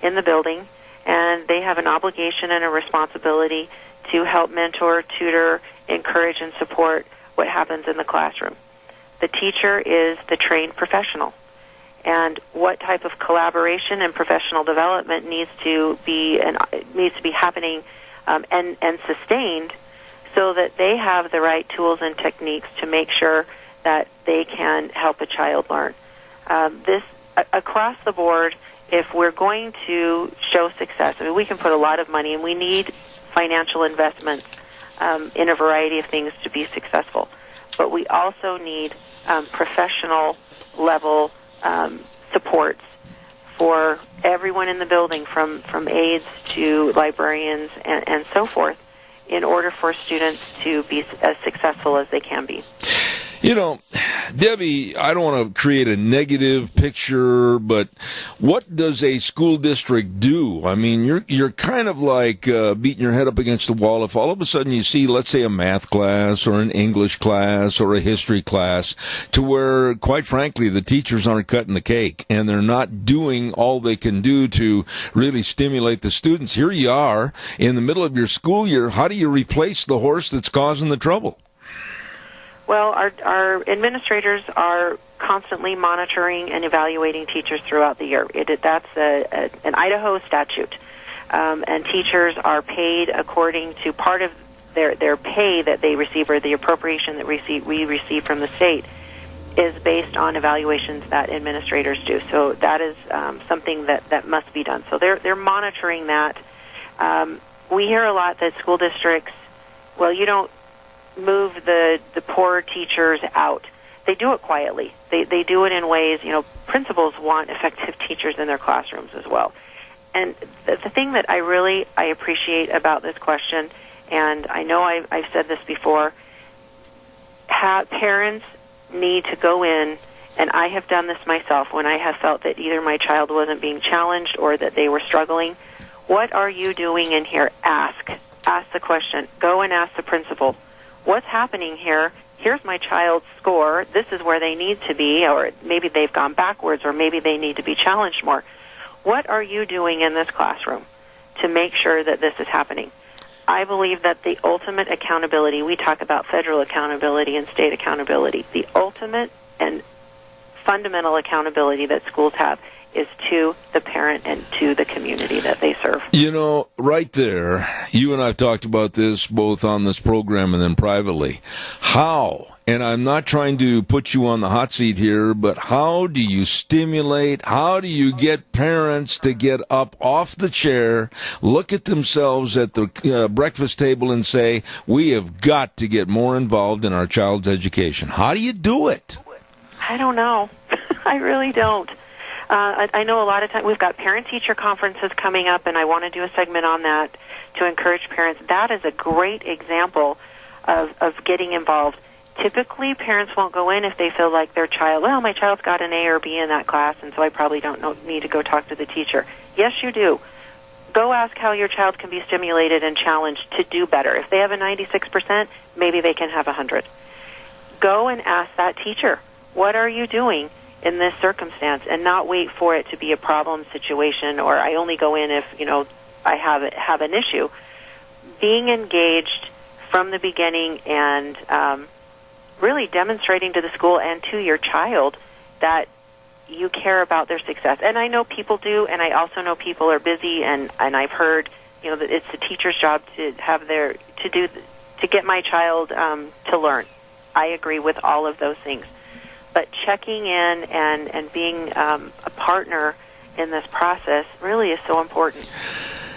in the building, and they have an obligation and a responsibility to help mentor, tutor, encourage, and support what happens in the classroom. The teacher is the trained professional, and what type of collaboration and professional development needs to be happening and sustained, so that they have the right tools and techniques to make sure that they can help a child learn. This across the board, if we're going to show success, we can put a lot of money, and we need financial investments in a variety of things to be successful. But we also need professional level supports for everyone in the building, from aides to librarians and so forth, in order for students to be as successful as they can be. Debbie, I don't want to create a negative picture, but what does a school district do? I mean, you're kind of like beating your head up against the wall if all of a sudden you see, let's say, a math class or an English class or a history class to where, quite frankly, the teachers aren't cutting the cake and they're not doing all they can do to really stimulate the students. Here you are in the middle of your school year. How do you replace the horse that's causing the trouble? Well, our administrators are constantly monitoring and evaluating teachers throughout the year. That's an Idaho statute, and teachers are paid according to part of their pay that they receive, or the appropriation that we receive from the state, is based on evaluations that administrators do. So that is something that must be done. So they're monitoring that. We hear a lot that school districts, well, you don't move the poor teachers out. They do it quietly. They do it in ways, principals want effective teachers in their classrooms as well. And the thing that I appreciate about this question, and I know I've said this before, parents need to go in, and I have done this myself when I have felt that either my child wasn't being challenged or that they were struggling. What are you doing in here? Ask the question. Go and ask the principal. What's happening here? Here's my child's score. This is where they need to be, or maybe they've gone backwards, or maybe they need to be challenged more. What are you doing in this classroom to make sure that this is happening? I believe that the ultimate accountability, we talk about federal accountability and state accountability, the ultimate and fundamental accountability that schools have is to the parent and to the community that they serve. Right there, you and I have talked about this both on this program and then privately. How, and I'm not trying to put you on the hot seat here, but how do you stimulate, how do you get parents to get up off the chair, look at themselves at the breakfast table and say, we have got to get more involved in our child's education? How do you do it? I don't know. I really don't. I know a lot of times we've got parent-teacher conferences coming up, and I want to do a segment on that to encourage parents. That is a great example of getting involved. Typically, parents won't go in if they feel like their child, well, my child's got an A or B in that class, and so I probably don't need to go talk to the teacher. Yes, you do. Go ask how your child can be stimulated and challenged to do better. If they have a 96%, maybe they can have 100. Go and ask that teacher, what are you doing in this circumstance, and not wait for it to be a problem situation, or I only go in if, I have an issue. Being engaged from the beginning and really demonstrating to the school and to your child that you care about their success. And I know people do, and I also know people are busy, and I've heard, that it's the teacher's job to get my child to learn. I agree with all of those things. But checking in and being a partner in this process really is so important.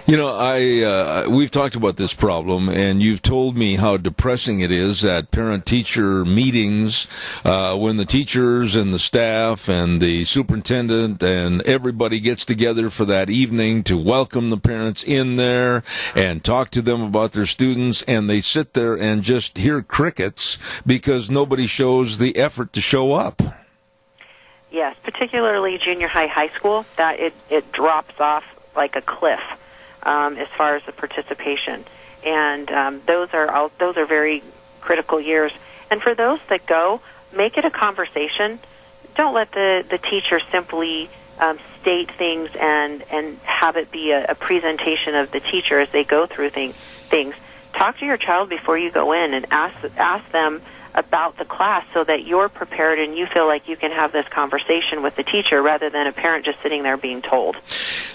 We've talked about this problem, and you've told me how depressing it is at parent-teacher meetings when the teachers and the staff and the superintendent and everybody gets together for that evening to welcome the parents in there and talk to them about their students, and they sit there and just hear crickets because nobody shows the effort to show up. Yes, particularly junior high school, that it drops off like a cliff. As far as the participation, and those are very critical years. And for those that go, make it a conversation. Don't let the teacher simply state things and have it be a presentation of the teacher as they go through things. Talk to your child before you go in and ask them about the class so that you're prepared and you feel like you can have this conversation with the teacher rather than a parent just sitting there being told.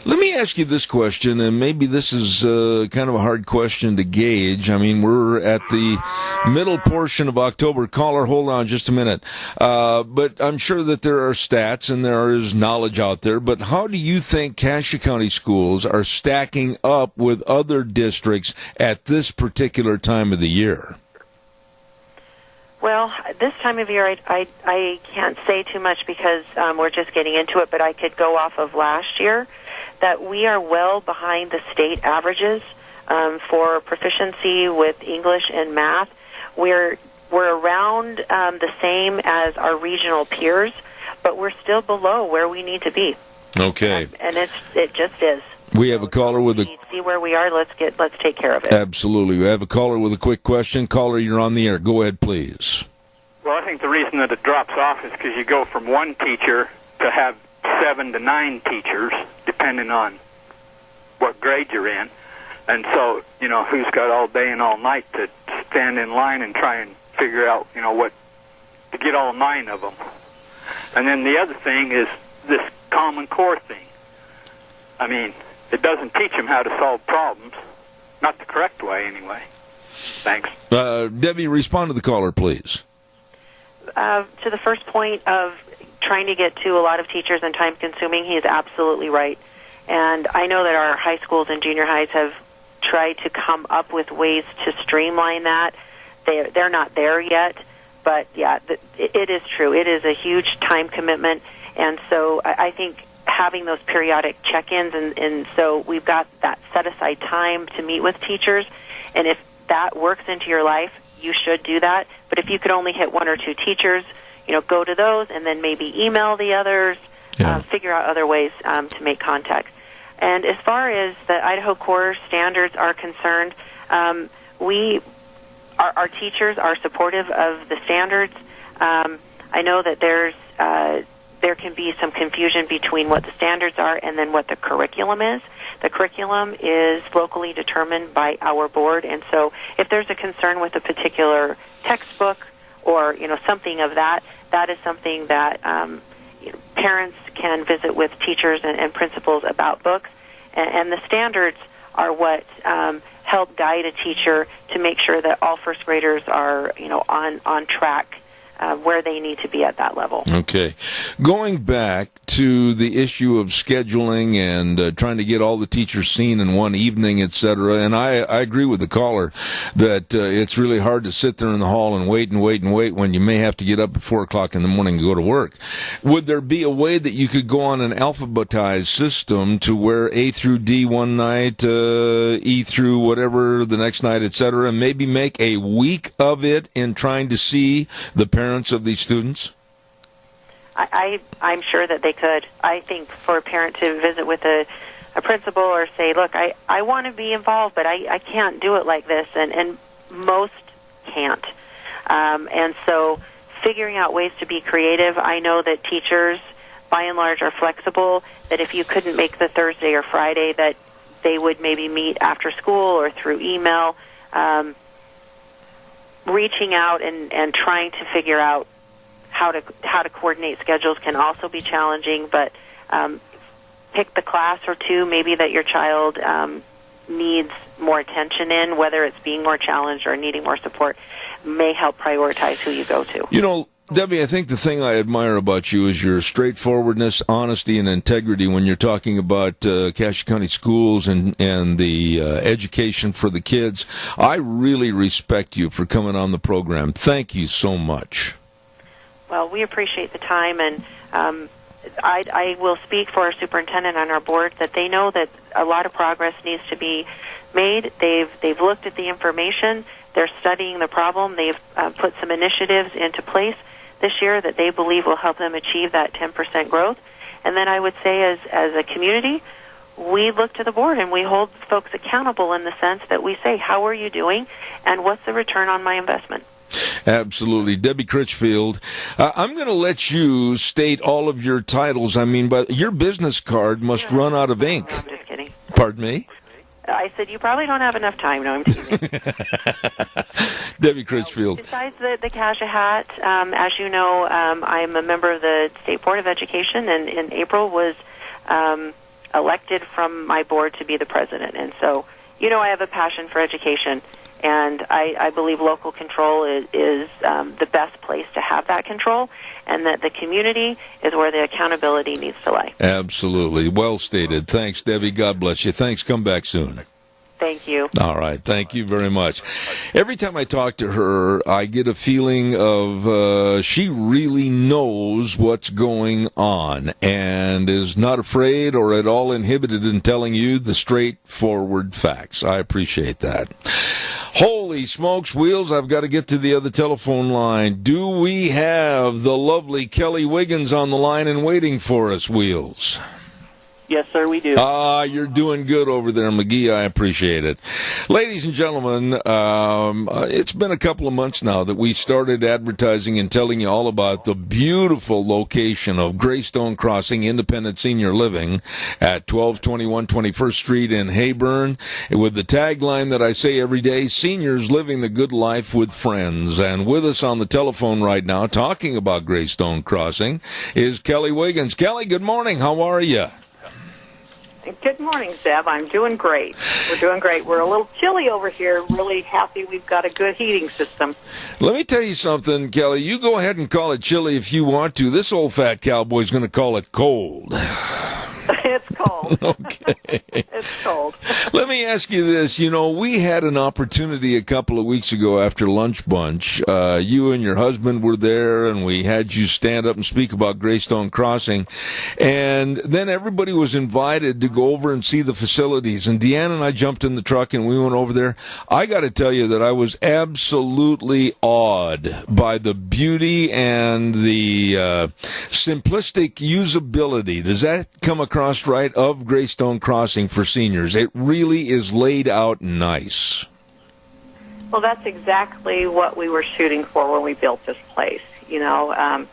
Let me ask you this question, and maybe this is kind of a hard question to gauge. I mean, we're at the middle portion of October. Caller, hold on just a minute. But I'm sure that there are stats and there is knowledge out there, but how do you think Cassia County schools are stacking up with other districts at this particular time of the year? Well, this time of year, I can't say too much because we're just getting into it, but I could go off of last year that we are well behind the state averages for proficiency with English and math. We're we're around the same as our regional peers, but we're still below where we need to be. Okay. And it just is. We have a caller with a... See where we are. Let's take care of it. Absolutely. We have a caller with a quick question. Caller, you're on the air. Go ahead, please. Well, I think the reason that it drops off is because you go from one teacher to have 7 to 9 teachers, depending on what grade you're in. And so, who's got all day and all night to stand in line and try and figure out, what to get all 9 of them. And then the other thing is this Common Core thing. I mean, it doesn't teach them how to solve problems, not the correct way anyway. Thanks. Debbie, respond to the caller, please. To the first point of trying to get to a lot of teachers and time-consuming, he is absolutely right. And I know that our high schools and junior highs have tried to come up with ways to streamline that. They're not there yet, but yeah, it is true. It is a huge time commitment, and so I think having those periodic check-ins, and so we've got that set-aside time to meet with teachers, and if that works into your life, you should do that. But if you could only hit 1 or 2 teachers, go to those, and then maybe email the others, figure out other ways to make contact. And as far as the Idaho Core standards are concerned, our teachers are supportive of the standards. I know that there can be some confusion between what the standards are and then what the curriculum is. The curriculum is locally determined by our board, and so if there's a concern with a particular textbook or something of that is something that parents can visit with teachers and principals about books, and the standards are what help guide a teacher to make sure that all first graders are on track where they need to be at that level. Okay. Going back to the issue of scheduling and trying to get all the teachers seen in one evening, etc., and I agree with the caller that it's really hard to sit there in the hall and wait when you may have to get up at 4 o'clock in the morning and go to work. Would there be a way that you could go on an alphabetized system to where A through D one night, E through whatever the next night, etc., and maybe make a week of it in trying to see the parents of these students? I'm sure that they could. I think for a parent to visit with a principal or say, look, I want to be involved, but I can't do it like this, and most can't. And so figuring out ways to be creative, I know that teachers, by and large, are flexible, that if you couldn't make the Thursday or Friday, that they would maybe meet after school or through email, reaching out and trying to figure out how to coordinate schedules can also be challenging, but pick the class or two maybe that your child needs more attention in, whether it's being more challenged or needing more support, may help prioritize who you go to. Debbie, I think the thing I admire about you is your straightforwardness, honesty, and integrity when you're talking about Cassia County schools and the education for the kids. I really respect you for coming on the program. Thank you so much. Well, we appreciate the time, and I will speak for our superintendent on our board that they know that a lot of progress needs to be made. They've looked at the information. They're studying the problem. They've put some initiatives into place this year that they believe will help them achieve that 10% growth. And then I would say as a community, we look to the board and we hold folks accountable in the sense that we say, how are you doing and what's the return on my investment? Absolutely. Debbie Critchfield, I'm going to let you state all of your titles. But your business card must run out of ink. No, I'm just kidding. Pardon me? I said, you probably don't have enough time. No, I'm teasing. Debbie Critchfield. Besides the Cassia hat, as you know, I'm a member of the State Board of Education, and in April was elected from my board to be the president. And so, I have a passion for education, and I believe local control is the best place to have that control, and that the community is where the accountability needs to lie. Absolutely. Well stated. Thanks, Debbie. God bless you. Thanks. Come back soon. Thank you. All right. Thank you very much. Every time I talk to her, I get a feeling of she really knows what's going on and is not afraid or at all inhibited in telling you the straightforward facts. I appreciate that. Holy smokes, Wheels, I've got to get to the other telephone line. Do we have the lovely Kelly Wiggins on the line and waiting for us, Wheels? Yes, sir, we do. You're doing good over there, McGee. I appreciate it. Ladies and gentlemen, it's been a couple of months now that we started advertising and telling you all about the beautiful location of Greystone Crossing Independent Senior Living at 1221 21st Street in Hayburn, with the tagline that I say every day, seniors living the good life with friends. And with us on the telephone right now, talking about Greystone Crossing, is Kelly Wiggins. Kelly, good morning. How are you? Good morning, Zeb. I'm doing great. We're doing great. We're a little chilly over here. Really happy we've got a good heating system. Let me tell you something, Kelly. You go ahead and call it chilly if you want to. This old fat cowboy's going to call it cold. It's cold. Okay. It's cold. Let me ask you this. You know, we had an opportunity a couple of weeks ago after Lunch Bunch. You and your husband were there, and we had you stand up and speak about Greystone Crossing. And then everybody was invited to go over and see the facilities. And Deanna and I jumped in the truck, and we went over there. I got to tell you that I was absolutely awed by the beauty and the simplistic usability. Does that come across right of Greystone Crossing for seniors? It really is laid out nice. Well, that's exactly what we were shooting for when we built this place. You know,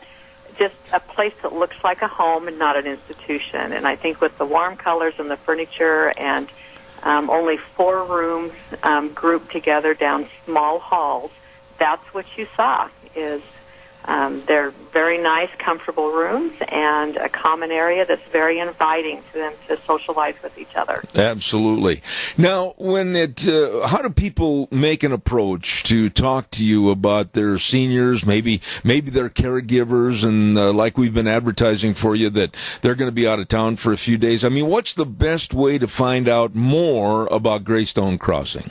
just a place that looks like a home and not an institution. And I think with the warm colors and the furniture and only 4 rooms grouped together down small halls, that's what you saw is they're very nice, comfortable rooms and a common area that's very inviting to them to socialize with each other. Absolutely. Now, how do people make an approach to talk to you about their seniors, maybe their caregivers, and like we've been advertising for you that they're going to be out of town for a few days? I mean, what's the best way to find out more about Greystone Crossing?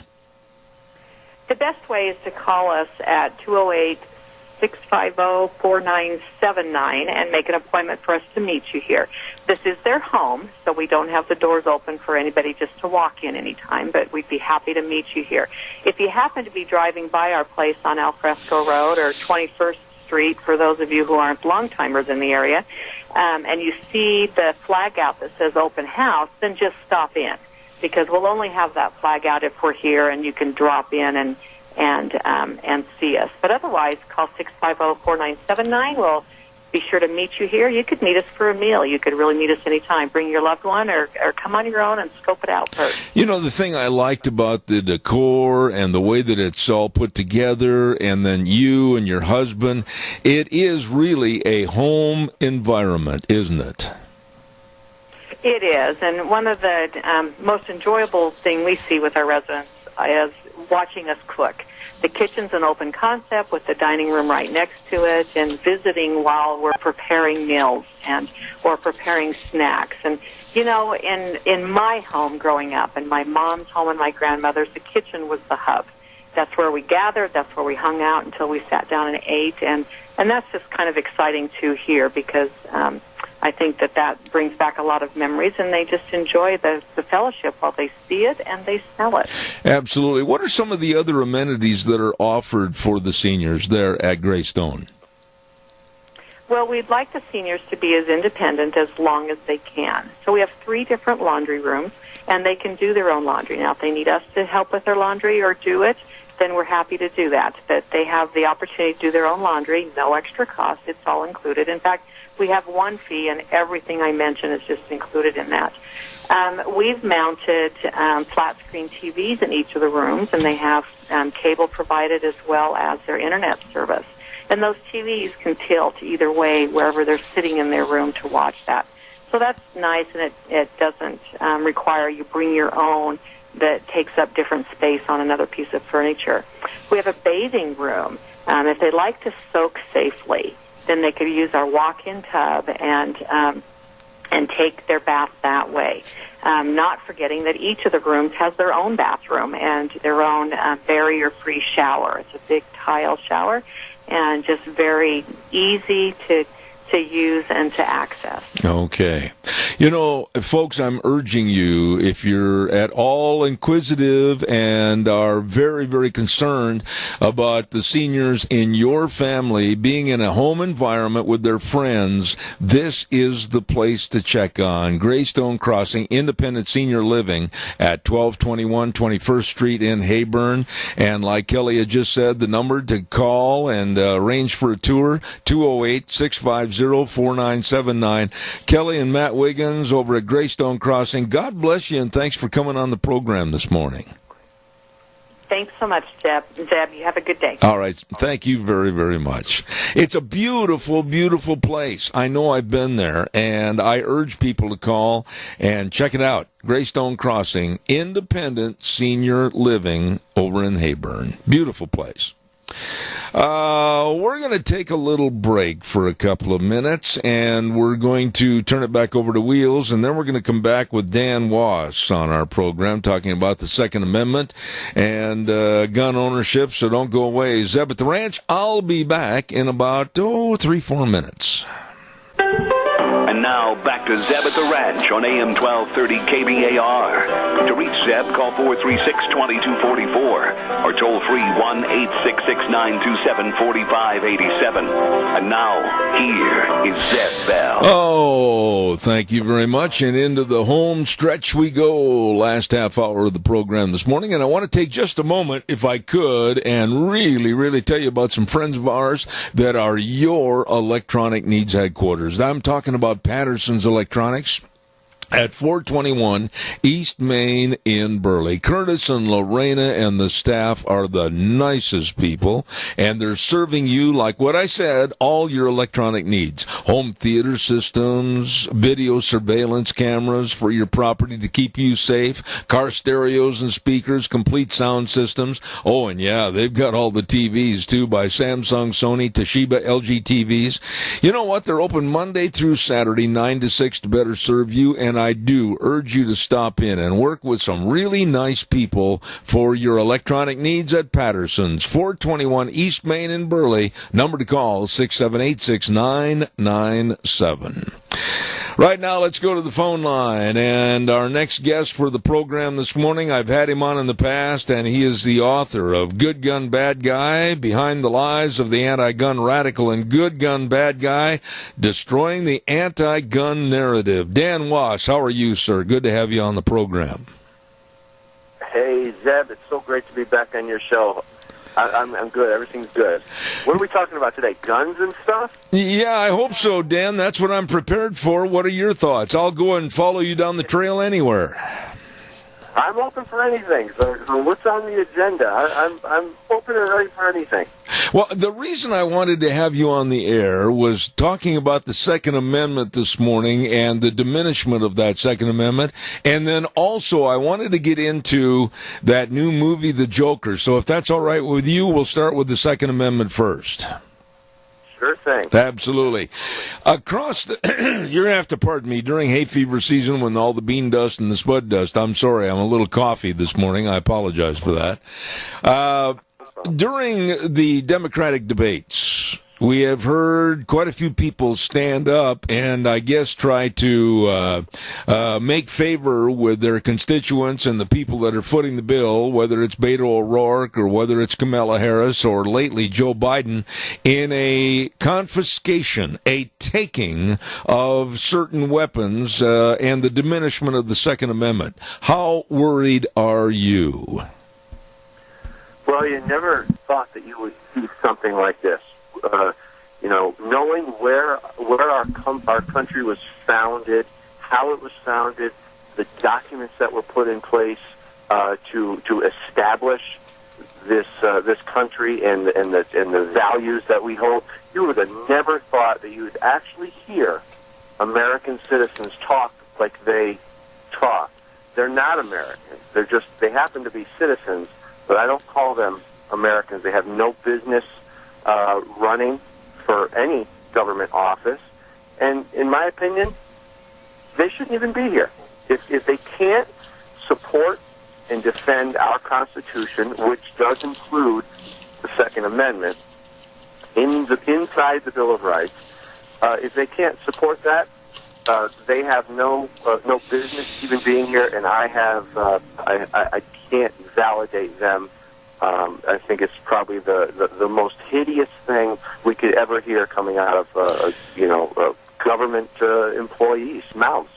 The best way is to call us at 208-650-4979 and make an appointment for us to meet you here. This is their home, so we don't have the doors open for anybody just to walk in anytime, but we'd be happy to meet you here. If you happen to be driving by our place on Alfresco Road or 21st Street, for those of you who aren't long-timers in the area, and you see the flag out that says open house, then just stop in, because we'll only have that flag out if we're here, and you can drop in and see us. But otherwise, call 650-4979. We'll be sure to meet you here. You could meet us for a meal. You could really meet us anytime. Bring your loved one or come on your own and scope it out first. You know, the thing I liked about the decor and the way that it's all put together, and then you and your husband, it is really a home environment, isn't it? It is. And one of the most enjoyable thing we see with our residents is watching us cook. The kitchen's an open concept with the dining room right next to it, and visiting while we're preparing meals or preparing snacks. And, you know, in my home growing up, in my mom's home and my grandmother's, the kitchen was the hub. That's where we gathered, that's where we hung out until we sat down and ate, and that's just kind of exciting too here, because I think that brings back a lot of memories, and they just enjoy the fellowship while they see it and they smell it. Absolutely. What are some of the other amenities that are offered for the seniors there at Greystone? Well, we'd like the seniors to be as independent as long as they can. So we have 3 different laundry rooms, and they can do their own laundry. Now, if they need us to help with their laundry or do it, then we're happy to do that. That they have the opportunity to do their own laundry, no extra cost. It's all included. In fact, we have one fee, and everything I mention is just included in that. We've mounted flat-screen TVs in each of the rooms, and they have cable provided as well as their Internet service. And those TVs can tilt either way wherever they're sitting in their room to watch that. So that's nice, and it doesn't require you bring your own that takes up different space on another piece of furniture. We have a bathing room. If they like to soak safely, then they could use our walk-in tub and take their bath that way. Not forgetting that each of the rooms has their own bathroom and their own barrier-free shower. It's a big tile shower and just very easy to to use and to access. Okay. You know, folks, I'm urging you, if you're at all inquisitive and are very, very concerned about the seniors in your family being in a home environment with their friends, this is the place to check on. Greystone Crossing Independent Senior Living at 1221 21st Street in Heyburn. And like Kelly had just said, the number to call and arrange for a tour, 208-650-4979. Kelly and Matt Wiggins over at Greystone Crossing, God bless you, and thanks for coming on the program this morning. Thanks so much, Zeb. You have a good day. All right. Thank you very, very much. It's a beautiful, beautiful place. I know I've been there, and I urge people to call and check it out. Greystone Crossing, Independent Senior Living over in Heyburn. Beautiful place. We're going to take a little break for a couple of minutes, and we're going to turn it back over to Wheels, and then we're going to come back with Dan Wass on our program talking about the Second Amendment and gun ownership, so don't go away. Zeb at the Ranch, I'll be back in about 3-4 minutes. And now, back to Zeb at the Ranch on AM 1230 KBAR. To reach Zeb, call 436-2244 or toll free 1-866-927-4587. And now, here is Zeb Bell. Oh, thank you very much. And into the home stretch we go. Last half hour of the program this morning. And I want to take just a moment, if I could, and really, really tell you about some friends of ours that are your electronic needs headquarters. I'm talking about Patterson's Electronics at 421 East Main in Burley. Curtis and Lorena and the staff are the nicest people, and they're serving you, like what I said, all your electronic needs. Home theater systems, video surveillance cameras for your property to keep you safe, car stereos and speakers, complete sound systems. Oh, and yeah, they've got all the TVs, too, by Samsung, Sony, Toshiba, LG TVs. You know what? They're open Monday through Saturday, 9 to 6 to better serve you, and I do urge you to stop in and work with some really nice people for your electronic needs at Patterson's, 421 East Main in Burley. Number to call, 678-6997. Right now, let's go to the phone line, and our next guest for the program this morning, I've had him on in the past, and he is the author of Good Gun, Bad Guy, Behind the Lies of the Anti-Gun Radical, and Good Gun, Bad Guy, Destroying the Anti-Gun Narrative. Dan Wass, how are you, sir? Good to have you on the program. Hey, Zeb, it's so great to be back on your show. I'm good. Everything's good. What are we talking about today? Guns and stuff? Yeah, I hope so, Dan. That's what I'm prepared for. What are your thoughts? I'll go and follow you down the trail anywhere. I'm open for anything. So what's on the agenda? I'm open and ready for anything. Well, the reason I wanted to have you on the air was talking about the Second Amendment this morning and the diminishment of that Second Amendment. And then also I wanted to get into that new movie, The Joker. So if that's all right with you, we'll start with the Second Amendment first. Sure thing. Absolutely. Across the, you're going to have to pardon me, during hay fever season when all the bean dust and the spud dust, I'm sorry, I'm a little coffee this morning. I apologize for that. During the Democratic debates, we have heard quite a few people stand up and I guess try to make favor with their constituents and the people that are footing the bill, whether it's Beto O'Rourke or whether it's Kamala Harris or lately Joe Biden, in a confiscation, a taking of certain weapons and the diminishment of the Second Amendment. How worried are you? Well, you never thought that you would see something like this. Knowing where our country was founded, how it was founded, the documents that were put in place to establish this country and the values that we hold, you would have never thought that you would actually hear American citizens talk like they talk. They're not Americans. They happen to be citizens, but I don't call them Americans. They have no business running for any government office, and in my opinion, they shouldn't even be here. If they can't support and defend our Constitution, which does include the Second Amendment, inside the Bill of Rights, If they can't support that, they have no business even being here, and I can't validate them. I think it's probably the most hideous thing we could ever hear coming out of government employees' mouths.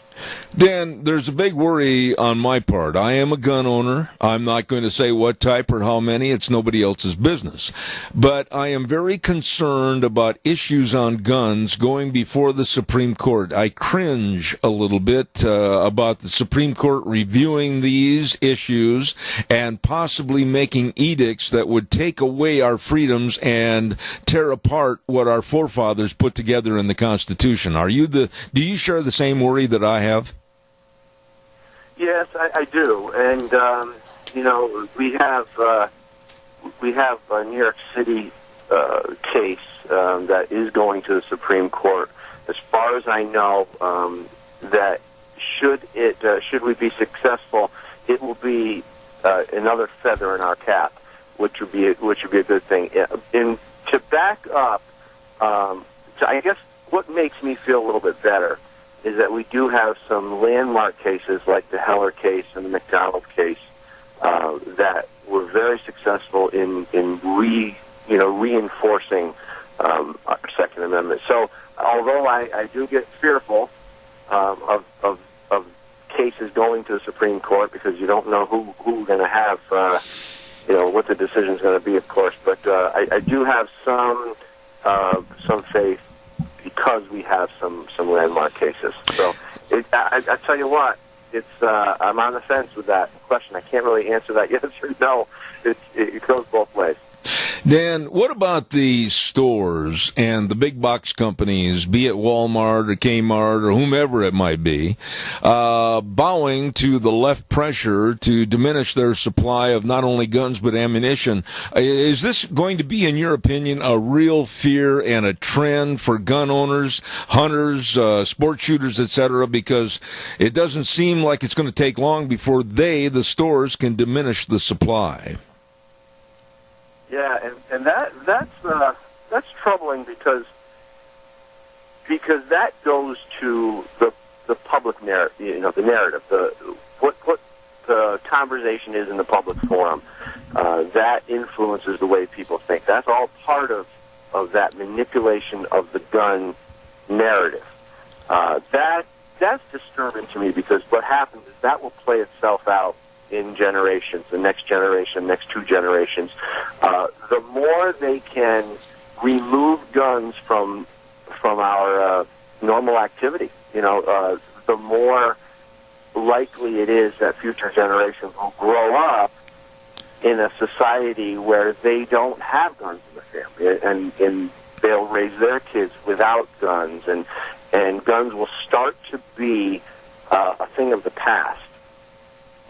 Dan, there's a big worry on my part. I am a gun owner. I'm not going to say what type or how many. It's nobody else's business. But I am very concerned about issues on guns going before the Supreme Court. I cringe a little bit about the Supreme Court reviewing these issues and possibly making edicts that would take away our freedoms and tear apart what our forefathers put together in the Constitution. Do you share the same worry that I have? Yes, I do, and we have a New York City case that is going to the Supreme Court. As far as I know, that should we be successful, it will be another feather in our cap, which would be a good thing. And to back up, I guess what makes me feel a little bit better is that we do have some landmark cases like the Heller case and the McDonald case that were very successful in reinforcing our Second Amendment. So, although I do get fearful of cases going to the Supreme Court because you don't know who we're going to have, what the decision is going to be, of course. But I do have some faith, because we have some landmark cases. So I tell you what, I'm on the fence with that question. I can't really answer that yes or no. It goes both ways. Dan, what about the stores and the big box companies, be it Walmart or Kmart or whomever it might be, bowing to the left pressure to diminish their supply of not only guns but ammunition? Is this going to be, in your opinion, a real fear and a trend for gun owners, hunters, sport shooters, etc.? Because it doesn't seem like it's going to take long before the stores, can diminish the supply. Yeah, and that's troubling because that goes to the public narrative, the narrative, what the conversation is in the public forum. That influences the way people think. That's all part of that manipulation of the gun narrative. That's disturbing to me because what happens is that will play itself out in generations, the next generation, next two generations. The more they can remove guns from our normal activity, the more likely it is that future generations will grow up in a society where they don't have guns in the family, and they'll raise their kids without guns, and guns will start to be a thing of the past.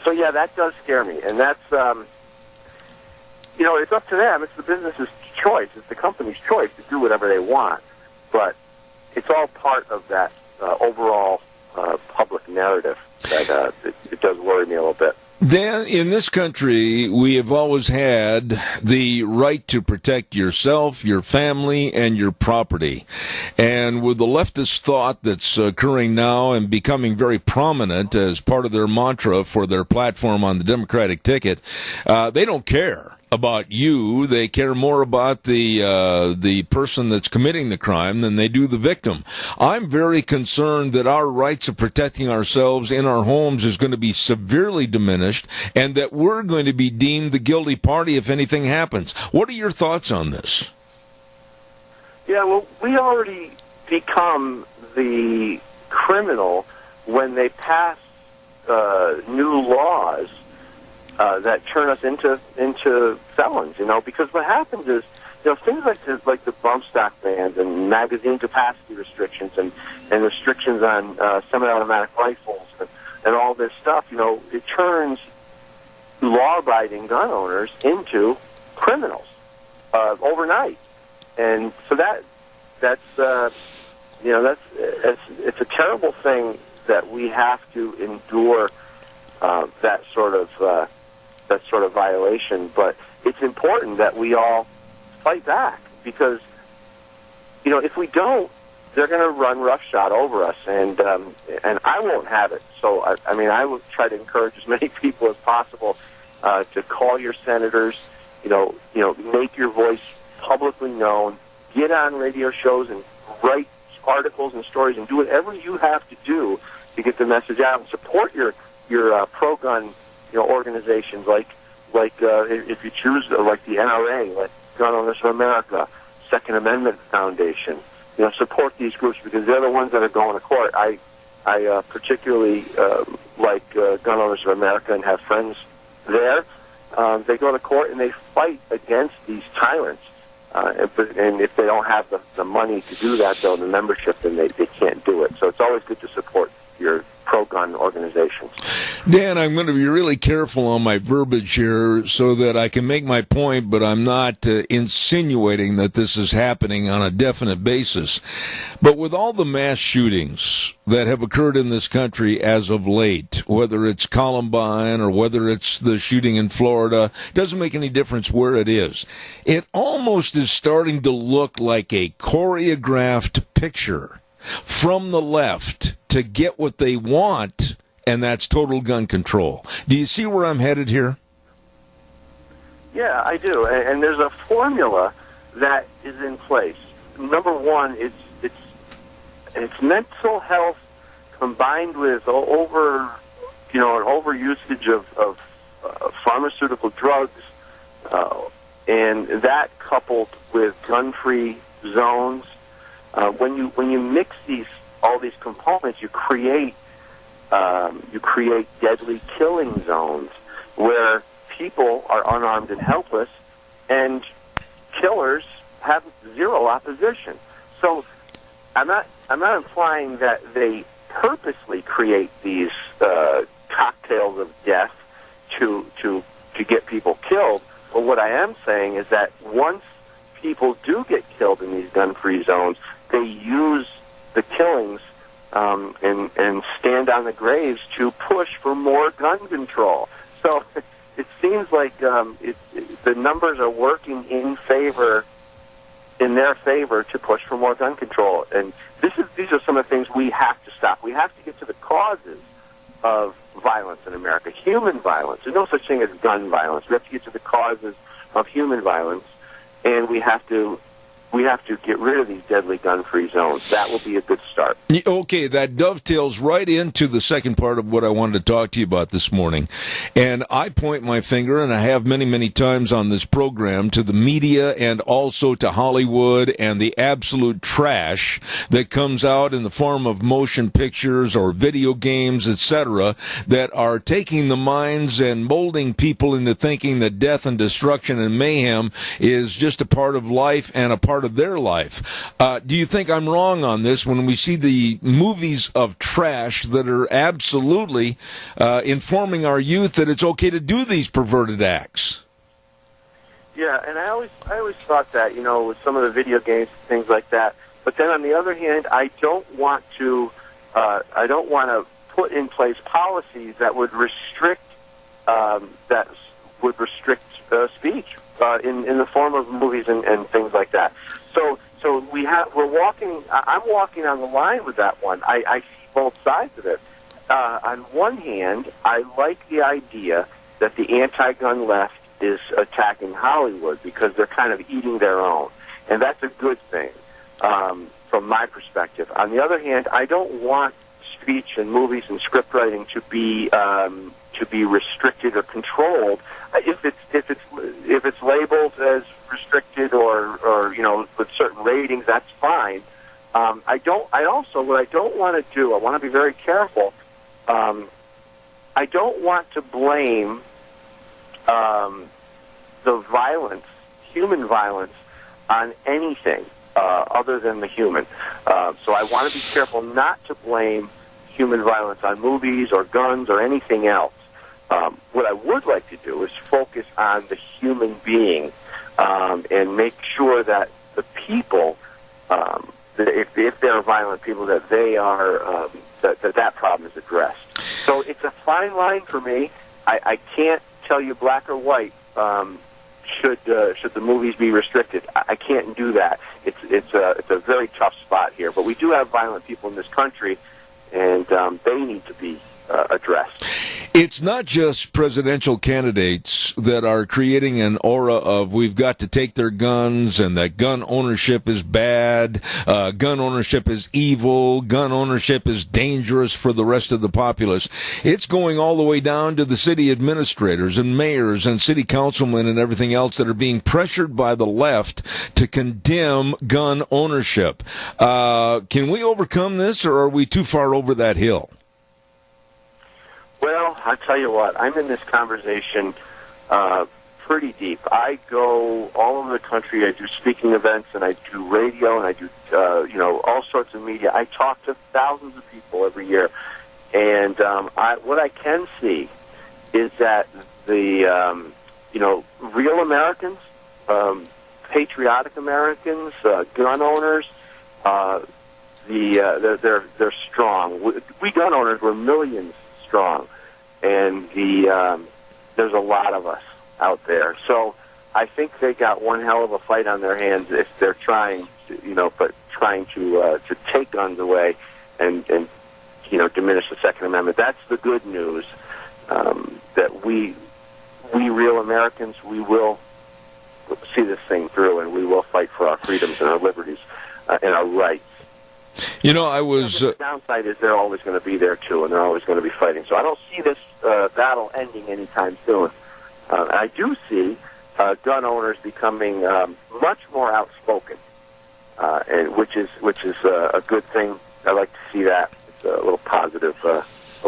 So yeah, that does scare me, and that's it's up to them. It's the business's choice. It's the company's choice to do whatever they want, but it's all part of that overall public narrative that it does worry me a little bit. Dan, in this country, we have always had the right to protect yourself, your family, and your property. And with the leftist thought that's occurring now and becoming very prominent as part of their mantra for their platform on the Democratic ticket, they don't care about you. They care more about the person that's committing the crime than they do the victim. I'm very concerned that our rights of protecting ourselves in our homes is going to be severely diminished, and that we're going to be deemed the guilty party if anything happens. What are your thoughts on this? Yeah, well, we already become the criminal when they pass new laws that turn us into felons, because what happens is, things like the bump stock bans and magazine capacity restrictions and restrictions on semi-automatic rifles and all this stuff, it turns law-abiding gun owners into criminals overnight, and so it's a terrible thing that we have to endure that sort of violation, but it's important that we all fight back because, if we don't, they're going to run roughshod over us, and I won't have it. So I will try to encourage as many people as possible to call your senators. Make your voice publicly known. Get on radio shows and write articles and stories, and do whatever you have to do to get the message out. And support your pro-gun organizations like if you choose like the NRA, like Gun Owners of America, Second Amendment Foundation. Support these groups because they're the ones that are going to court. I particularly like Gun Owners of America and have friends there. They go to court and they fight against these tyrants. And if they don't have the money to do that, though, the membership, then they can't do it. So it's always good to support your pro-gun organizations. Dan, I'm going to be really careful on my verbiage here so that I can make my point, but I'm not insinuating that this is happening on a definite basis. But with all the mass shootings that have occurred in this country as of late, whether it's Columbine or whether it's the shooting in Florida, doesn't make any difference where it is. It almost is starting to look like a choreographed picture from the left to get what they want, and that's total gun control. Do you see where I'm headed here? Yeah, I do. And there's a formula that is in place. Number one, it's mental health combined with an overusage of pharmaceutical drugs, and that coupled with gun-free zones. When you mix all these components, you create deadly killing zones where people are unarmed and helpless, and killers have zero opposition. So I'm not implying that they purposely create these cocktails of death to get people killed. But what I am saying is that once people do get killed in these gun-free zones, they use the killings and stand on the graves to push for more gun control. So it seems like the numbers are working in their favor to push for more gun control. And these are some of the things we have to stop. We have to get to the causes of violence in America, human violence. There's no such thing as gun violence. We have to get to the causes of human violence, and we have to get rid of these deadly gun-free zones. That will be a good start. Okay, that dovetails right into the second part of what I wanted to talk to you about this morning. And I point my finger, and I have many, many times on this program, to the media and also to Hollywood and the absolute trash that comes out in the form of motion pictures or video games, etc., that are taking the minds and molding people into thinking that death and destruction and mayhem is just a part of life and a part of their life. Do you think I'm wrong on this when we see the movies of trash that are absolutely informing our youth that it's okay to do these perverted acts? Yeah, and I always thought that, with some of the video games and things like that. But then on the other hand, I don't want to put in place policies that would restrict speech in the form of movies and things like that. So I'm walking on the line with that one. I see both sides of it. On one hand, I like the idea that the anti-gun left is attacking Hollywood because they're kind of eating their own, and that's a good thing from my perspective. On the other hand, I don't want speech and movies and script writing to be restricted or controlled. If it's labeled as restricted or with certain ratings, that's fine. What I don't want to do, I want to be very careful. I don't want to blame the violence, human violence, on anything other than the human. So I want to be careful not to blame human violence on movies or guns or anything else. What I would like to do is focus on the human being and make sure that the people, if they're violent people, that they are that problem is addressed. So it's a fine line for me. I can't tell you black or white should the movies be restricted? I can't do that. It's a very tough spot here. But we do have violent people in this country, and they need to be addressed. It's not just presidential candidates that are creating an aura of we've got to take their guns and that gun ownership is bad, gun ownership is evil, gun ownership is dangerous for the rest of the populace. It's going all the way down to the city administrators and mayors and city councilmen and everything else that are being pressured by the left to condemn gun ownership. Can we overcome this, or are we too far over that hill? Well, I tell you what, I'm in this conversation pretty deep. I go all over the country. I do speaking events, and I do radio, and I do all sorts of media. I talk to thousands of people every year, and what I can see is that the real Americans, patriotic Americans, gun owners, they're strong. We gun owners, we're millions strong, and there's a lot of us out there. So I think they got one hell of a fight on their hands if they're trying to take guns away and diminish the Second Amendment. That's the good news. That we real Americans, we will see this thing through, and we will fight for our freedoms and our liberties and our rights. The downside is they're always going to be there, too, and they're always going to be fighting. So I don't see this battle ending anytime soon. I do see gun owners becoming much more outspoken, and which is a good thing. I like to see that. It's a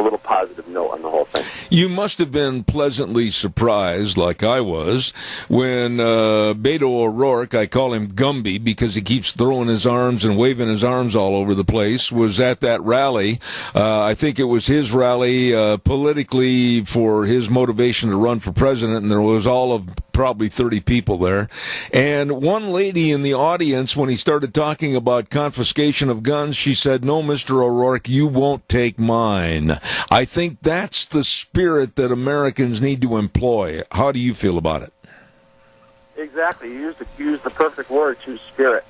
little positive note on the whole thing. You must have been pleasantly surprised, like I was, when Beto O'Rourke, I call him Gumby because he keeps throwing his arms and waving his arms all over the place, was at that rally. I think it was his rally politically for his motivation to run for president, and there was all of probably 30 people there. And one lady in the audience, when he started talking about confiscation of guns, she said, "No, Mr. O'Rourke, you won't take mine." I think that's the spirit that Americans need to employ. How do you feel about it? Exactly. You used the perfect word, too, spirit.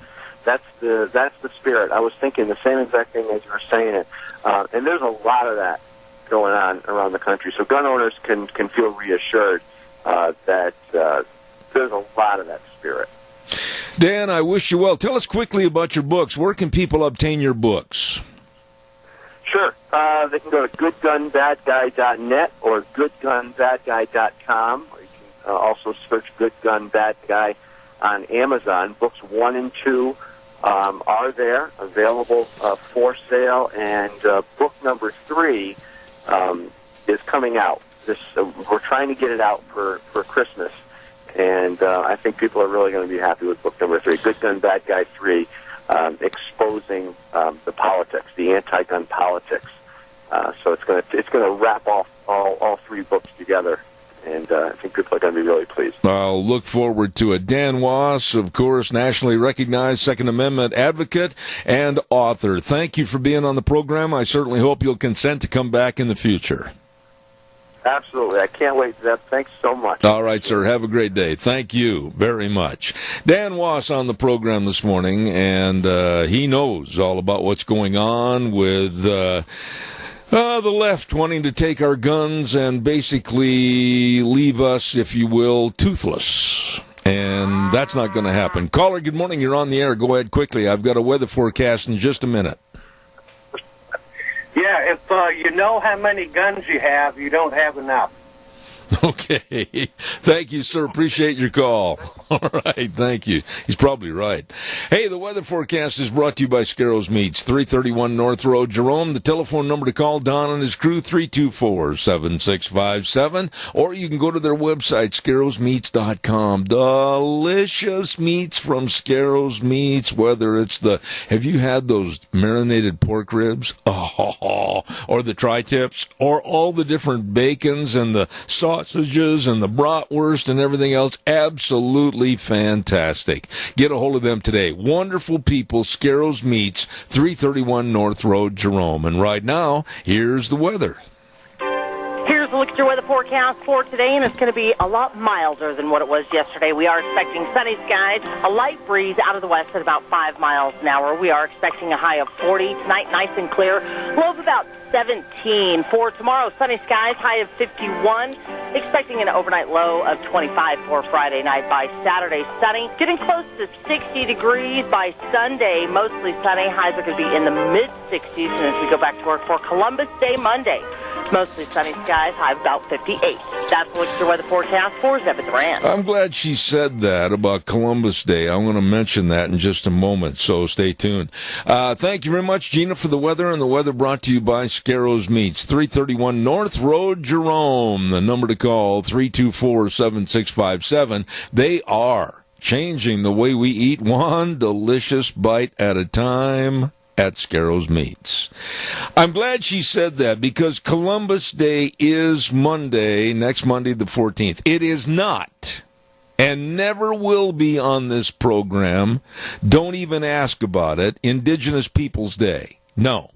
That's the spirit. I was thinking the same exact thing as you were saying it. And there's a lot of that going on around the country. So gun owners can feel reassured that there's a lot of that spirit. Dan, I wish you well. Tell us quickly about your books. Where can people obtain your books? Sure. They can go to goodgunbadguy.net or goodgunbadguy.com. Or you can also search Good Gun Bad Guy on Amazon. Books 1 and 2 are there, available for sale, and book number 3 is coming out. We're trying to get it out for Christmas, and I think people are really going to be happy with book number 3, Good Gun Bad Guy 3, exposing the politics, the anti-gun politics. So it's going to wrap off all 3 books together, and I think people are going to be really pleased. I'll look forward to it. Dan Wass, of course, nationally recognized Second Amendment advocate and author. Thank you for being on the program. I certainly hope you'll consent to come back in the future. Absolutely. I can't wait, Zeb. Thanks so much. All right, sir. Have a great day. Thank you very much. Dan Wass on the program this morning, and he knows all about what's going on with the left wanting to take our guns and basically leave us, if you will, toothless. And that's not going to happen. Caller, good morning. You're on the air. Go ahead quickly. I've got a weather forecast in just a minute. Yeah, if you know how many guns you have, you don't have enough. Okay. Thank you, sir. Appreciate your call. All right. Thank you. He's probably right. Hey, the weather forecast is brought to you by Scarrows Meats, 331 North Road, Jerome. The telephone number to call Don and his crew, 324-7657. Or you can go to their website, scarrowsmeats.com. Delicious meats from Scarrows Meats, whether it's have you had those marinated pork ribs? Oh, or the tri-tips, or all the different bacons and the sausages and the bratwurst and everything else. Absolutely fantastic. Get a hold of them today. Wonderful people, Scarrows Meats, 331 North Road, Jerome. And right now, here's the weather. Here's a look at your weather forecast for today, and it's going to be a lot milder than what it was yesterday. We are expecting sunny skies, a light breeze out of the west at about 5 miles an hour. We are expecting a high of 40 tonight, nice and clear. Low of about 17. For tomorrow, sunny skies, high of 51. Expecting an overnight low of 25 for Friday night. By Saturday, sunny. Getting close to 60 degrees by Sunday. Mostly sunny. Highs are going to be in the mid-60s. And as we go back to work for Columbus Day Monday, mostly sunny skies, high of about 58. That's what's your weather forecast for Zeb Durant. I'm glad she said that about Columbus Day. I'm going to mention that in just a moment, so stay tuned. Thank you very much, Gina, for the weather, and the weather brought to you by Scarrows Meats, 331 North Road, Jerome. The number to call, 324-7657. They are changing the way we eat, one delicious bite at a time at Scarrows Meats. I'm glad she said that because Columbus Day is Monday, next Monday the 14th. It is not and never will be on this program. Don't even ask about it. Indigenous Peoples Day. No.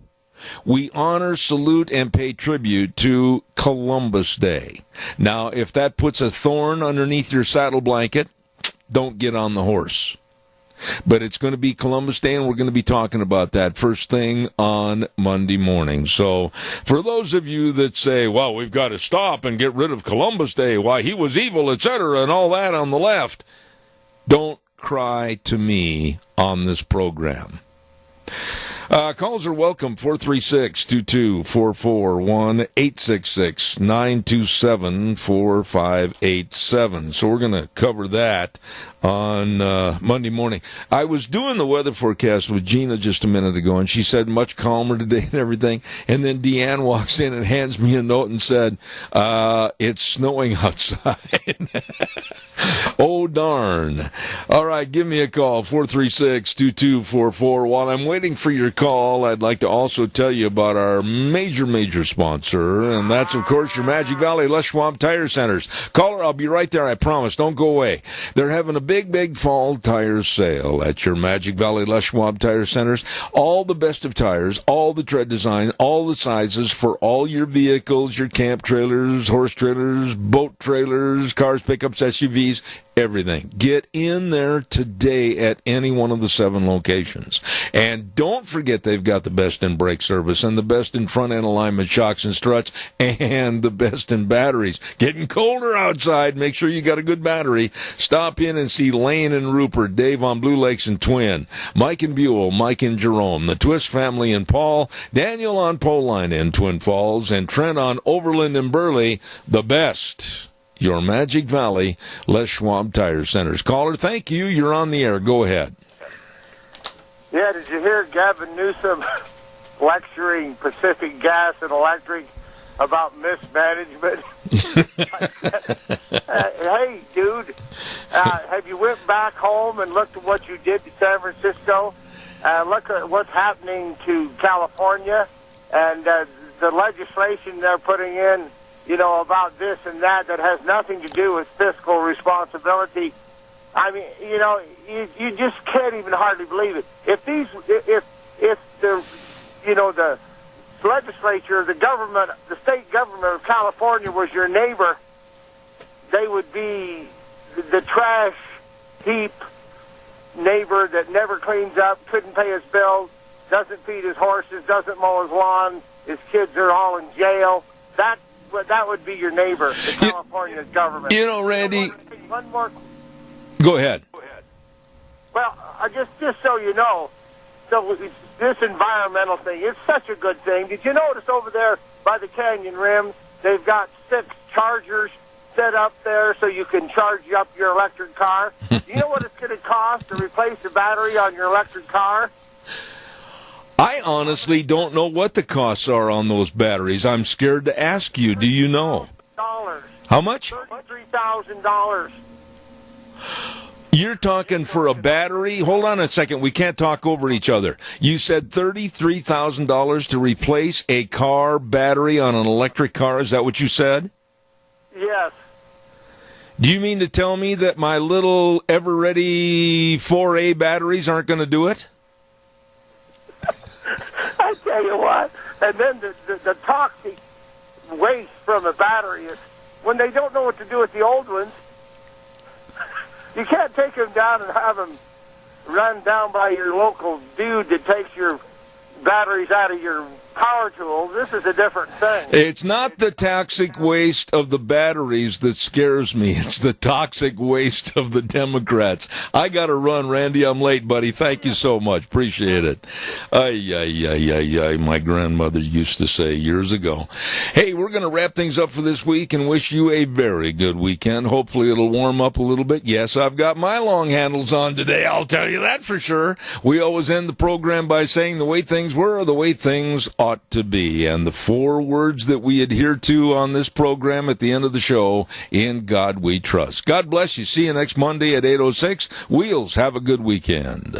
We honor, salute, and pay tribute to Columbus Day. Now, if that puts a thorn underneath your saddle blanket, don't get on the horse. But it's going to be Columbus Day, and we're going to be talking about that first thing on Monday morning. So for those of you that say, well, we've got to stop and get rid of Columbus Day, why he was evil, etc., and all that on the left, don't cry to me on this program. Calls are welcome, 436-2244, 1-866-927-4587. So we're going to cover that on Monday morning. I was doing the weather forecast with Gina just a minute ago, and she said much calmer today and everything. And then Deanne walks in and hands me a note and said, it's snowing outside. Oh, darn. All right, give me a call, 436-2244. While I'm waiting for your call, I'd like to also tell you about our major sponsor, and that's, of course, your Magic Valley Les Schwab Tire Centers. Caller, I'll be right there, I promise. Don't go away. They're having a big fall tire sale at your Magic Valley Les Schwab Tire Centers. All the best of tires, all the tread design, all the sizes for all your vehicles, your camp trailers, horse trailers, boat trailers, cars, pickups, SUVs, everything. Get in there today at any one of the 7 locations. And don't forget they've got the best in brake service and the best in front-end alignment shocks and struts and the best in batteries. Getting colder outside. Make sure you got a good battery. Stop in and see Lane and Rupert, Dave on Blue Lakes and Twin, Mike and Buell, Mike and Jerome, the Twist family and Paul, Daniel on Poline in Twin Falls, and Trent on Overland and Burley. The best. Your Magic Valley Les Schwab Tire Centers. Caller, thank you. You're on the air. Go ahead. Yeah, did you hear Gavin Newsom lecturing Pacific Gas and Electric about mismanagement? Hey, dude, have you went back home and looked at what you did to San Francisco? Look at what's happening to California and the legislation they're putting in, about this and that has nothing to do with fiscal responsibility. I mean, you just can't even hardly believe it. If the legislature, the government, the state government of California was your neighbor, they would be the trash heap neighbor that never cleans up, couldn't pay his bills, doesn't feed his horses, doesn't mow his lawn, his kids are all in jail. That would be your neighbor, the California government. Randy. One more. Go ahead. Well, just so you know, so this environmental thing, it's such a good thing. Did you notice over there by the canyon rim, they've got 6 chargers set up there so you can charge up your electric car? Do you know what it's going to cost to replace the battery on your electric car? I honestly don't know what the costs are on those batteries. I'm scared to ask you. Do you know? How much? $33,000. You're talking for a battery? Hold on a second. We can't talk over each other. You said $33,000 to replace a car battery on an electric car. Is that what you said? Yes. Do you mean to tell me that my little ever-ready 4A batteries aren't going to do it? I tell you what. And then the toxic waste from a battery is when they don't know what to do with the old ones. You can't take them down and have them run down by your local dude that takes your batteries out of your power tools. This is a different thing. It's not the toxic waste of the batteries that scares me. It's the toxic waste of the Democrats. I got to run, Randy. I'm late, buddy. Thank you so much. Appreciate it. Ay, my grandmother used to say years ago. Hey, we're going to wrap things up for this week and wish you a very good weekend. Hopefully it'll warm up a little bit. Yes, I've got my long handles on today. I'll tell you that for sure. We always end the program by saying the way things were are the way things ought to be. And the 4 words that we adhere to on this program at the end of the show, in God we trust. God bless you. See you next Monday at 8:06. Wheels, have a good weekend.